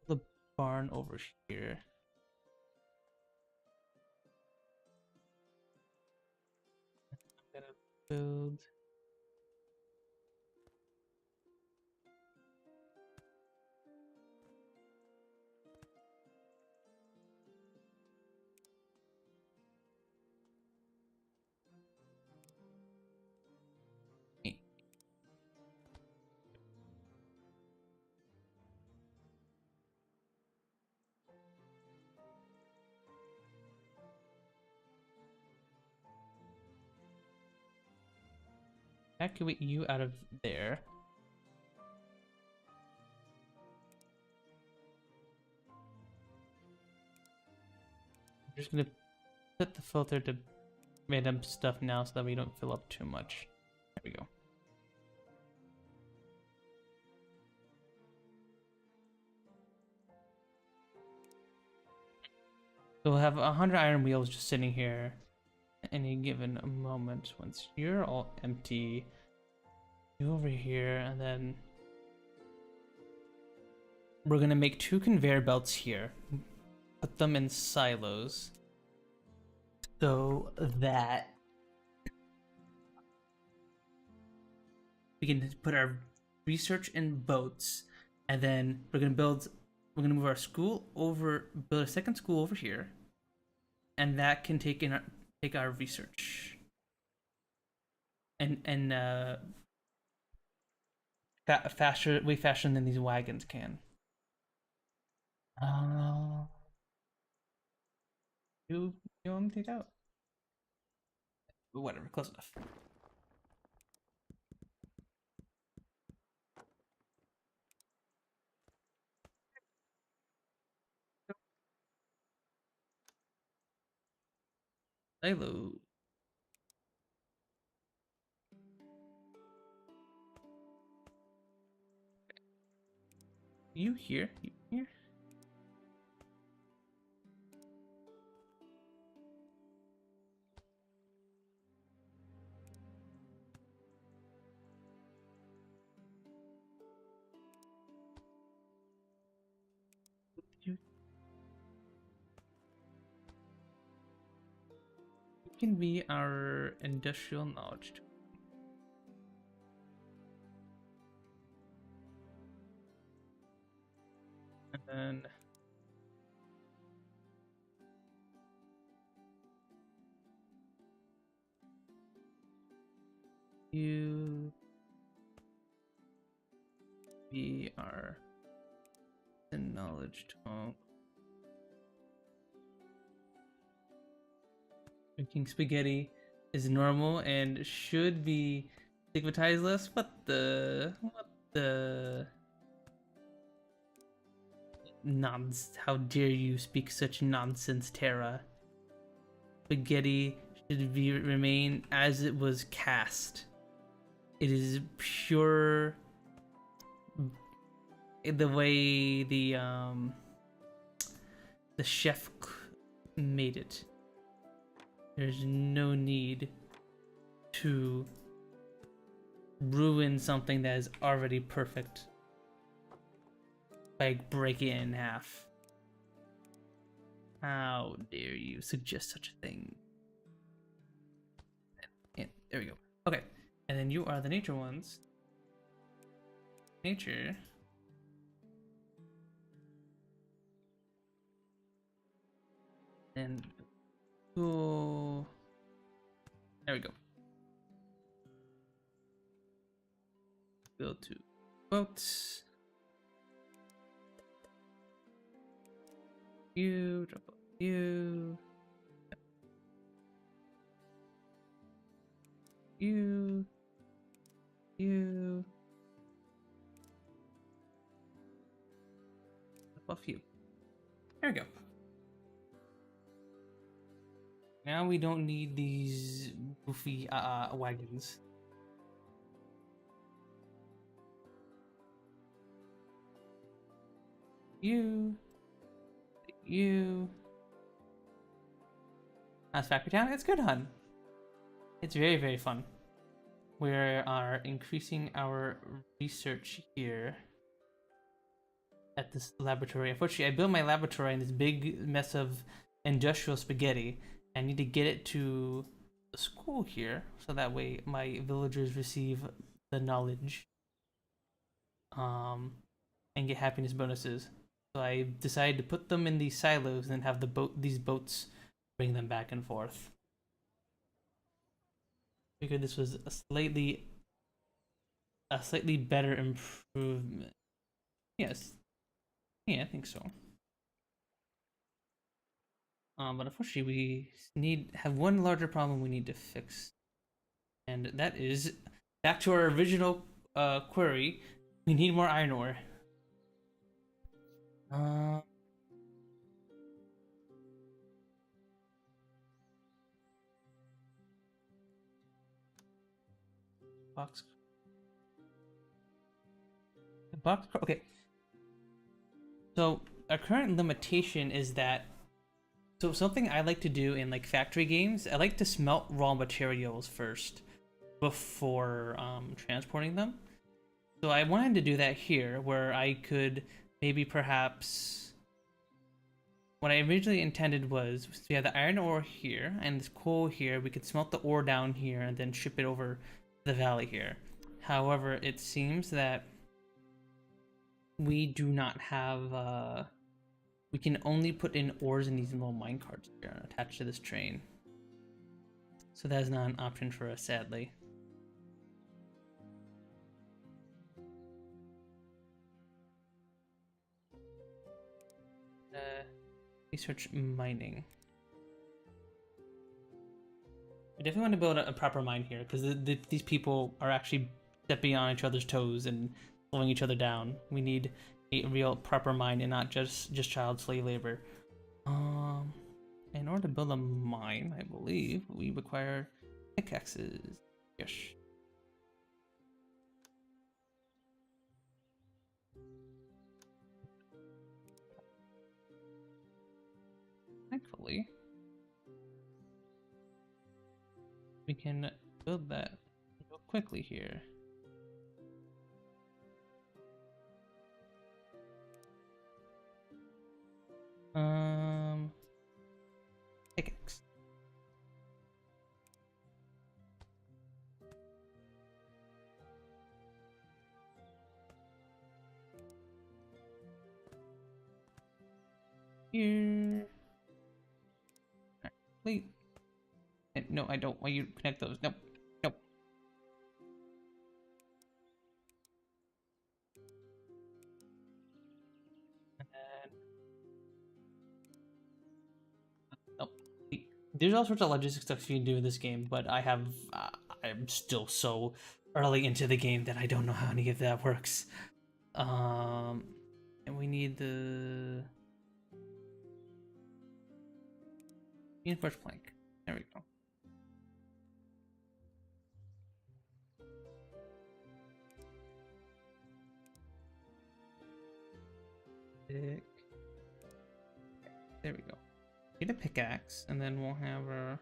A: The barn over here. I'm gonna build. Evacuate you out of there. I'm just gonna set the filter to random stuff now so that we don't fill up too much. There we go. So we'll have 100 iron wheels just sitting here at any given moment. Once you're all empty, you over here, and then we're gonna make 2 conveyor belts here. Put them in silos so that we can put our research in boats, and then we're gonna move our school over, build a second school over here, and that can take our research and way faster than these wagons can. You want me to take out? Whatever, close enough. Silo. You here? You here? You can be our industrial knowledge. And then you be our acknowledged home. Drinking spaghetti is normal and should be stigmatized less. What the nonsense? How dare you speak such nonsense, Tara? Spaghetti should remain as it was cast. It is pure. The way the chef made it. There's no need to ruin something that is already perfect by breaking it in half. How dare you suggest such a thing? And there we go. Okay, and then you are the nature ones. Nature. And cool. There we go. Go to boats. You drop off you. You. Drop off you. There we go. Now we don't need these goofy wagons. You. That's Factory Town. It's good, hun. It's very, very fun. We are increasing our research here at this laboratory. Unfortunately, I built my laboratory in this big mess of industrial spaghetti. I need to get it to the school here, so that way my villagers receive the knowledge, and get happiness bonuses. So I decided to put them in these silos and then have these boats bring them back and forth. Figured this was a slightly better improvement. Yes, yeah, I think so. But unfortunately, we have one larger problem we need to fix, and that is back to our original query. We need more iron ore. Box. Okay. So our current limitation is that. So something I like to do in like factory games, I like to smelt raw materials first before transporting them. So I wanted to do that here, where I could maybe perhaps. What I originally intended was we have the iron ore here and this coal here. We could smelt the ore down here and then ship it over the valley here. However, it seems that we do not have. We can only put in ores in these little minecarts here attached to this train. So that is not an option for us, sadly. Research mining. I definitely want to build a proper mine here, because these people are actually stepping on each other's toes and slowing each other down. We need a real proper mine and not just child slave labor. In order to build a mine, I believe we require pickaxes. Yes. Thankfully, we can build that real quickly here. Pickaxe. here. Alright, wait. No, I don't want you to connect those. Nope. Nope. And nope. There's all sorts of logistic stuff you can do in this game, but I'm still so early into the game that I don't know how any of that works. And we need the reinforced plank. There we go. Pick. There we go. Get a pickaxe, and then we'll have our.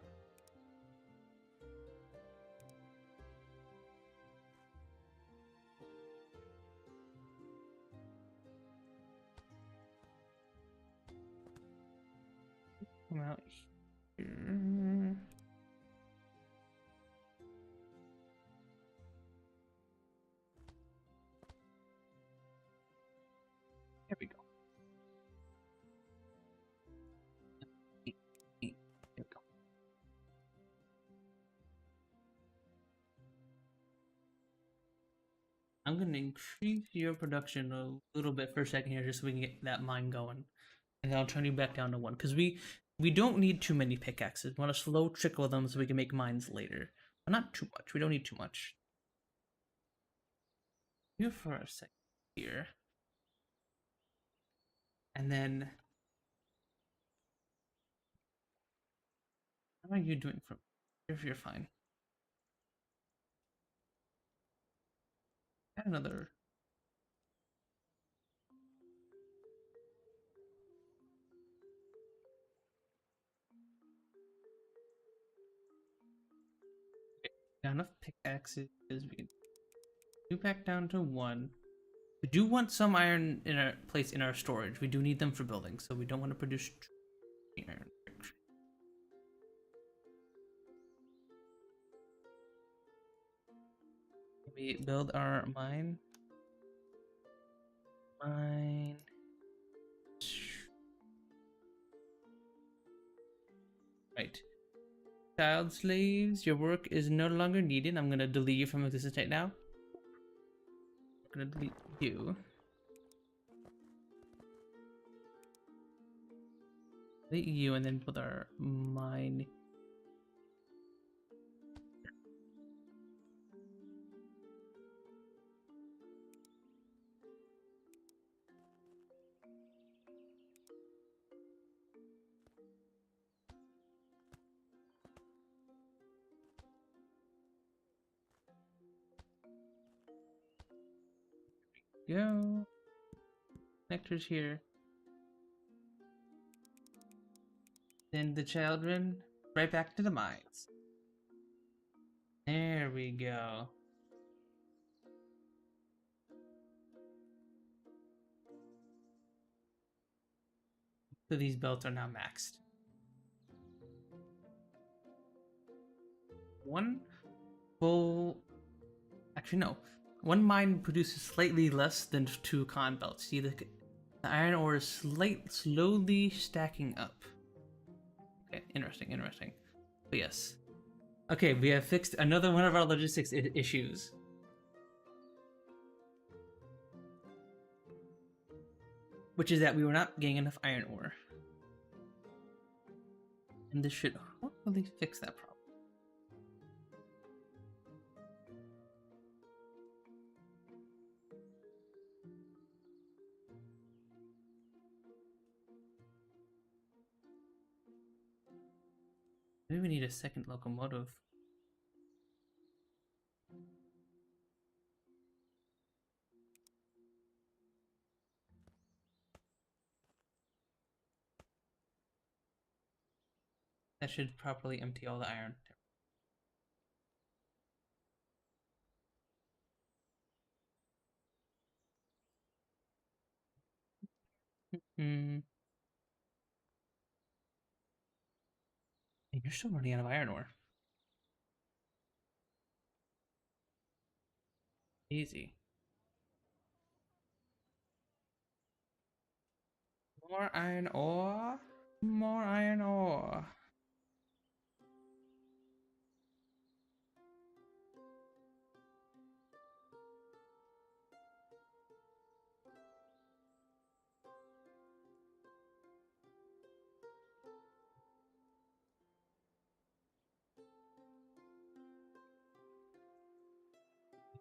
A: Come out here. There we go. There we go. I'm gonna increase your production a little bit for a second here, just so we can get that mine going, and then I'll turn you back down to one because we don't need too many pickaxes. We want a slow trickle of them so we can make mines later, but not too much. We don't need too much. Here for a second here, and then how are you doing from here? If you're fine. Add another. Okay, got enough pickaxes. We can do back down to one. We do want some iron in our place in our storage. We do need them for building, so we don't want to produce iron. We build our mine. Mine. Right. Child slaves, your work is no longer needed. I'm gonna delete you from existence right now. I'm gonna delete you. Delete you and then put our mine. Go. Connectors here. Send the children right back to the mines. There we go. So these belts are now maxed. One full. Actually, no. One mine produces slightly less than 2 con belts. See, the iron ore is slowly stacking up. Okay, interesting. But yes. Okay, we have fixed another one of our logistics issues. Which is that we were not getting enough iron ore. And this should hopefully fix that problem. Maybe we need a second locomotive. That should properly empty all the iron. Hmm. You're still running out of iron ore. Easy. More iron ore. More iron ore.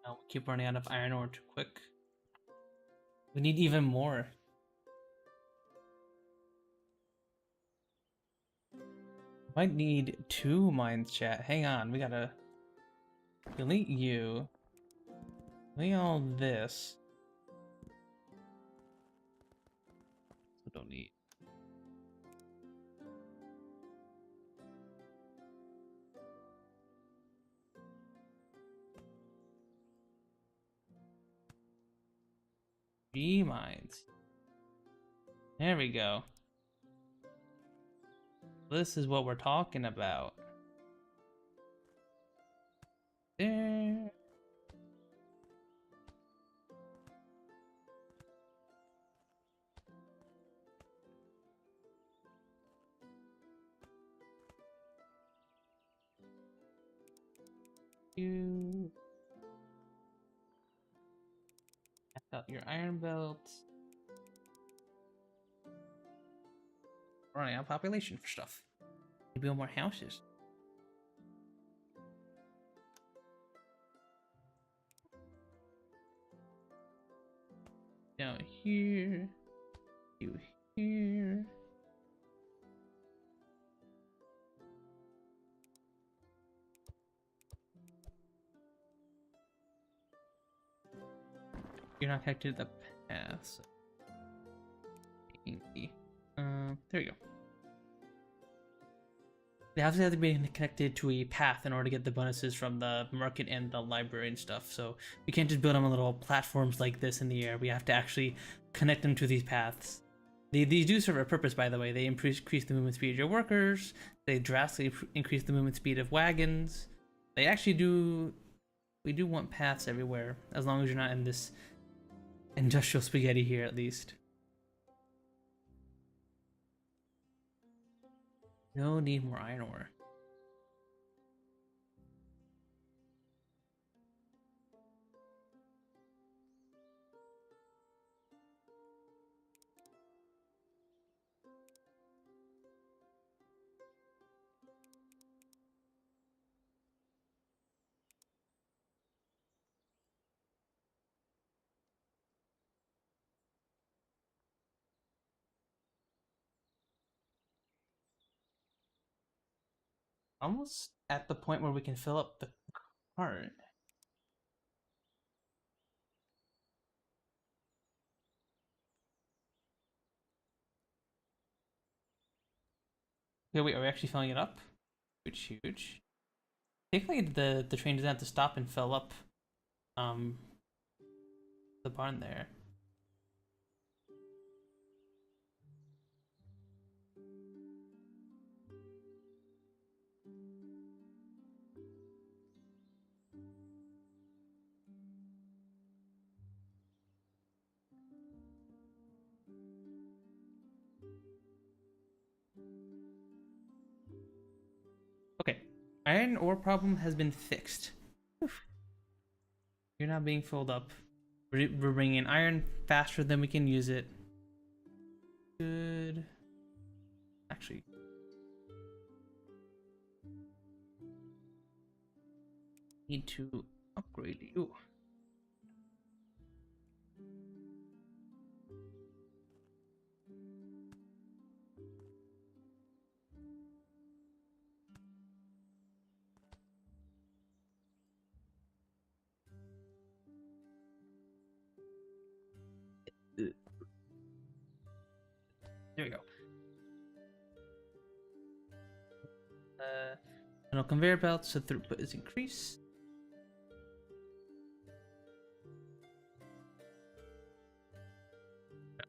A: No, we keep running out of iron ore too quick. We need even more. Might need 2 mines, chat. Hang on, we gotta delete you. Delete all this. So don't need. G mines. There we go. This is what we're talking about. There. You check out your iron belts. Running out of population for stuff. You build more houses. Down here. You here. You're not connected to the path. So. There you go. They have to be connected to a path in order to get the bonuses from the market and the library and stuff. So we can't just build them on little platforms like this in the air. We have to actually connect them to these paths. These do serve a purpose, by the way. They increase the movement speed of your workers. They drastically increase the movement speed of wagons. They actually do. We do want paths everywhere, as long as you're not in this industrial spaghetti here, at least. No need more iron ore. Almost at the point where we can fill up the cart. Okay, wait, are we actually filling it up? Huge, huge. Thankfully, the train doesn't have to stop and fill up the barn there. Okay, iron ore problem has been fixed. Oof. You're not being filled up. We're bringing in iron faster than we can use it. Good. Actually. Need to upgrade you. There we go. On conveyor belts, so throughput is increased.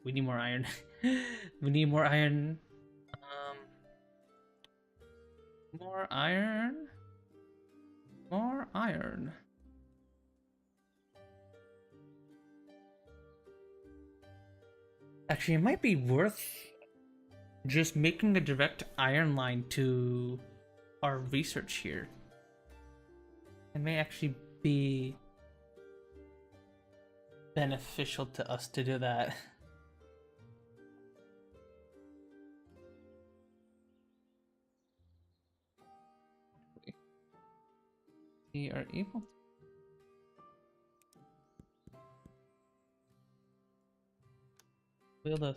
A: We need more iron. We need more iron. More iron. More iron. Actually, it might be worth just making a direct iron line to our research here. It may actually be beneficial to us to do that. We are able to. Build a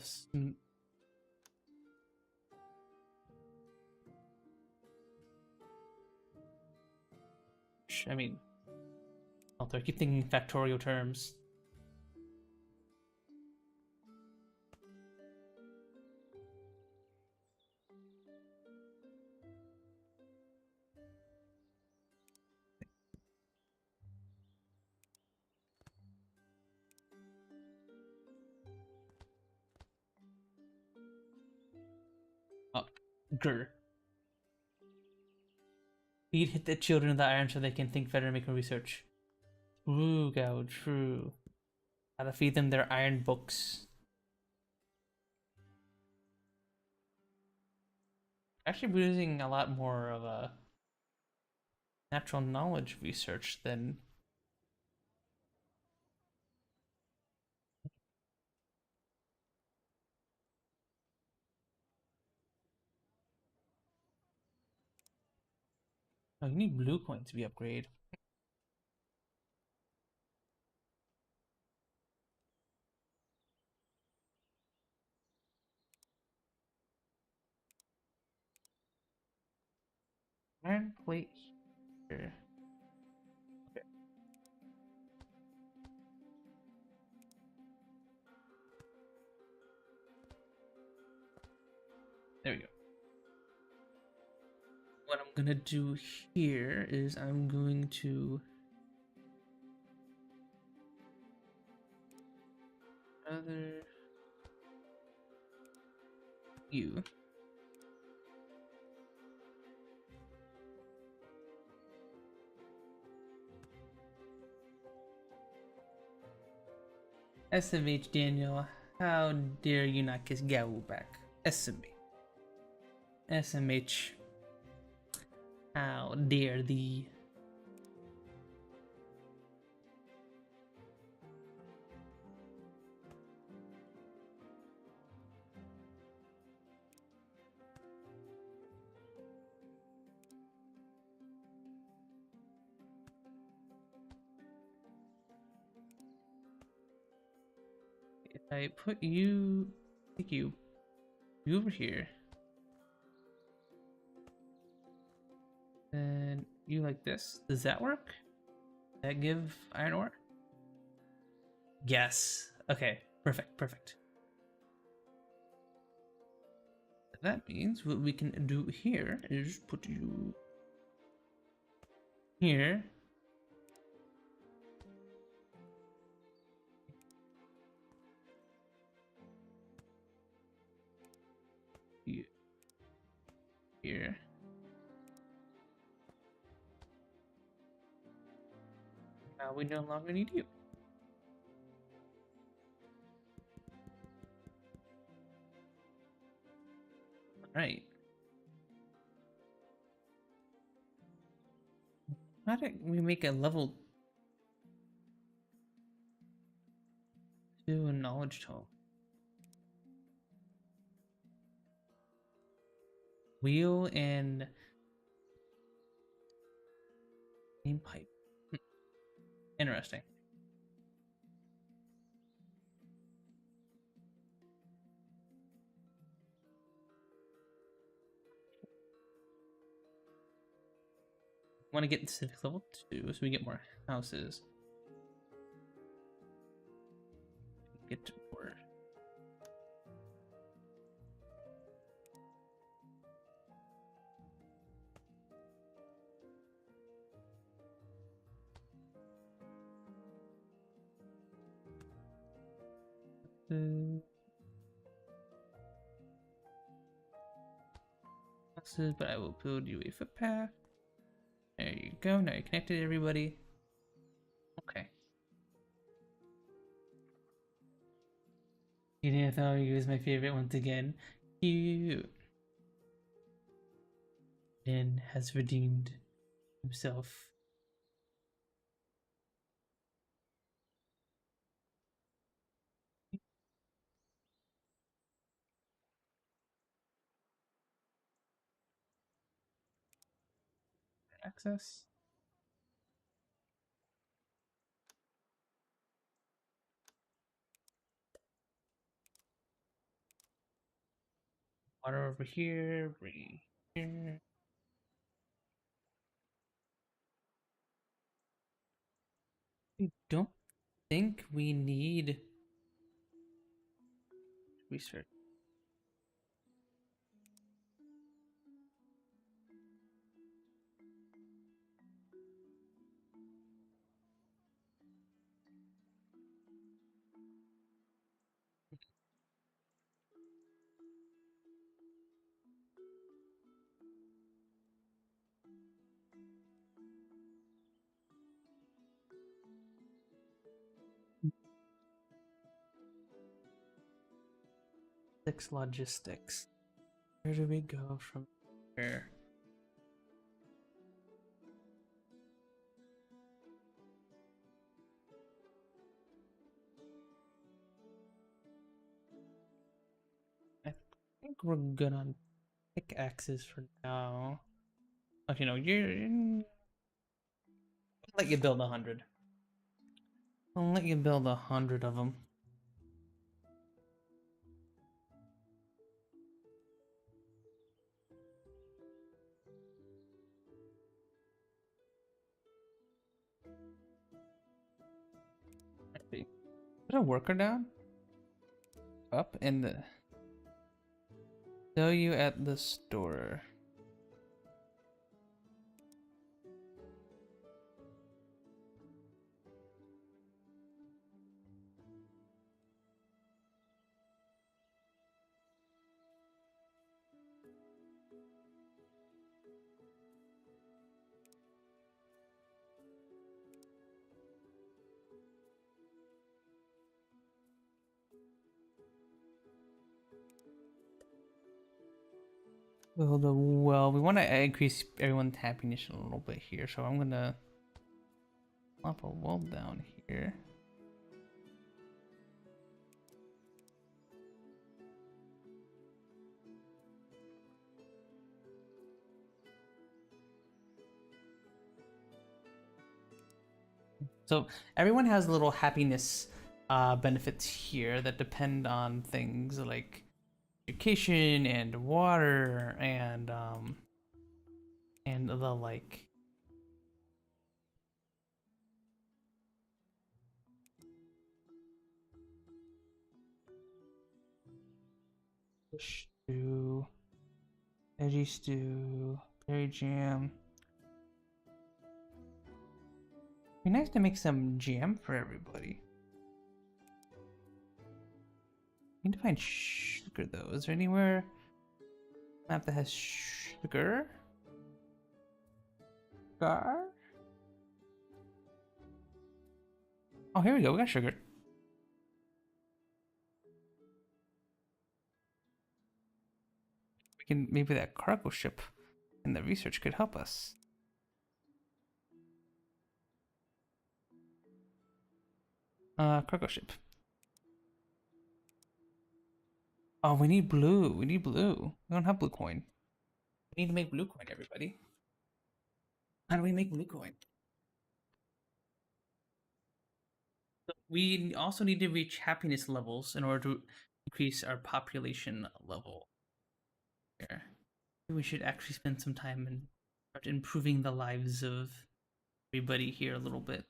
A: I mean, although I keep thinking factorial terms. Oh, grr. Feed the children the iron so they can think better and make research. True, Gao, true. Gotta feed them their iron books. Actually, we're using a lot more of a natural knowledge research than. Oh, you need blue coins to be upgraded. Iron plate here. Okay. There we go. What I'm gonna do here is I'm going to other you. SMH Daniel, how dare you not kiss Gao back? SMH. SMH. How dare thee? If I put you, take you over here, then you like this. Does that work? Does that give iron ore? Yes. Okay. Perfect. Perfect. That means what we can do here is put you here. Here. Now we no longer need you. Right. How did we make a level 2 knowledge tome? Wheel and name pipe. Interesting. Want to get to civic level 2 so we get more houses. Get to more. Houses, but I will build you a footpath. There you go. Now you're connected, everybody. Okay. It I thought he was my favorite once again. Cute. Finn has redeemed himself. Access. Water over here. Bring here. I don't think we need research. Logistics. Where do we go from here? I think we're good on pickaxes for now. Okay, no, I'll let you build 100. I'll let you build 100 of them. Put a worker down. Up in the. Sell you at the store. Well, we want to increase everyone's happiness a little bit here, so I'm gonna plop a wall down here. So everyone has little happiness benefits here that depend on things like education and water and the like. Stew, veggie stew, berry jam. Be nice to make some jam for everybody. Need to find sugar though. Is there anywhere map that has sugar? Sugar? Oh, here we go. We got sugar. We can maybe that cargo ship and the research could help us. Cargo ship. Oh, we need blue. We need blue. We don't have blue coin. We need to make blue coin, everybody. How do we make blue coin? We also need to reach happiness levels in order to increase our population level. Here. We should actually spend some time in improving the lives of everybody here a little bit.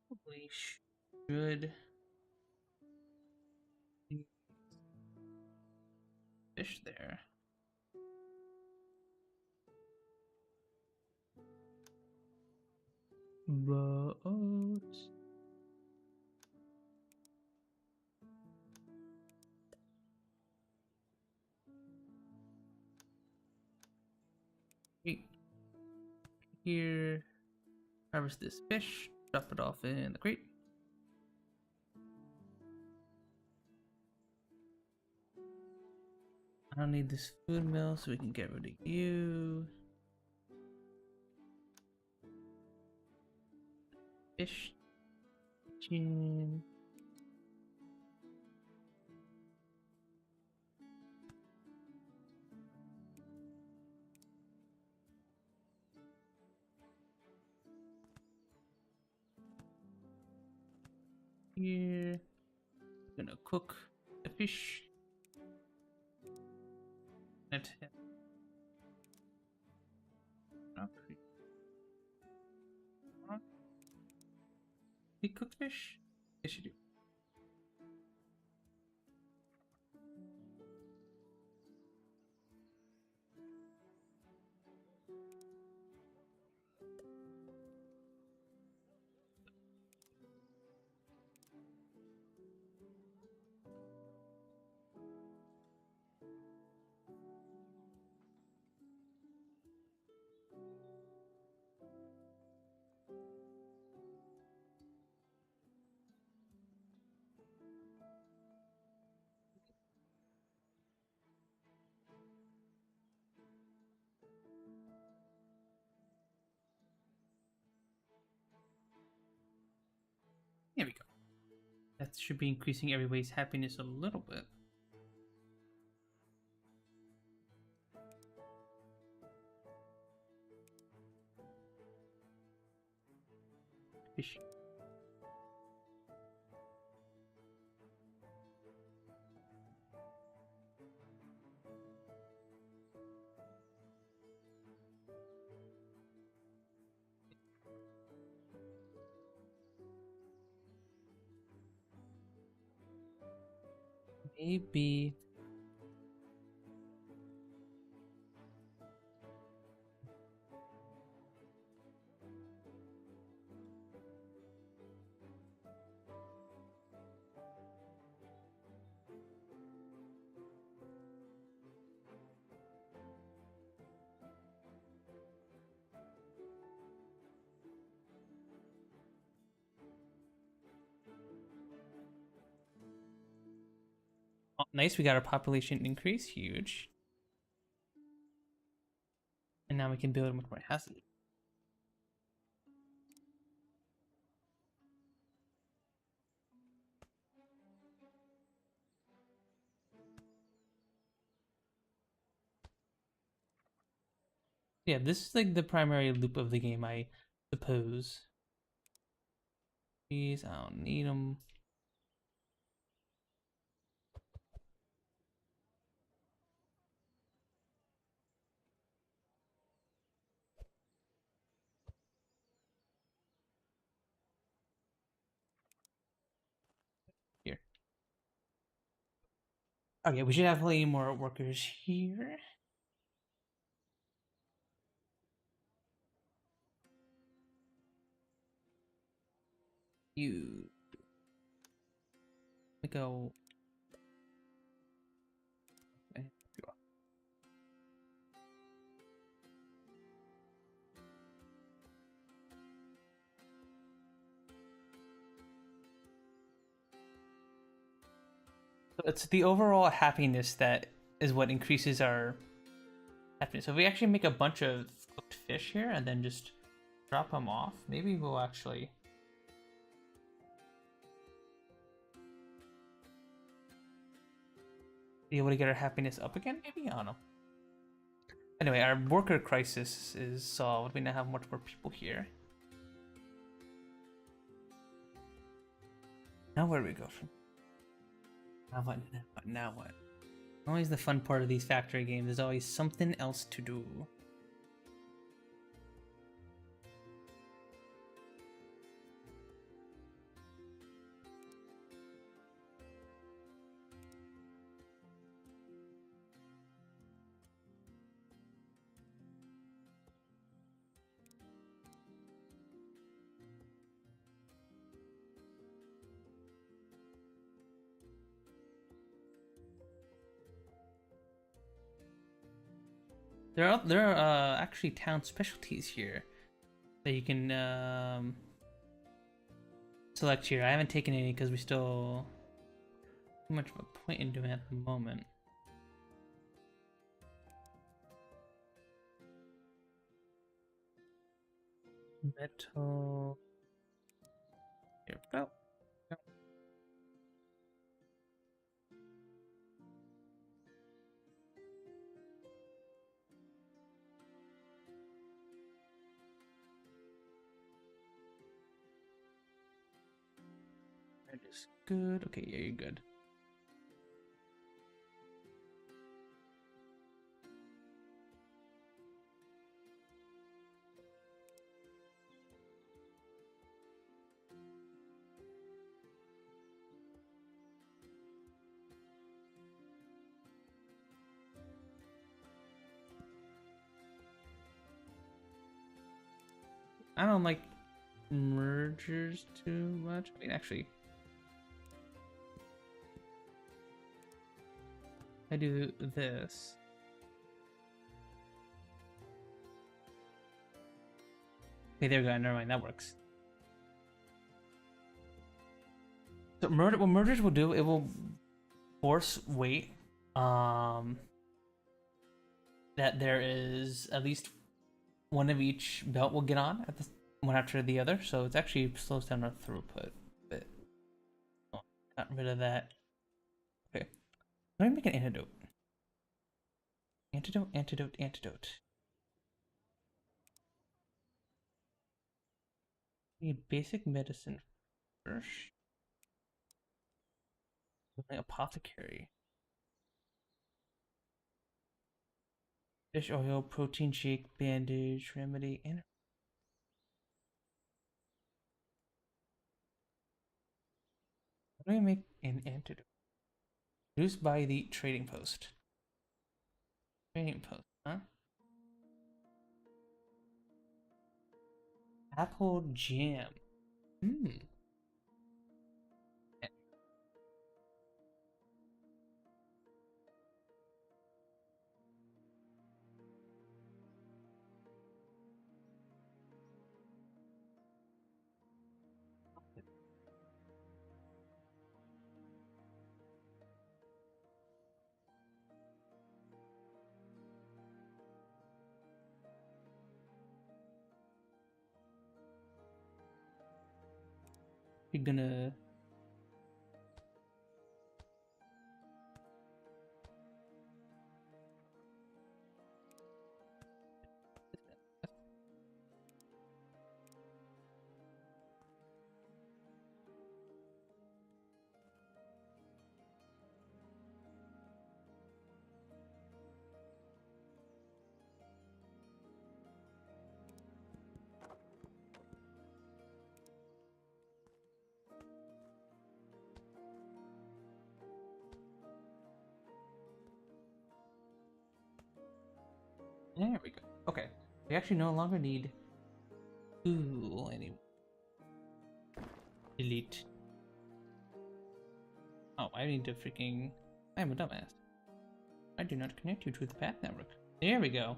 A: Probably should fish there. Boats. here. Harvest this fish. Drop it off in the crate. I don't need this food mill, so we can get rid of you. Fish. Kitchen. Here. I'm gonna cook the fish. Let him. He cooked fish? Yes, you do. There we go. That should be increasing everybody's happiness a little bit. Fish. Maybe. Oh, nice, we got our population increase, huge. And now we can build much more houses. Yeah, this is like the primary loop of the game, I suppose. These, I don't need them. Here. Okay, we should have plenty more workers here. You. Let me go. Okay, you are. So it's the overall happiness that is what increases our happiness. So if we actually make a bunch of cooked fish here and then just drop them off, maybe we'll actually be able to get our happiness up again, maybe? I don't know. Anyway, our worker crisis is solved. We now have much more people here. Now where do we go from? Now what? Now what? Always the fun part of these factory games. There's always something else to do. There are actually town specialties here. that you can select here. I haven't taken any because we still too much of a point in doing it at the moment. Metal. Here we go. That is good. Okay, yeah, you're good. I don't like mergers too much. I mean, actually, I do this. Okay, there we go. Never mind, that works. So what mergers will do, it will force weight. That there is at least one of each belt will get on at the one after the other, so it actually slows down our throughput a bit. Oh, got rid of that. Okay, let me make an antidote. Antidote. Need basic medicine first. Apothecary. Fish oil, protein shake, bandage, remedy, and how do I make an antidote? Produced by the trading post. Trading post, huh? Apple jam. Hmm. You're gonna there we go. Okay. We actually no longer need tool anymore. Delete. Oh, I need to freaking... I'm a dumbass. I do not connect you to the path network. There we go.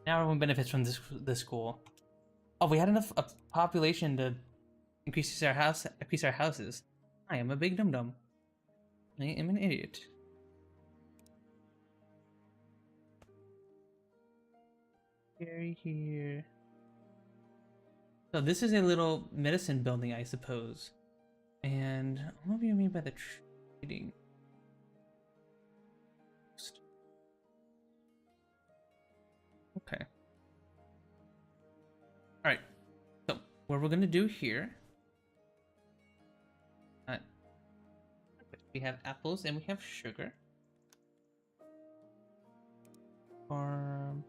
A: Now everyone benefits from this school. Oh, we had enough population to increase our houses. I am a big dum dum. I am an idiot. Here. So this is a little medicine building, I suppose. And what do you mean by the trading? Okay. Alright. So what we're gonna do here. We have apples and we have sugar. Farm.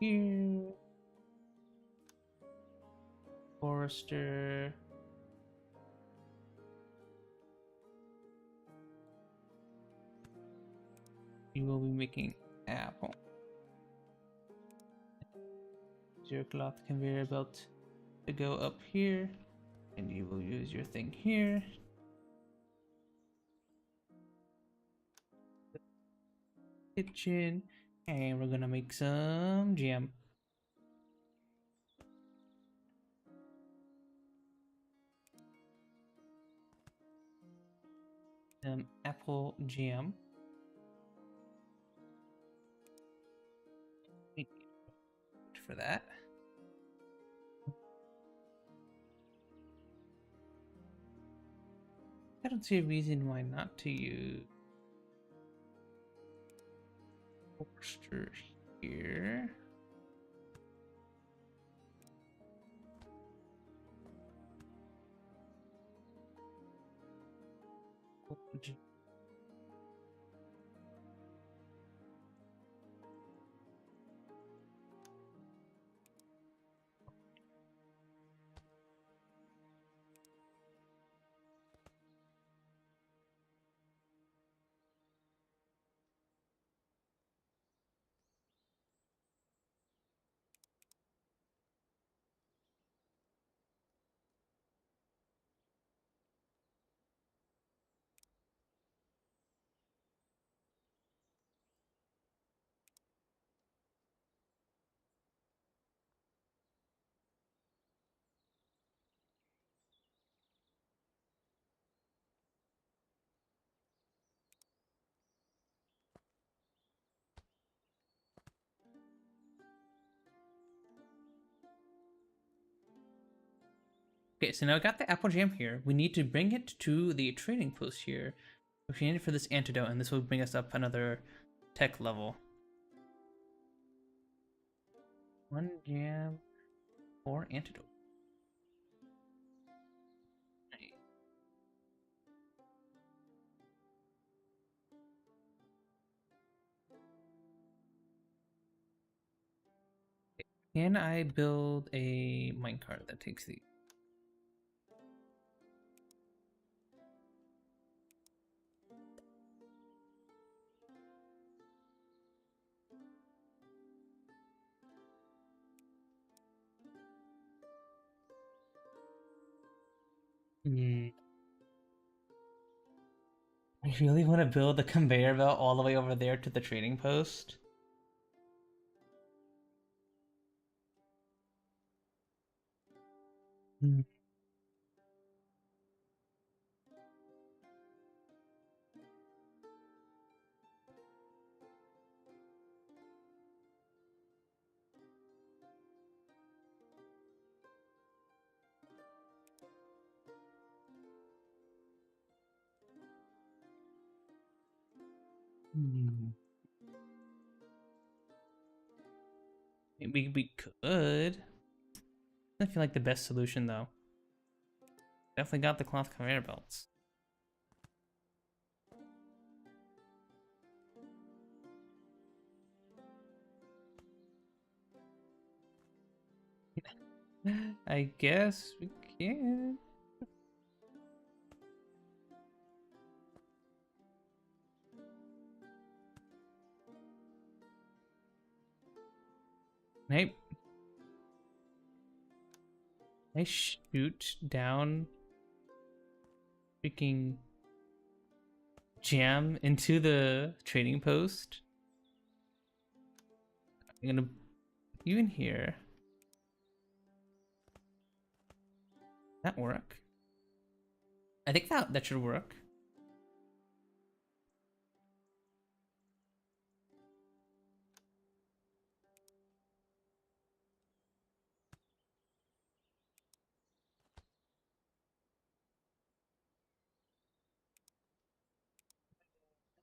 A: Here. Forester. You will be making apple. Your cloth conveyor belt to go up here, and you will use your thing here. Kitchen, and we're gonna make some jam. some apple jam. Wait for that. I don't see a reason why not to use oyster here. Okay, so now I got the apple jam here. We need to bring it to the trading post here. We need it for this antidote, and this will bring us up another tech level. 1 jam, 4 antidote. Right. Can I build a minecart that takes the... I really want to build a conveyor belt all the way over there to the trading post. Maybe we could. I feel like the best solution though. Definitely got the cloth conveyor belts. I guess we can. Hey. I shoot down freaking jam into the trading post. I'm gonna put you in here. That work? I think that should work.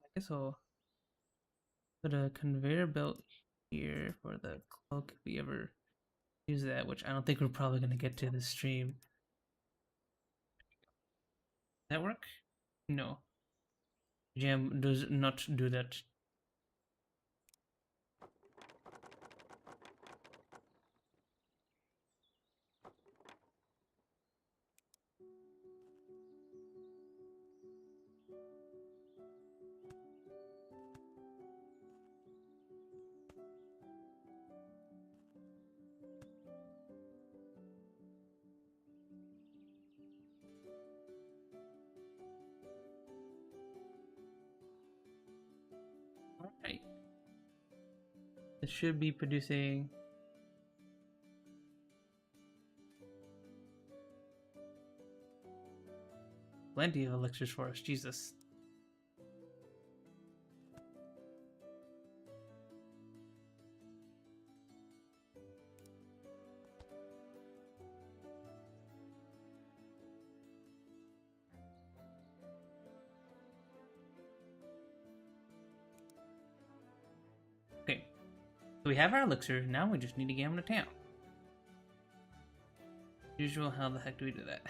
A: I guess I'll put a conveyor belt here for the cloak if we ever use that, which I don't think we're probably gonna get to this stream. That work? No. Jam does not do that. Alright. This should be producing plenty of elixirs for us, Jesus. So we have our elixir. Now we just need to get him to town. Usual, how the heck do we do that?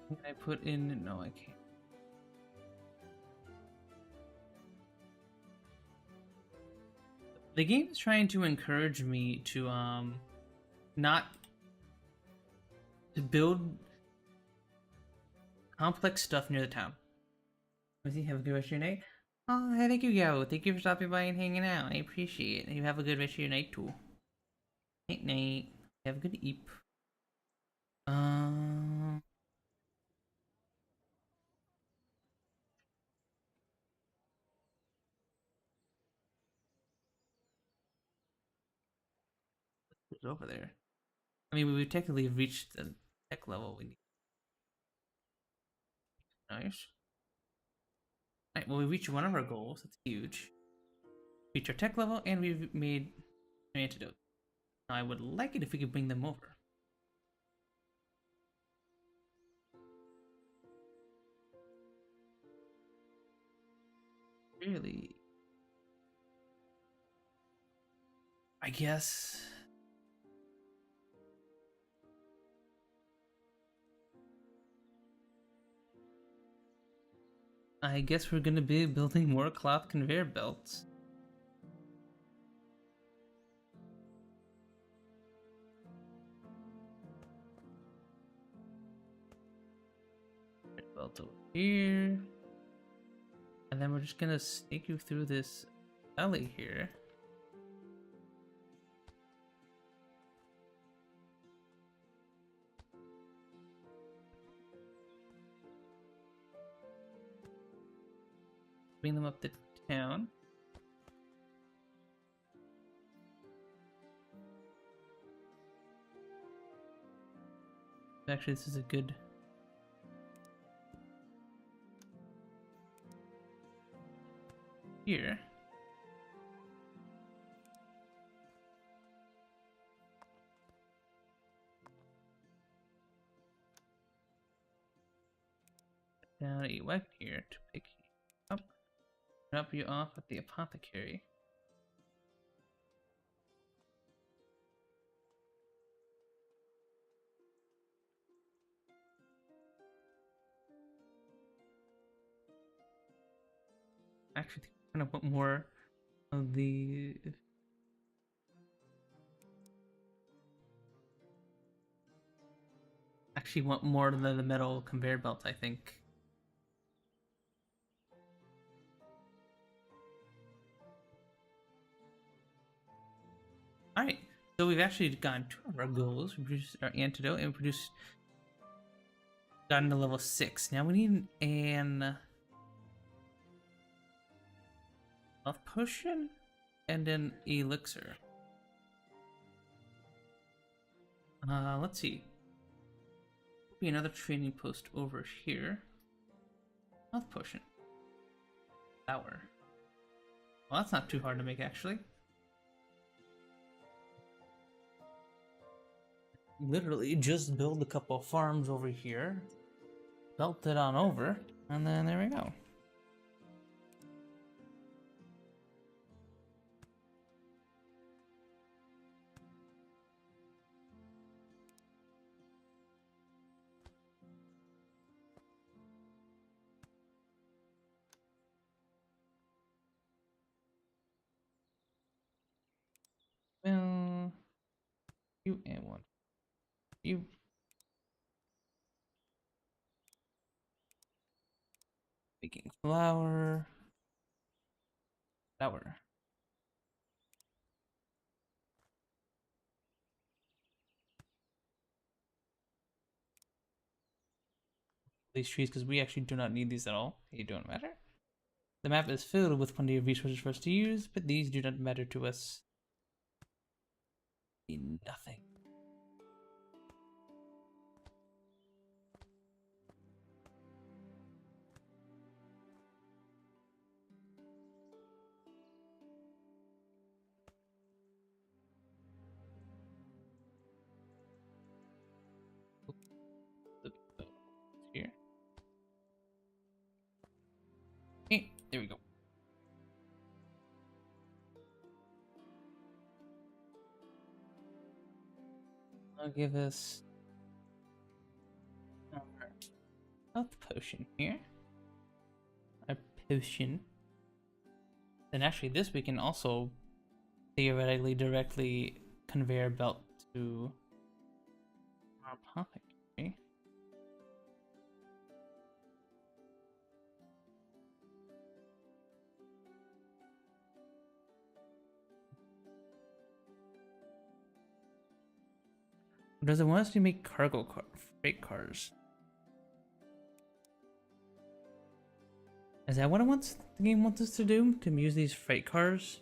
A: Can I put in? No, I can't. The game is trying to encourage me to not to build complex stuff near the town. Lizzie, have a good rest of your night. Oh, thank you, Yo. Thank you for stopping by and hanging out. I appreciate it. You have a good rest of your night too. Night night. Have a good eep. What's over there? I mean, we technically reached the tech level we need. Nice. Alright, well, we reached one of our goals. That's huge. Reach our tech level, and we've made an antidote. Now, I would like it if we could bring them over. Really? I guess. I guess we're gonna be building more cloth conveyor belts. Belt over here. And then we're just gonna sneak you through this alley here. Bring them up to town. Actually, this is a good... Here. Down a wagon here to pick you up. Drop you off at the apothecary. Actually, I kind of want more of the... Actually want more than the metal conveyor belt, I think. Alright, so we've actually gotten two of our goals. We produced our antidote and we produced... Gotten to level 6. Now we need an... health potion and an elixir. Let's see. Be another training post over here. Health potion. Flower. Well, that's not too hard to make, actually. Literally just build a couple of farms over here, belt it on over, and then there we go. Well, you and one. You. Baking flour. Flour. These trees, because we actually do not need these at all. They don't matter. The map is filled with plenty of resources for us to use, but these do not matter to us. Nothing. I'll give us our health potion here. A potion. And actually, this we can also theoretically directly conveyor belt to our apothecary. Does it want us to make freight cars? Is that what the game wants us to do? To use these freight cars?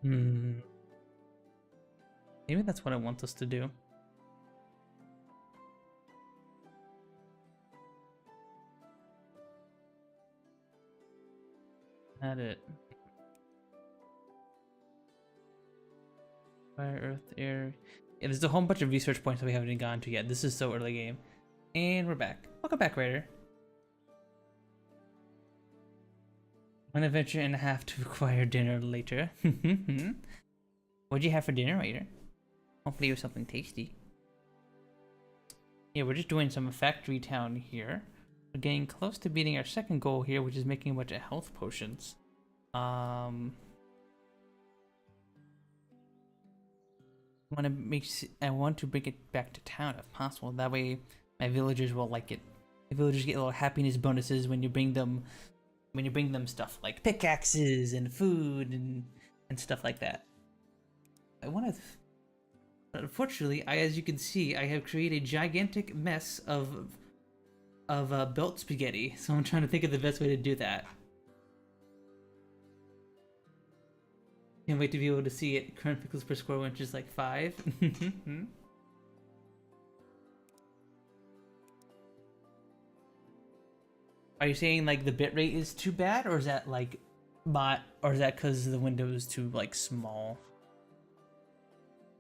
A: Maybe that's what it wants us to do. Add it. Fire, earth, air. Yeah, there's a whole bunch of research points that we haven't even gone to yet. This is so early game. And we're back. Welcome back, Raider. One adventure and a half to acquire dinner later. What'd you have for dinner, Raider? Hopefully it was something tasty. Yeah, we're just doing some factory town here. We're getting close to beating our second goal here, which is making a bunch of health potions. I want to bring it back to town if possible. That way my villagers will like it. The villagers get little happiness bonuses when you bring them stuff like pickaxes and food and stuff like that. Unfortunately, as you can see, I have created a gigantic mess of built spaghetti. So I'm trying to think of the best way to do that. Can't wait to be able to see it. Current pixels per square inch is like 5. Are you saying like the bitrate is too bad, or is that like or is that because the window is too like small?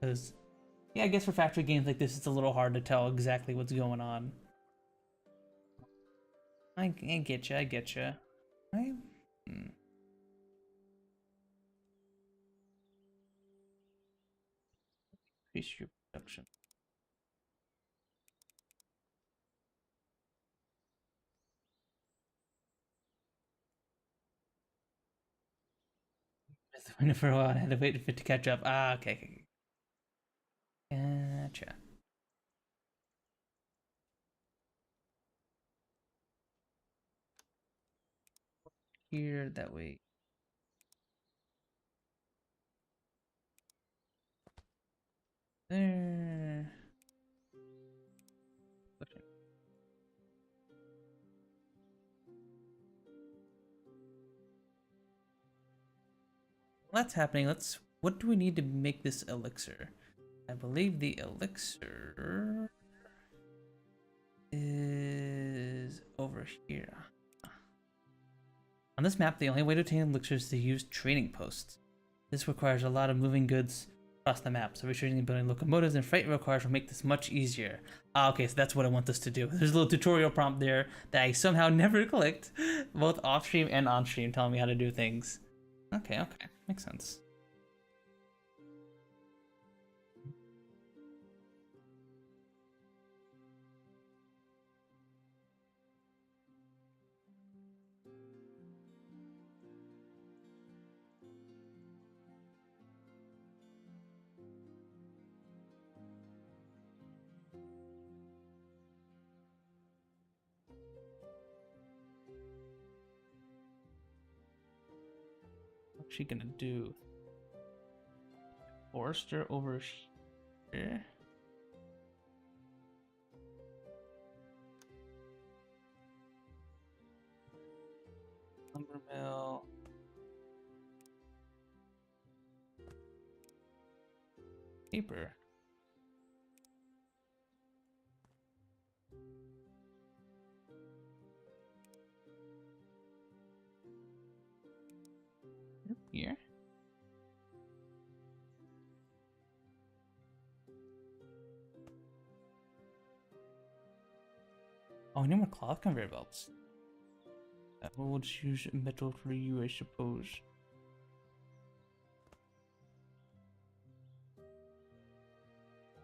A: Because yeah, I guess for factory games like this, it's a little hard to tell exactly what's going on. I get you. I get you. Increase your production. Missed the window for a while and had to wait for it to catch up. Ah, okay. Gotcha. Here, that way. There. While that's happening, what do we need to make this elixir? I believe the elixir is over here. On this map, the only way to obtain elixirs is to use trading posts. This requires a lot of moving goods across the map, so researching and building locomotives and freight requires will make this much easier. Ah, okay, so that's what I want us to do. There's a little tutorial prompt there that I somehow never clicked, both off-stream and on-stream, telling me how to do things. Okay, makes sense. What's she gonna do? Forester over here. Lumber mill. Paper. Here. Oh, I need more cloth conveyor belts. We'll just use metal for you, I suppose. Oh,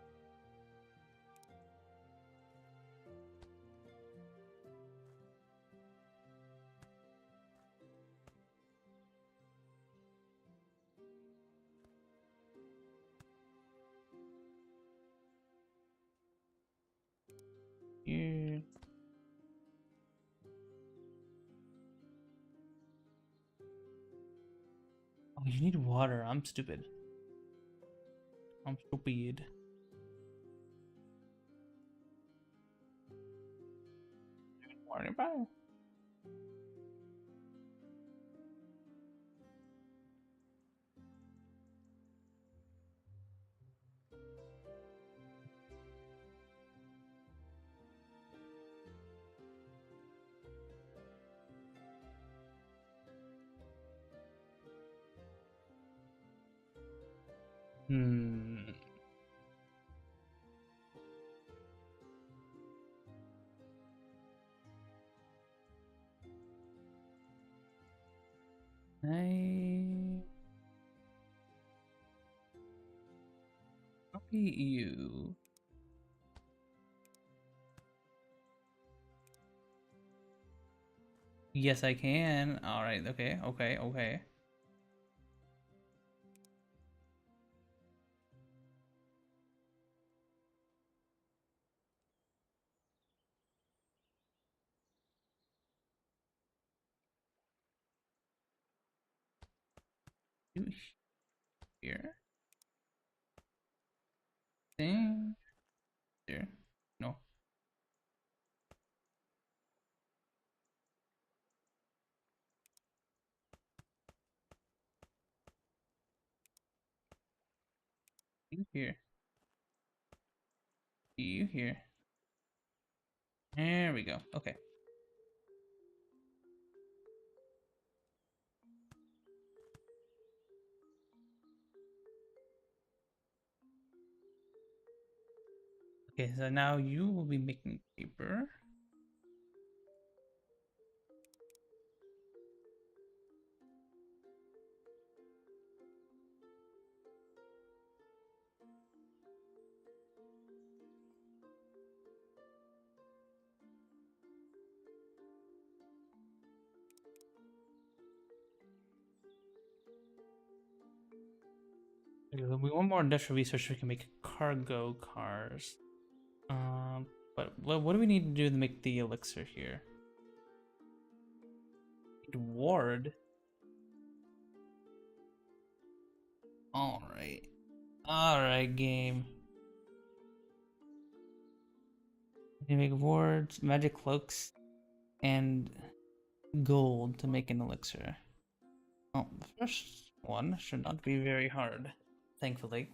A: You need water. I'm stupid. I'm stupid. Water, bye. Hmm. I copy you. Yes, I can. All right. Okay. Okay. Okay. You here? Thing here? No. You here? You here? There we go. Okay. Okay. So now you will be making paper. Okay, we want more industrial research so we can make cargo cars. But what do we need to do to make the elixir here? Ward. All right. All right, game. You make wards, magic cloaks, and gold to make an elixir. Oh, the first one should not be very hard, thankfully.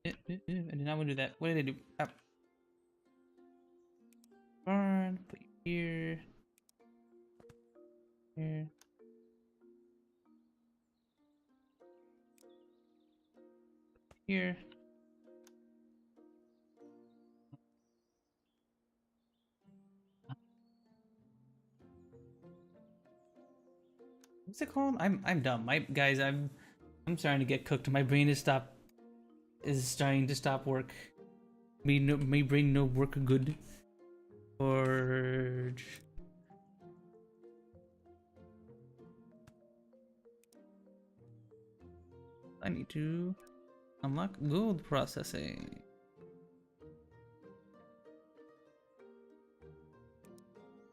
A: I did not want to do that. What did I do? Oh. Burn, put you here. Here. Here. What's it called? I'm dumb. I'm starting to get cooked. My brain is starting to stop work. Me brain no work good. Forge. I need to unlock gold processing.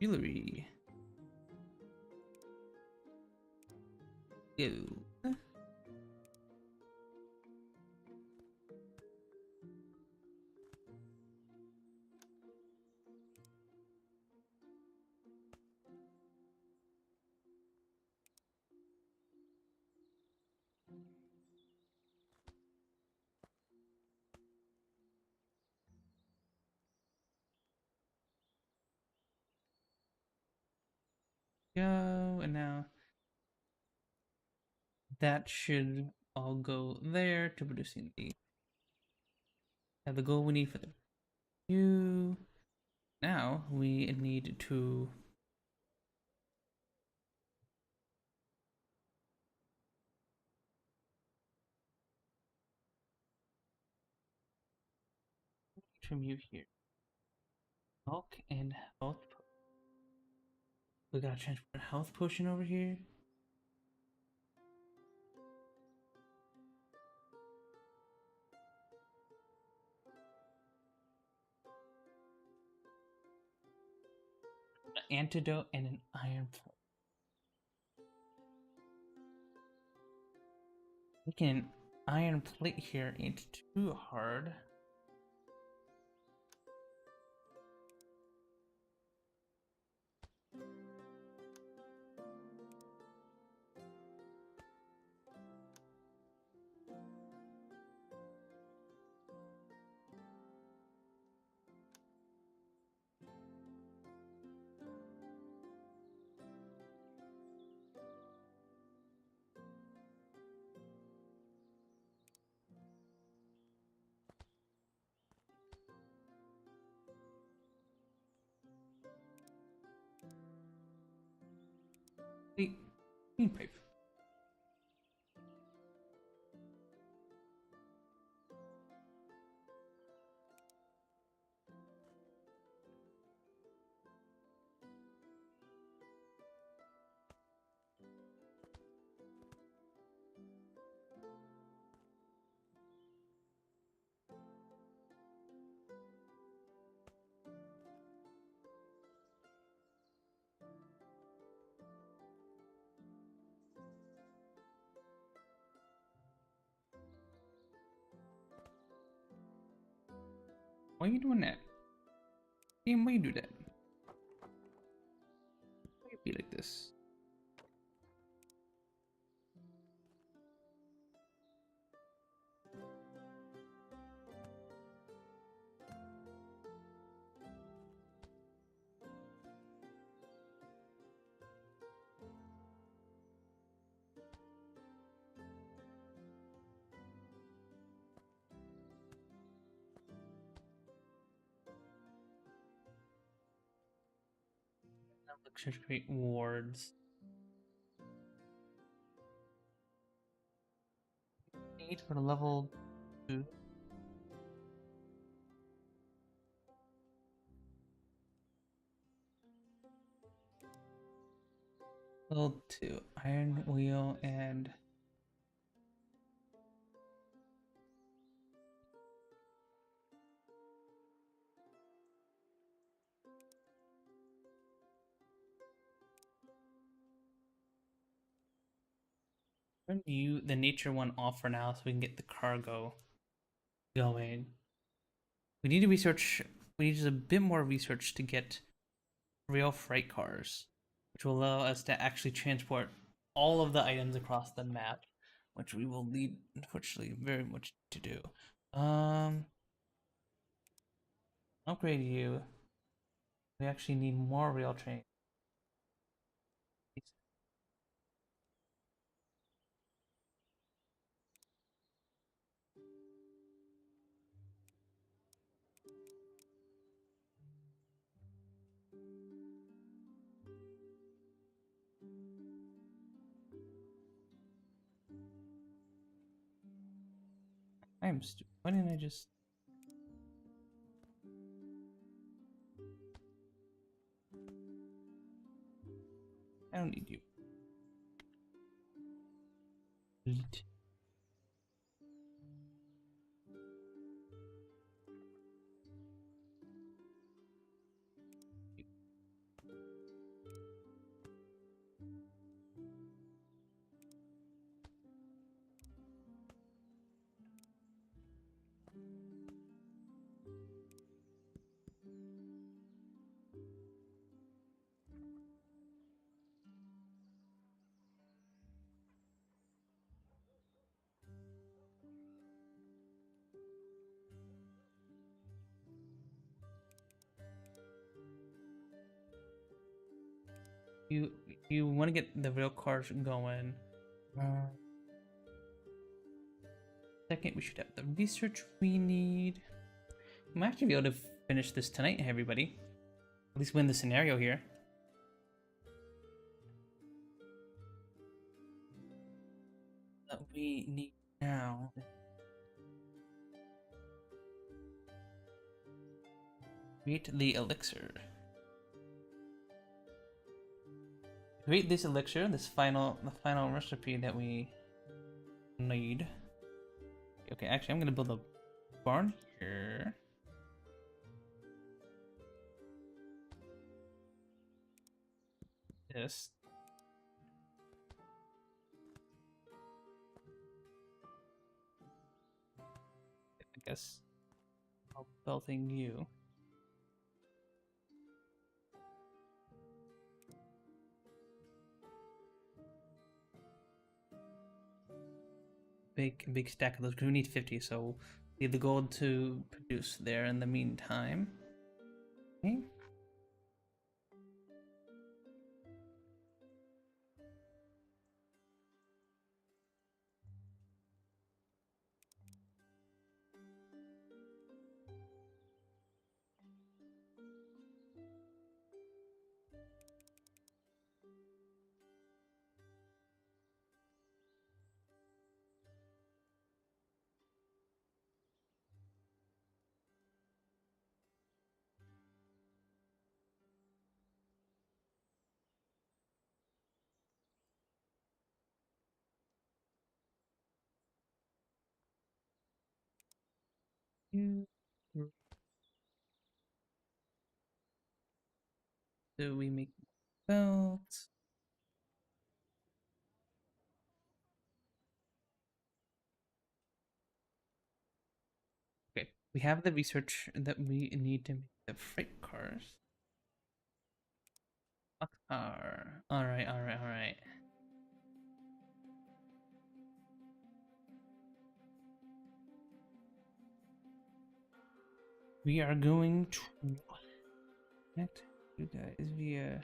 A: Jewelry. Go. Go, and now that should all go there to producing the have the gold we need for the you. Now we need to mute here. Milk and health. We gotta transfer a health potion over here. An antidote and an iron plate. making an iron plate here ain't too hard. Wait, pipe. Why are you doing that? Game, why you do that? Why you be like this? Should create wards. 8 for level 2. Level 2. Iron wheel and turn the nature one off for now so we can get the cargo going. We need to research. We need just a bit more research to get rail freight cars, which will allow us to actually transport all of the items across the map, which we will need, unfortunately, very much to do. Upgrade you. We actually need more rail trains. I am stupid. Why didn't I just... I don't need you. Delete. You want to get the rail cars going. Second, we should have the research we need. We might actually be able to finish this tonight, everybody. At least win the scenario here. That we need now. Create the elixir. Create this elixir, the final recipe that we need. Okay, actually, I'm gonna build a barn here. This. I guess I'll belting you. Big stack of those because we need 50, so we need the gold to produce there in the meantime. Okay. So we make belts. Okay, we have the research that we need to make the freight cars. All right. We are going to connect you guys via.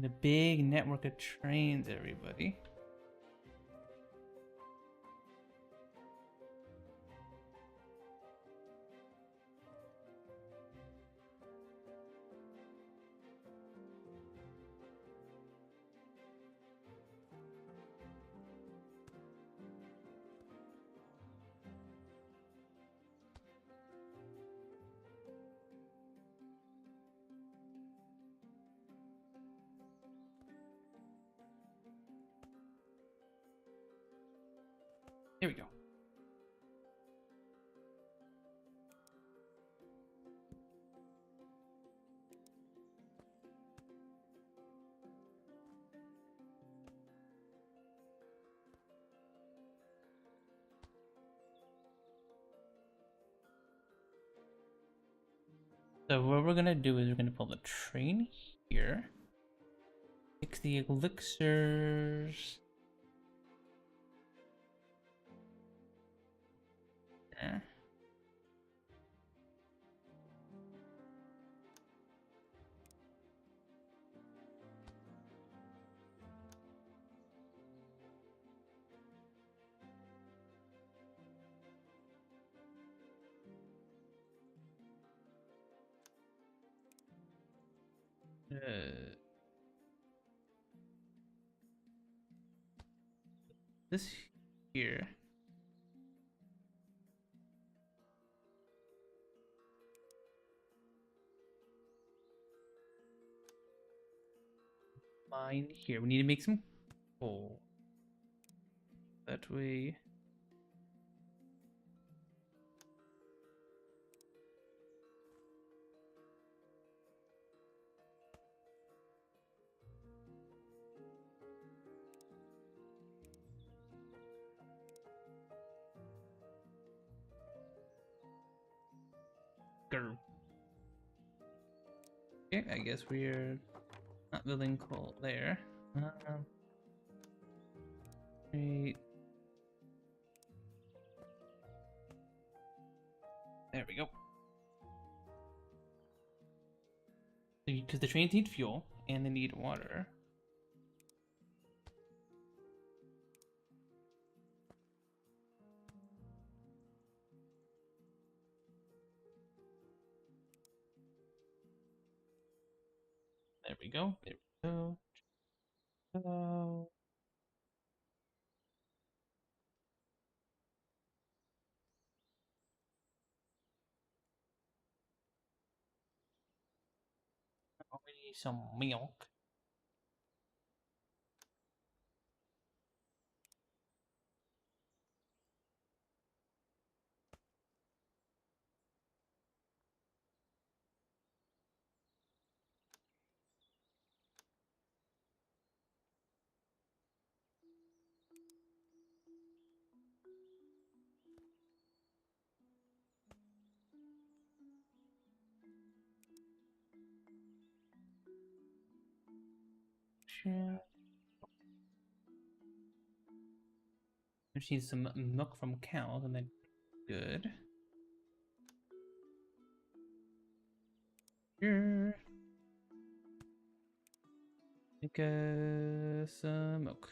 A: The big network of trains, everybody. Here we go. So what we're gonna do is we're gonna pull the train here. Fix the elixirs. There. This here. Mine here. We need to make some coal. That way. Grr. Okay, I guess we're not building coal there. Right. There we go. Because the trains need fuel and they need water. There we go. There we go. Oh. We need some milk. Yeah. We need some milk from cows, and then good. Here. Make some milk.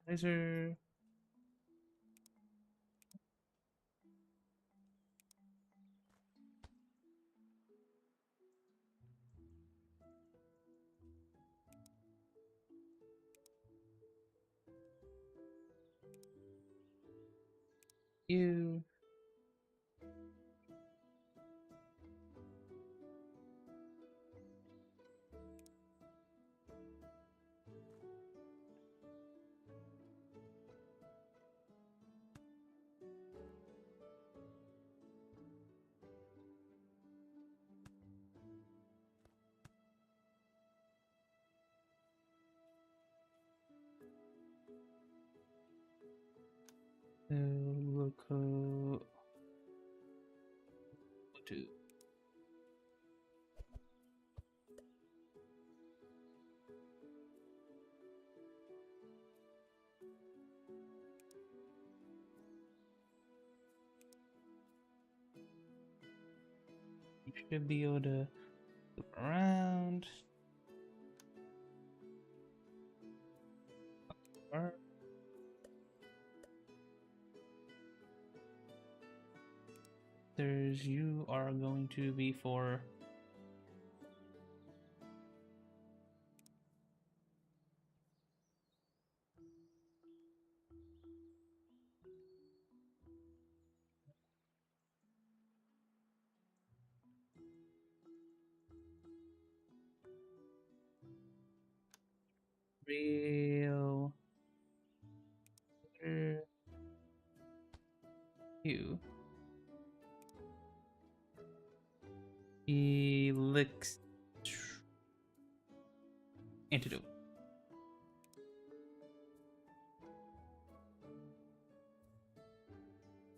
A: Laser. You. Local. Two. You should be able to look around. There's you are going to be for real you elix antidote.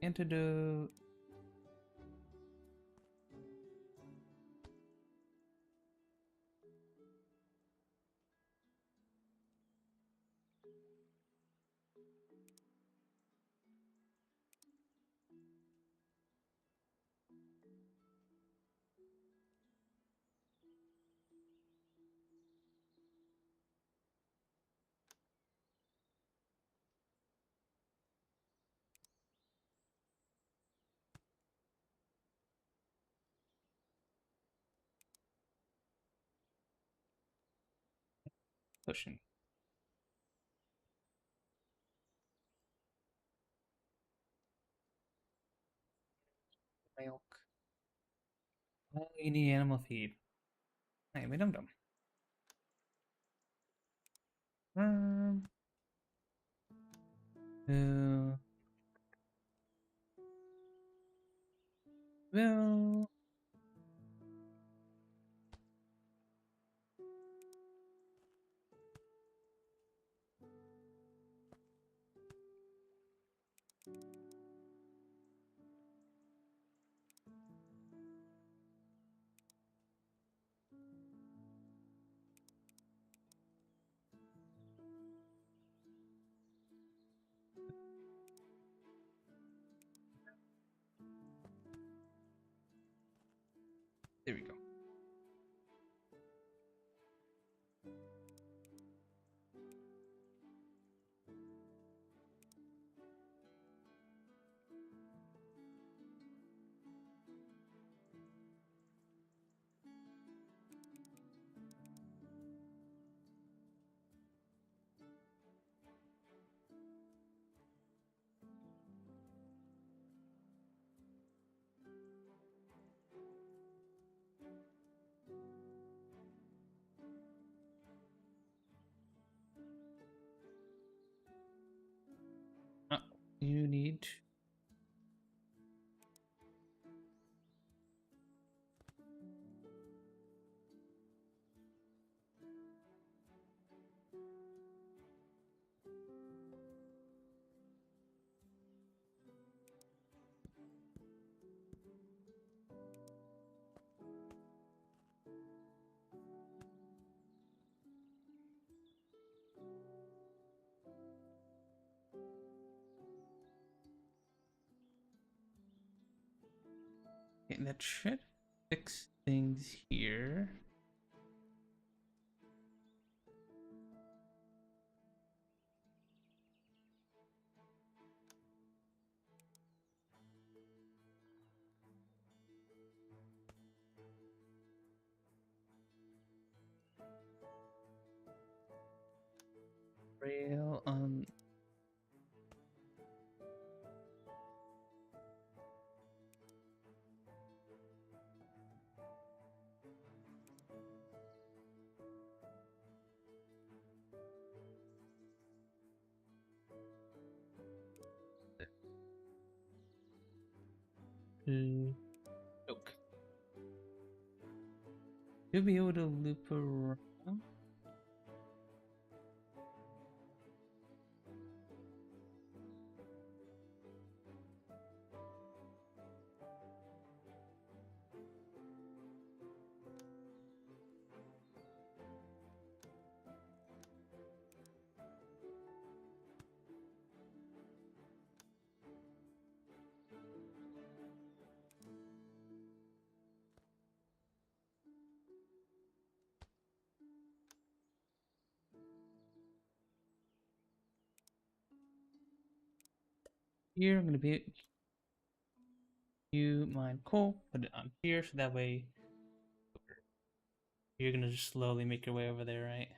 A: Antidote. Pushing. Milk. Oh, you need animal feed. Hey, we dum dum. Uh, well, there we go. You need Okay, that should fix things here. Rail on. Look. You'll be able to loop around. Here, I'm gonna be you mine coal, put it on here, so that way you're gonna just slowly make your way over there, right?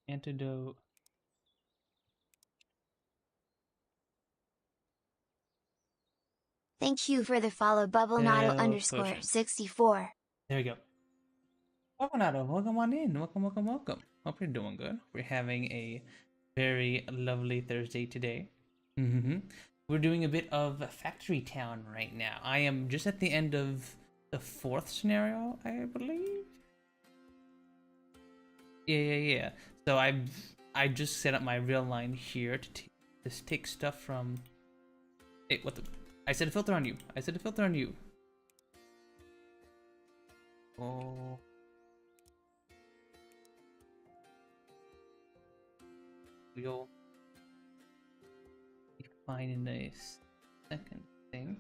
A: Antidote.
C: Thank you for the follow
A: Potion.
C: bubblenato_64.
A: There we go. Welcome, Otto. Welcome on in. Welcome, welcome, welcome. Hope you're doing good. We're having a very lovely Thursday today. We're doing a bit of Factory Town right now. I am just at the end of the 4th scenario, I believe. Yeah. So I just set up my rail line here to just take stuff from. Hey, what the? I set a filter on you. I set a filter on you. Oh. We'll be fine in a second, I think.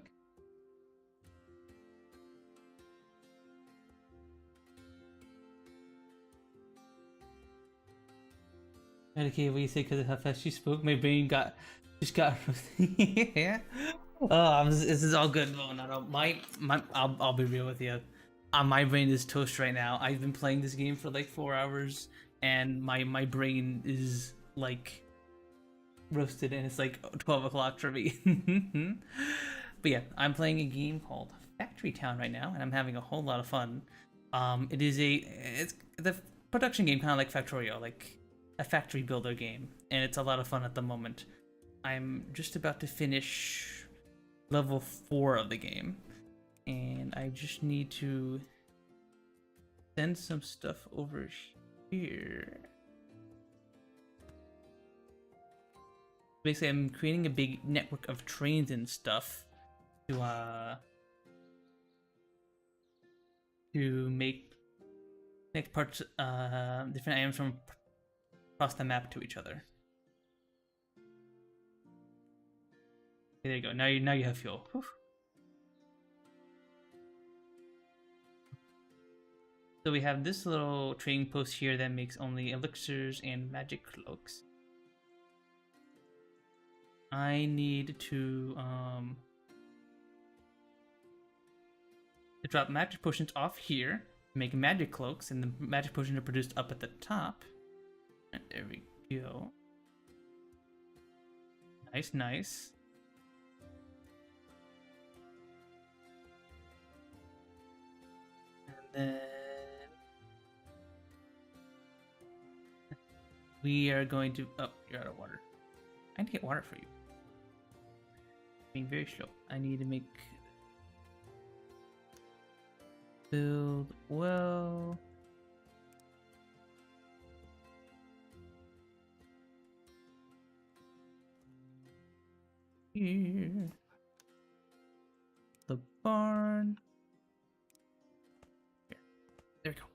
A: Okay, what you say because of how fast she spoke? My brain just got yeah. Oh, this is all good. No, I'll be real with you. My brain is toast right now. I've been playing this game for like 4 hours, and my brain is like roasted, and it's like 12 o'clock for me. But yeah, I'm playing a game called Factory Town right now, and I'm having a whole lot of fun. It's the production game, kind of like Factorio, like a factory builder game, and it's a lot of fun at the moment. I'm just about to finish level 4 of the game, and I just need to send some stuff over here. Basically, I'm creating a big network of trains and stuff to make parts different items from across the map to each other. Okay, there you go. Now you have fuel. Whew. So we have this little trading post here that makes only elixirs and magic cloaks. I need to drop magic potions off here, make magic cloaks, and the magic potions are produced up at the top. And there we go. Nice. And then we are going to. Oh, you're out of water. I need to get water for you. Being very slow. I need to make. Build well. here. The barn. Here. There we go.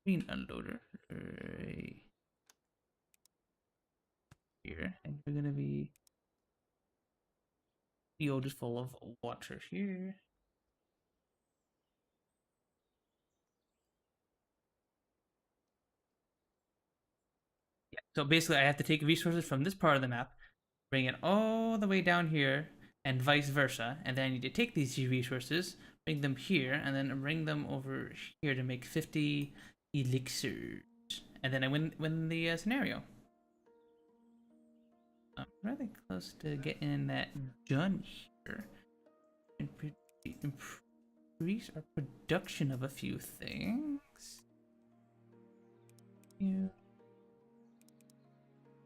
A: Green unloader right here, and we're gonna be field is full of water here. Yeah. So basically, I have to take resources from this part of the map, bring it all the way down here, and vice versa. And then I need to take these resources, bring them here, and then bring them over here to make 50 elixirs. And then I win the scenario. I'm rather close to getting that done here. And increase our production of a few things. Yeah.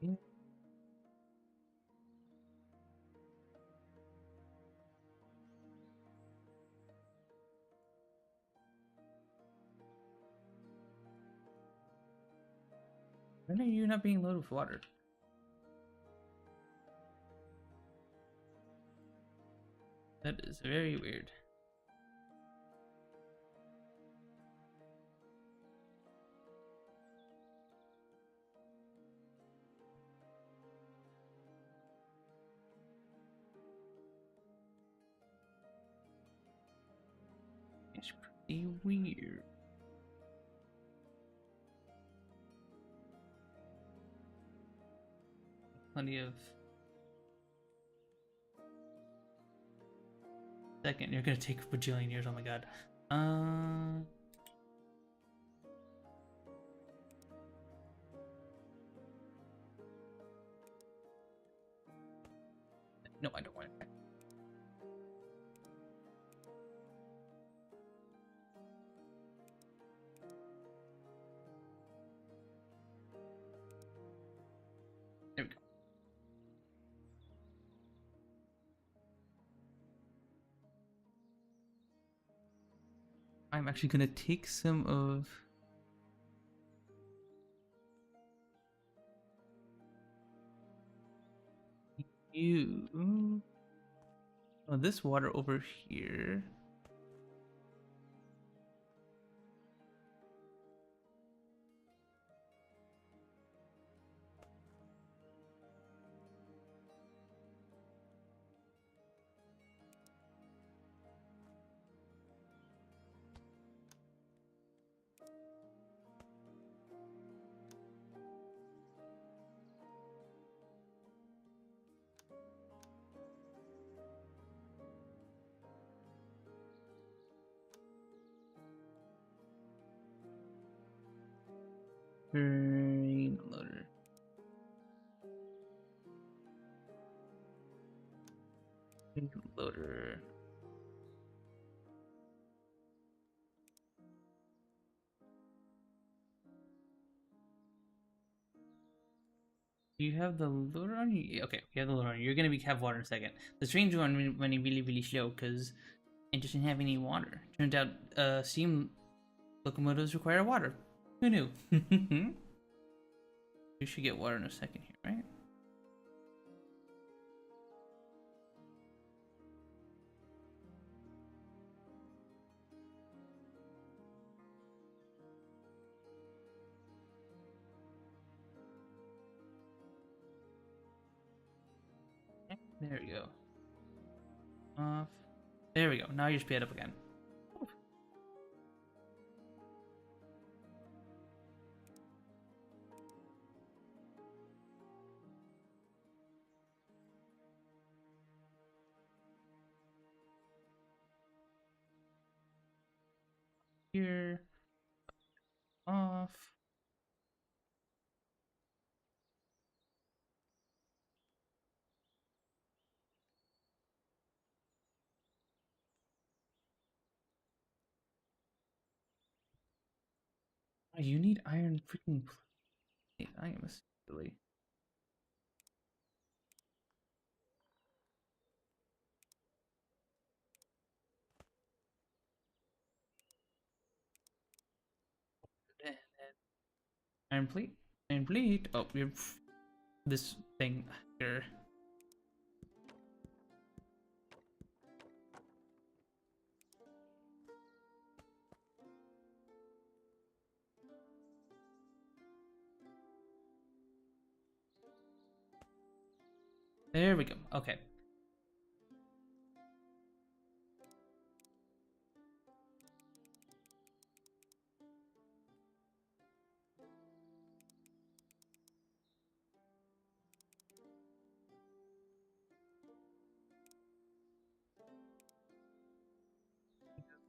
A: Yeah. When are you not being loaded with water? That is very weird. It's pretty weird. Plenty of second. You're gonna take a bajillion years. Oh my god. No, I don't want it. There we go. I'm actually gonna take some of you. Oh, this water over here. Green loader. Green loader. Do you have the loader on you? Yeah, okay, you have the loader on you. You're gonna have water in a second. The strange one running really slow because it doesn't have any water. Turns out, steam locomotives require water. Who knew? We should get water in a second here, right? There we go. Off. There we go. Now you're speed up again. Here. Off. Oh, you need iron freaking plate. I am a silly. Iron plate. Iron plate. Oh, we're this thing here. There we go. Okay.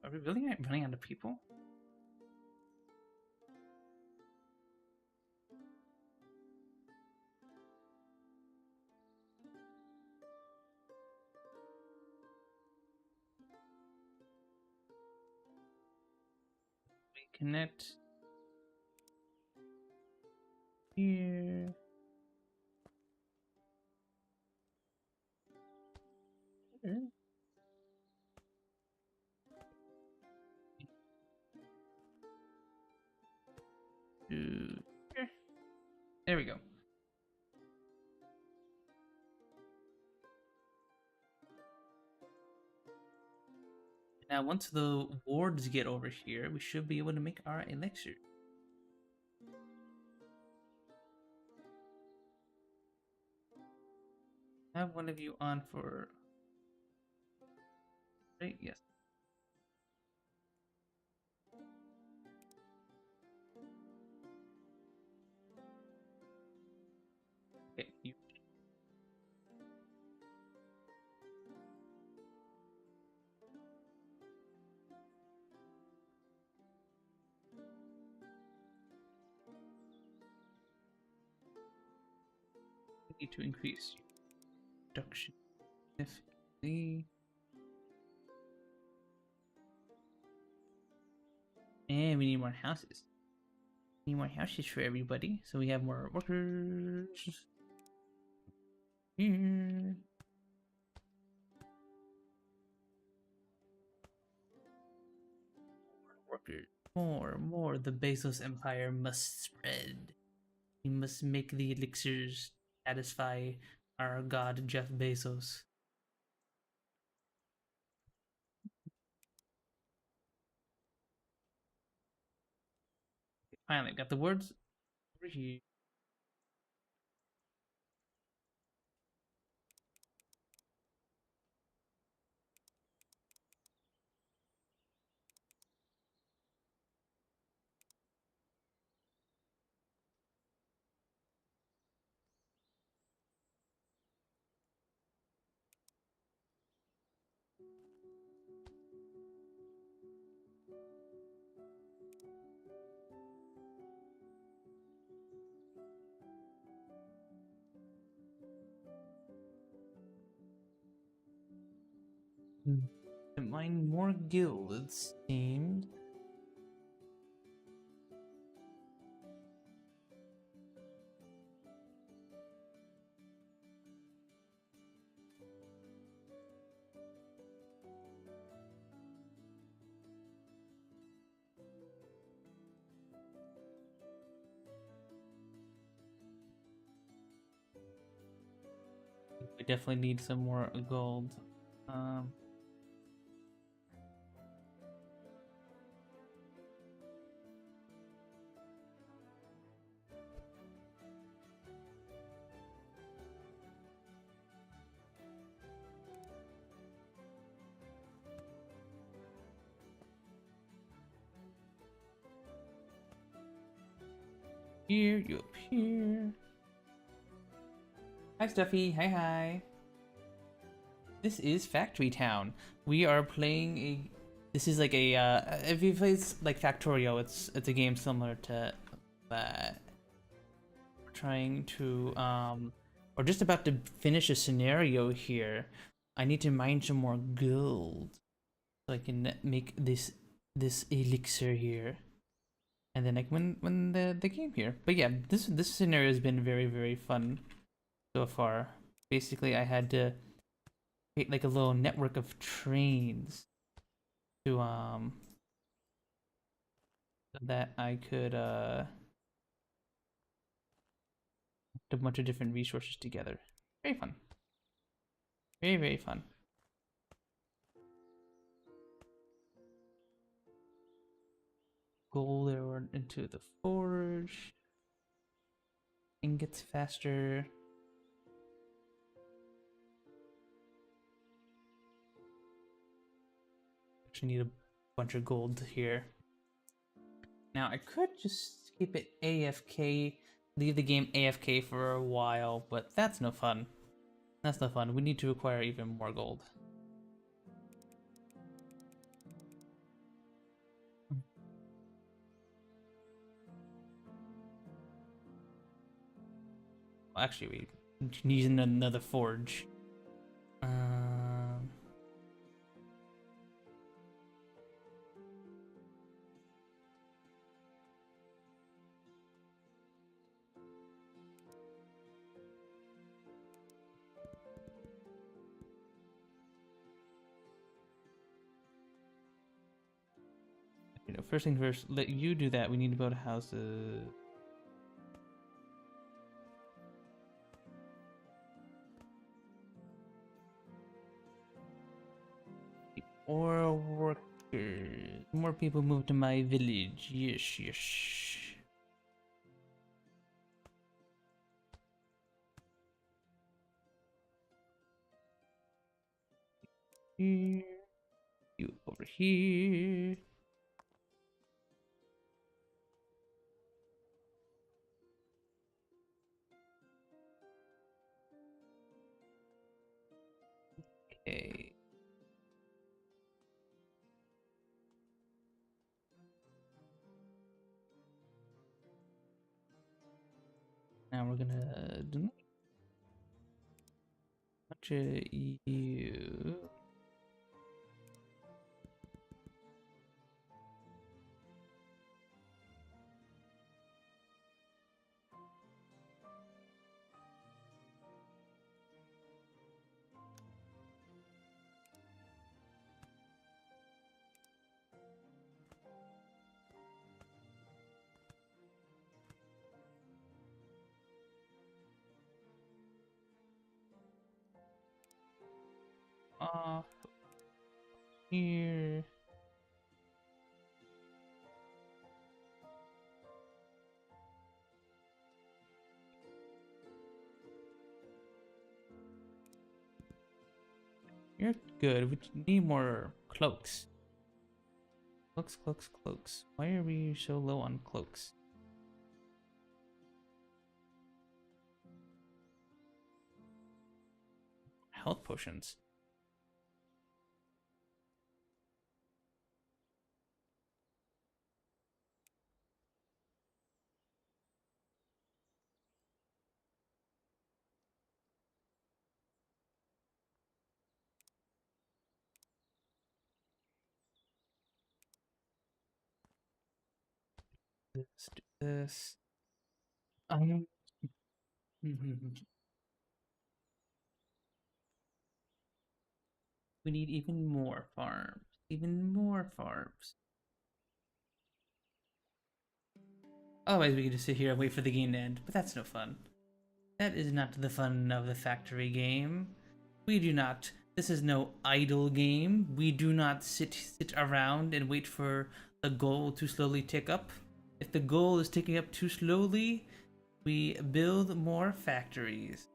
A: Are we really running out of people? Connect here. Here. To here. There we go. Now, once the wards get over here, we should be able to make our elixir. Have one of you on for... Right? Yes. Okay, you... need to increase production significantly. And we need more houses. We need more houses for everybody, so we have more workers. Here. Workers. More. The Bezos Empire must spread. We must make the elixirs satisfy our god Jeff Bezos. Finally, got the words over here. Mine more guilds seemed. We definitely need some more gold. Here, you up here. Hi, Stuffy. Hi. This is Factory Town. We are playing a... This is like a... if you play like Factorio, it's a game similar to that. We're trying to... We're just about to finish a scenario here. I need to mine some more gold so I can make this elixir here. And then I can win the game here. But yeah, this scenario has been very fun so far. Basically, I had to create like a little network of trains to so that I could a bunch of different resources together. Very fun. Very, very fun. Gold there into the forge. Ingots faster. Actually need a bunch of gold here. Now I could just keep it AFK, leave the game AFK for a while, but that's no fun. That's no fun. We need to acquire even more gold. Actually, we need another forge. You know, first thing first, let you do that. We need to build houses. More workers. More people move to my village. Yes, yes. Here. You over here. Okay. Now we're gonna do a bunch of you. Off here. You're good. We need more cloaks. Cloaks, cloaks, cloaks. Why are we so low on cloaks? Health potions. Let's do this. We need even more farms. Even more farms. Otherwise, we could just sit here and wait for the game to end, but that's no fun. That is not the fun of the factory game. We do not. This is no idle game. We do not sit around and wait for the goal to slowly tick up. If the goal is ticking up too slowly, we build more factories.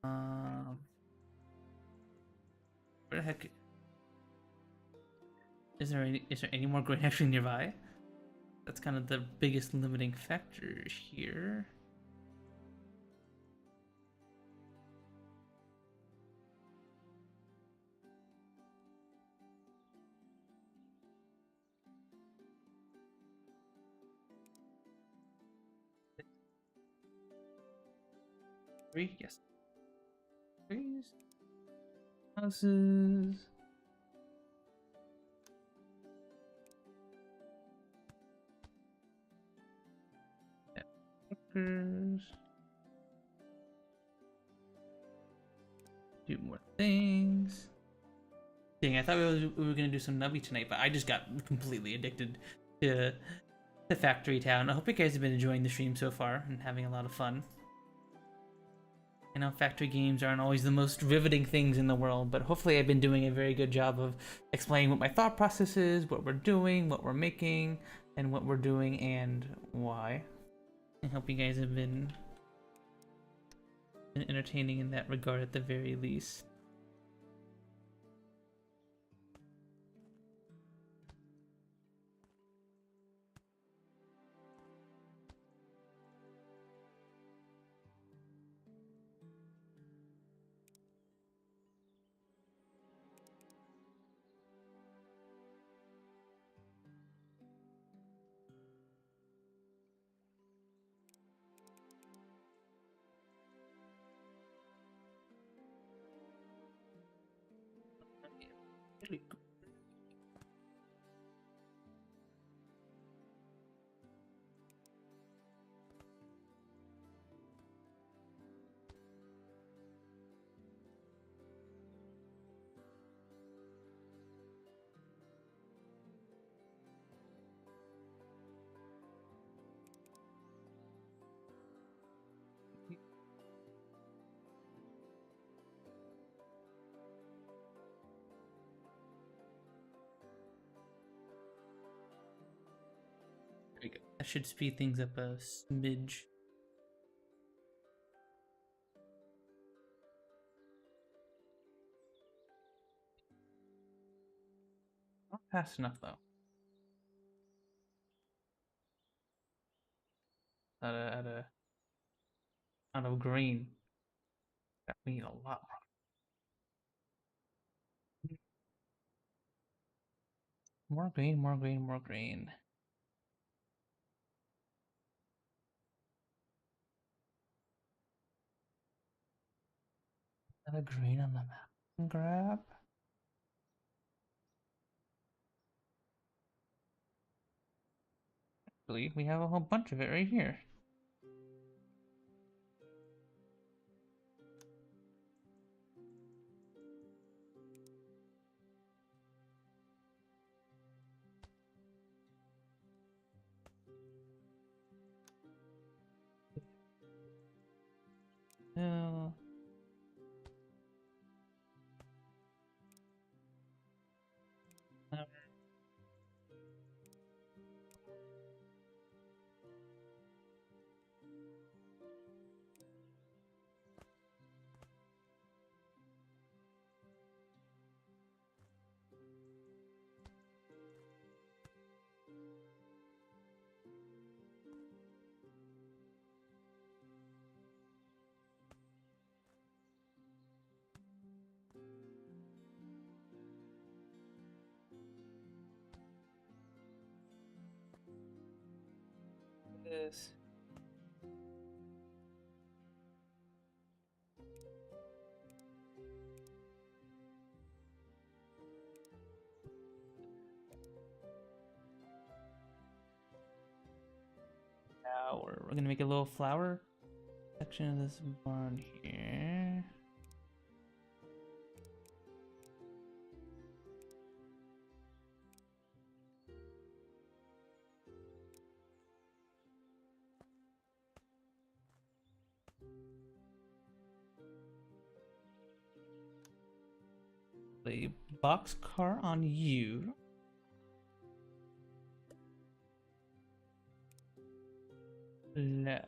A: Where the heck is there any more grain actually nearby? That's kind of the biggest limiting factor here. Three, yes. Trees. Houses. Yeah. Workers. Do more things. Dang, I thought we were gonna do some nubby tonight, but I just got completely addicted to the Factory Town. I hope you guys have been enjoying the stream so far and having a lot of fun. I know factory games aren't always the most riveting things in the world, but hopefully I've been doing a very good job of explaining what my thought process is, what we're doing, what we're making, and what we're doing and why. I hope you guys have been entertaining in that regard at the very least. There we go. That should speed things up a smidge. Not fast enough though. Out of green. That we need a lot more. More green, more green, more green. Another green on the map. Grab. Actually, we have a whole bunch of it right here. Oh. This. Now we're gonna make a little flower section of this barn here. A boxcar on you. La.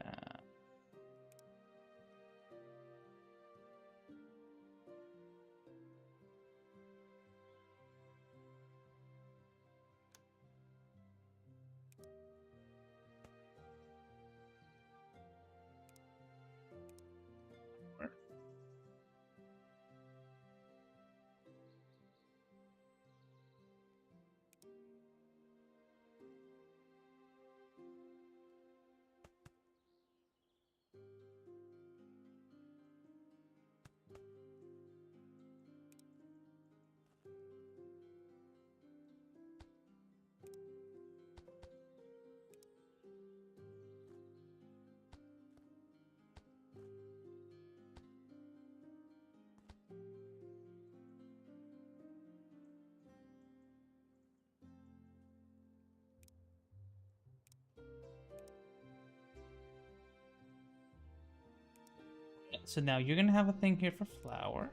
A: So now you're gonna have a thing here for flour.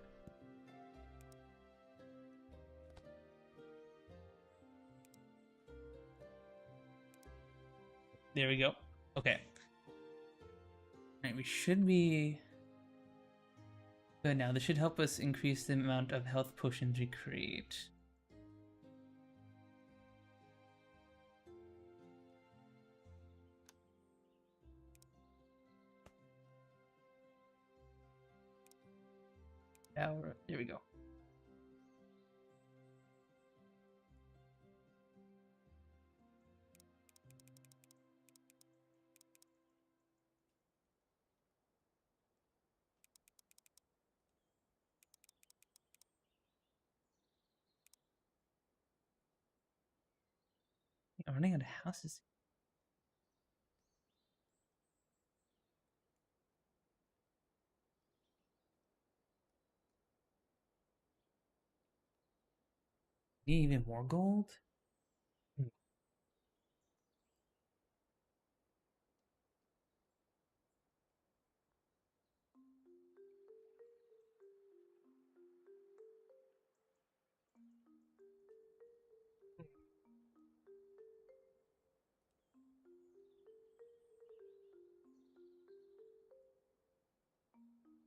A: There we go. Okay. Alright, we should be good now. This should help us increase the amount of health potions we create. There we go. I'm running out of houses. Need even more gold?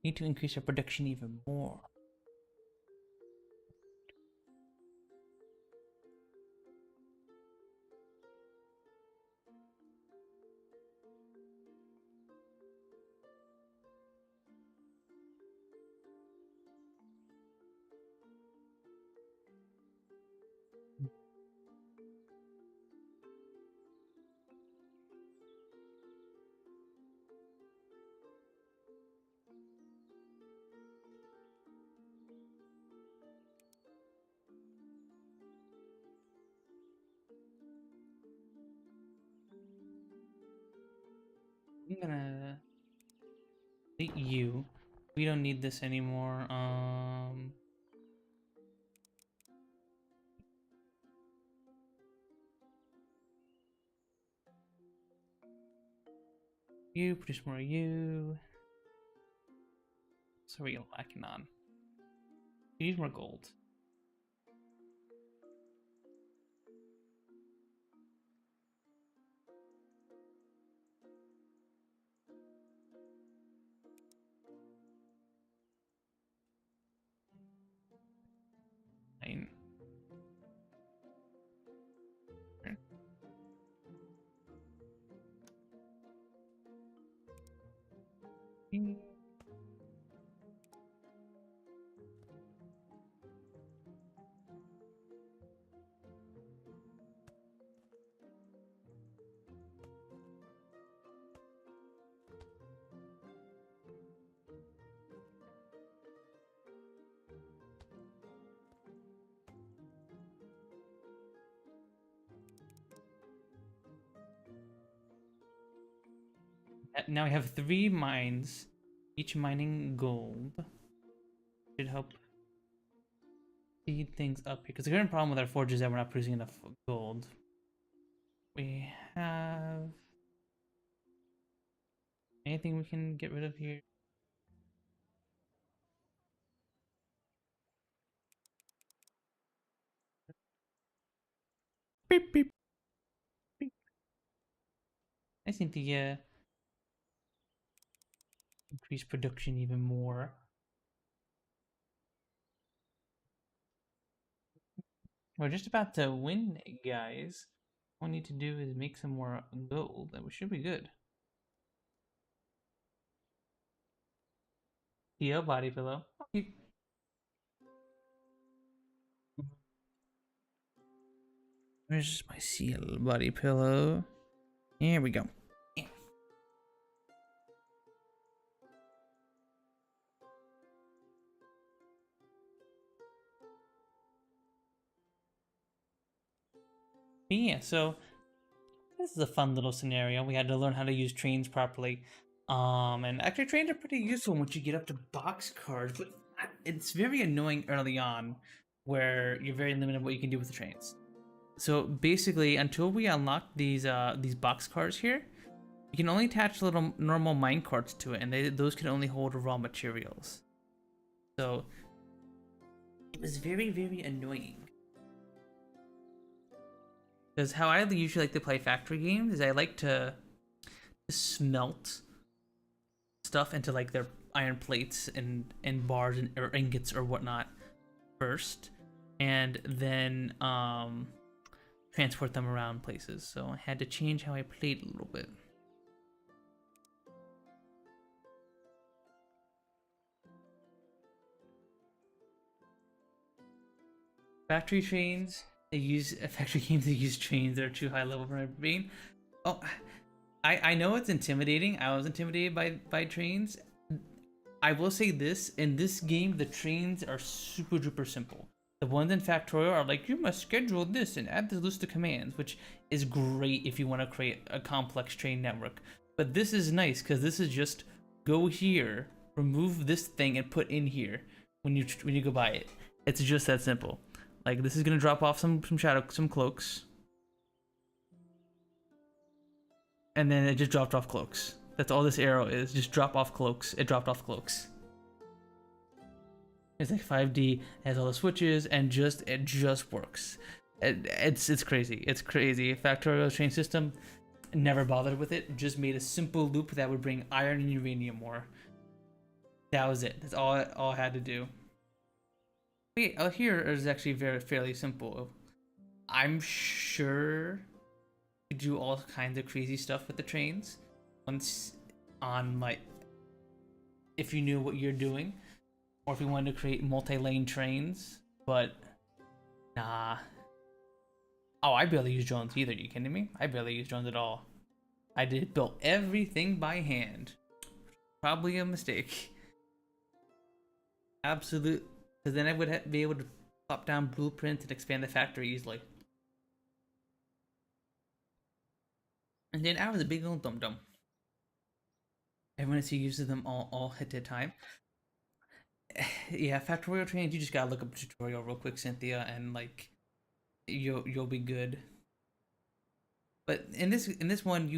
A: Need to increase our production even more. I'm gonna delete you. We don't need this anymore. You produce more of you. So we're lacking on. We need more gold. Fine. Now we have 3 mines, each mining gold. Should help speed things up here. Because the current problem with our forge is that we're not producing enough gold. We have anything we can get rid of here? Beep, beep, beep. I think to increase production even more. We're just about to win, guys. All we need to do is make some more gold, and we should be good. CL body pillow. Okay. Where's my CL body pillow? Here we go. Yeah, so this is a fun little scenario. We had to learn how to use trains properly. And actually trains are pretty useful once you get up to boxcars, but it's very annoying early on where you're very limited what you can do with the trains. So basically, until we unlock these boxcars here, you can only attach little normal mine carts to it, and those can only hold raw materials. So it was very, very annoying. Because how I usually like to play factory games is I like to smelt stuff into like their iron plates and bars or ingots or whatnot first, and then transport them around places. So I had to change how I played a little bit. Factory trains, they use factory games that use trains that are too high level for my brain. Oh, I know it's intimidating. I was intimidated by trains. I will say this, in this game, the trains are super duper simple. The ones in Factorio are like, you must schedule this and add this list of commands, which is great if you want to create a complex train network. But this is nice, because this is just, go here, remove this thing, and put in here when you go by it. It's just that simple. Like, this is gonna drop off some cloaks. And then it just dropped off cloaks. That's all this arrow is. Just drop off cloaks. It dropped off cloaks. It's like 5D, it has all the switches, and it just works. It's crazy. It's crazy. Factorio's train system, never bothered with it. Just made a simple loop that would bring iron and uranium ore. That was it. That's all I had to do. Wait, out here is actually fairly simple. I'm sure you do all kinds of crazy stuff with the trains once on, like, if you knew what you're doing, or if you wanted to create multi-lane trains. But nah. Oh, I barely use drones either. Are you kidding me? I barely use drones at all. I built everything by hand. Probably a mistake. Absolute. Because then I would be able to pop down blueprints and expand the factory easily. And then I was a big old dum-dum. Everyone else uses them all at a time. Yeah, Factorial trains, you just gotta look up a tutorial real quick, Cynthia, and like you'll be good. But in this one,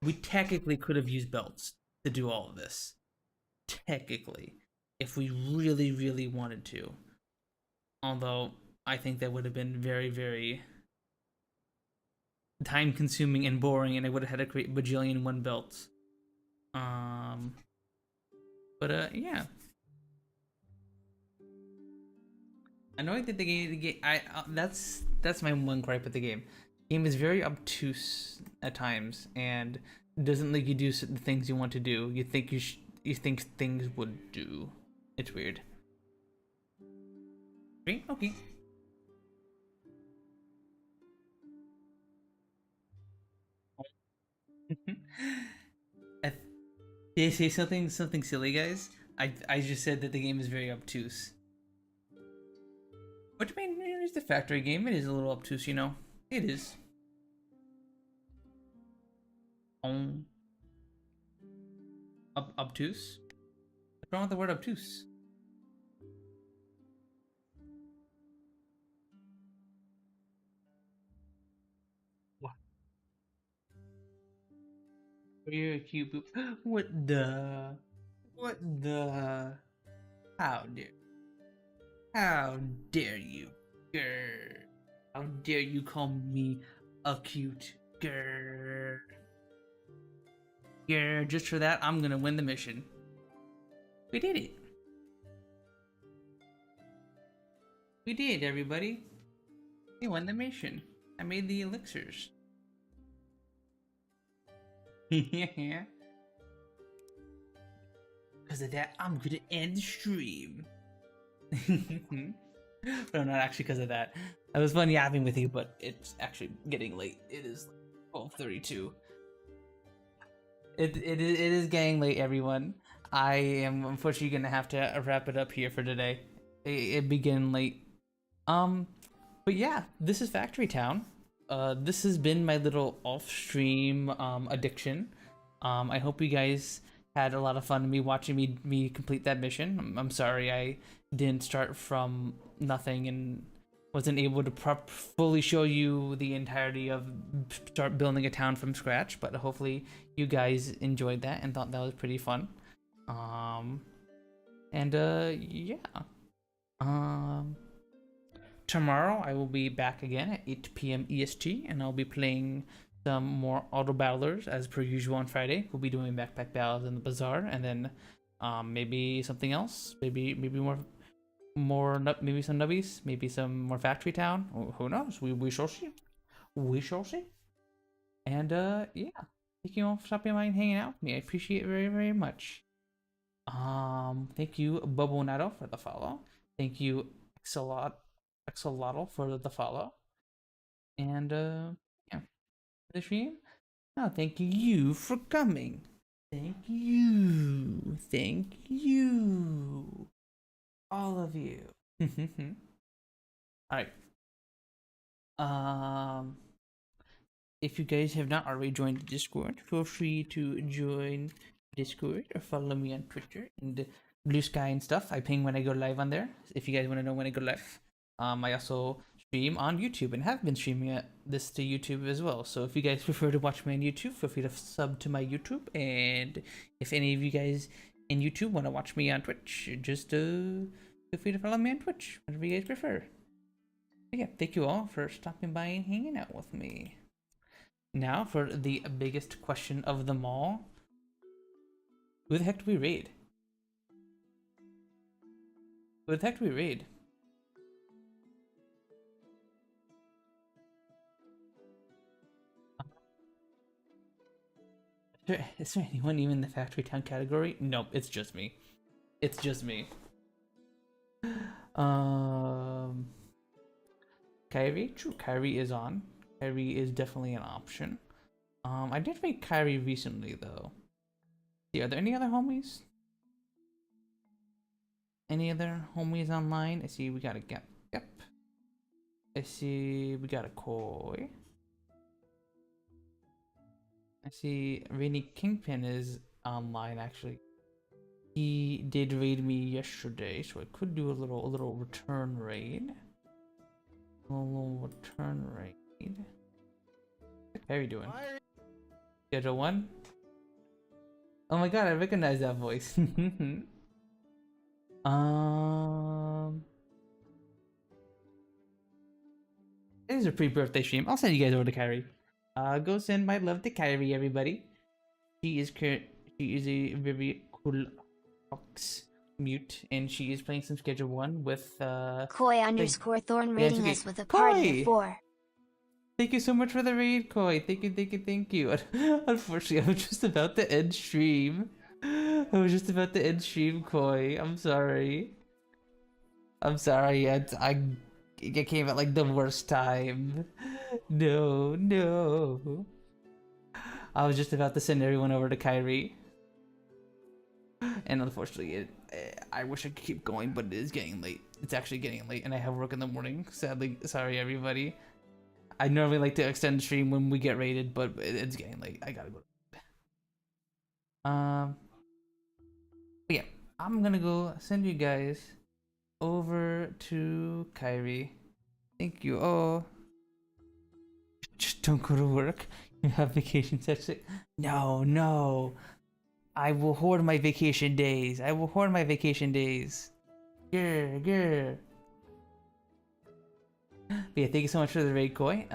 A: we technically could have used belts to do all of this. Technically, if we really, really wanted to. Although I think that would have been very, very time consuming and boring, and I would have had to create bajillion one belts. Yeah. Annoying that the game that's my one gripe with the game. The game is very obtuse at times and doesn't let you do the things you want to do. You think things would do. It's weird. Okay. Did I say something silly, guys? I just said that the game is very obtuse. Which, I mean, it's the factory game. It is a little obtuse, you know. It is. Obtuse? What's wrong with the word obtuse? What? You're a cute boop. What the? How dare you, girl? How dare you call me a cute girl? Yeah, just for that, I'm gonna win the mission. We did it. We did, everybody. We won the mission. I made the elixirs. Yeah. Because of that, I'm gonna end the stream. But not actually because of that. It was fun yapping with you, but it's actually getting late. It is 12:32. It is getting late, everyone. I am unfortunately gonna have to wrap it up here for today. It began late. But yeah, this is Factory Town. This has been my little off-stream addiction. I hope you guys had a lot of fun watching me complete that mission. I'm sorry I didn't start from nothing and wasn't able to fully show you the entirety of start building a town from scratch, but hopefully you guys enjoyed that and thought that was pretty fun. Yeah. Um, Tomorrow I will be back again at 8 p.m. EST, and I'll be playing some more auto battlers as per usual on Friday. We'll be doing backpack battles in the bazaar, and then maybe something else. Maybe maybe some nubbies, maybe some more factory town. Who knows? We shall see. We shall see. And yeah, thank you all for stopping by and hanging out with me. I appreciate it very, very much. Thank you Bobonato for the follow. Thank you Axolotl for the follow. And yeah, the stream. Oh, thank you for coming. Thank you. Thank you. All of you. Alright. If you guys have not already joined the Discord, feel free to join Discord or follow me on Twitter and Blue Sky and stuff. I ping when I go live on there. If you guys want to know when I go live. I also stream on YouTube and have been streaming this to YouTube as well. So if you guys prefer to watch me on YouTube, feel free to sub to my YouTube. And if any of you guys in YouTube want to watch me on Twitch, just feel free to follow me on Twitch, whatever you guys prefer. But yeah, thank you all for stopping by and hanging out with me. Now for the biggest question of them all. Who the heck do we raid? Who the heck do we raid? Is there anyone even in the factory town category? Nope, it's just me. It's just me. Kyrie? True, Kyrie is on. Kyrie is definitely an option. I did raid Kyrie recently though. Yeah, are there any other homies? Any other homies online? I see we got a Gap. I see we got a Koi. I see Rainy Kingpin is online actually. He did raid me yesterday, so I could do a little return raid. A little return raid. How are you doing? Schedule 1? Oh my god, I recognize that voice. It is a pre-birthday stream. I'll send you guys over to Kyrie. Go send my love to Kyrie, everybody. She is a very cool fox mute, and she is playing some Schedule 1 with
C: Koi_Thorn rating us with a party of 4.
A: Thank you so much for the raid, Koi. Thank you. Unfortunately, I was just about to end stream. Koi. I'm sorry. I came at like the worst time. No. I was just about to send everyone over to Kyrie. And unfortunately, I wish I could keep going, but it is getting late. It's actually getting late, and I have work in the morning. Sadly, sorry everybody. I normally like to extend the stream when we get rated, but it's getting late. I gotta go. But yeah, I'm gonna go send you guys over to Kyrie. Thank you. Oh, just don't go to work. You have vacation section. No. I will hoard my vacation days. Grr. But yeah, thank you so much for the raid, Koi.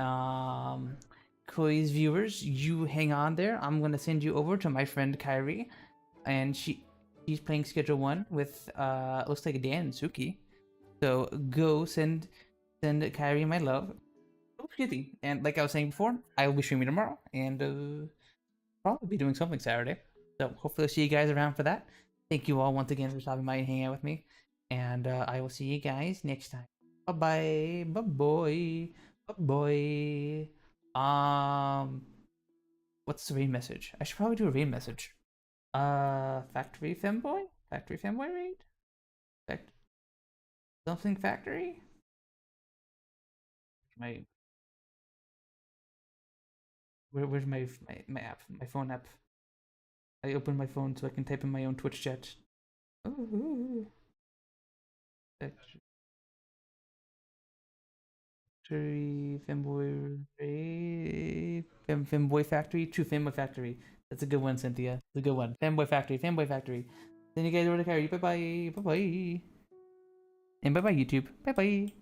A: Koi's viewers, you hang on there. I'm gonna send you over to my friend Kyrie, and she's playing Schedule 1 with looks like Dan and Suki. So go send Kyrie my love. Oh, excuse me. And like I was saying before, I will be streaming tomorrow, and probably be doing something Saturday. So hopefully I'll see you guys around for that. Thank you all once again for stopping by and hanging out with me, and I will see you guys next time. Bye bye. What's the raid message? I should probably do a raid message. Factory femboy raid. Something factory. Where's my app? My phone app. I open my phone so I can type in my own Twitch chat. Ooh. Factory, Femboy, Femboy Factory, True Femboy Factory. That's a good one, Cynthia. It's a good one. Femboy Factory, Femboy Factory. Then you guys over to carry. Bye bye, bye bye, and bye bye YouTube. Bye bye.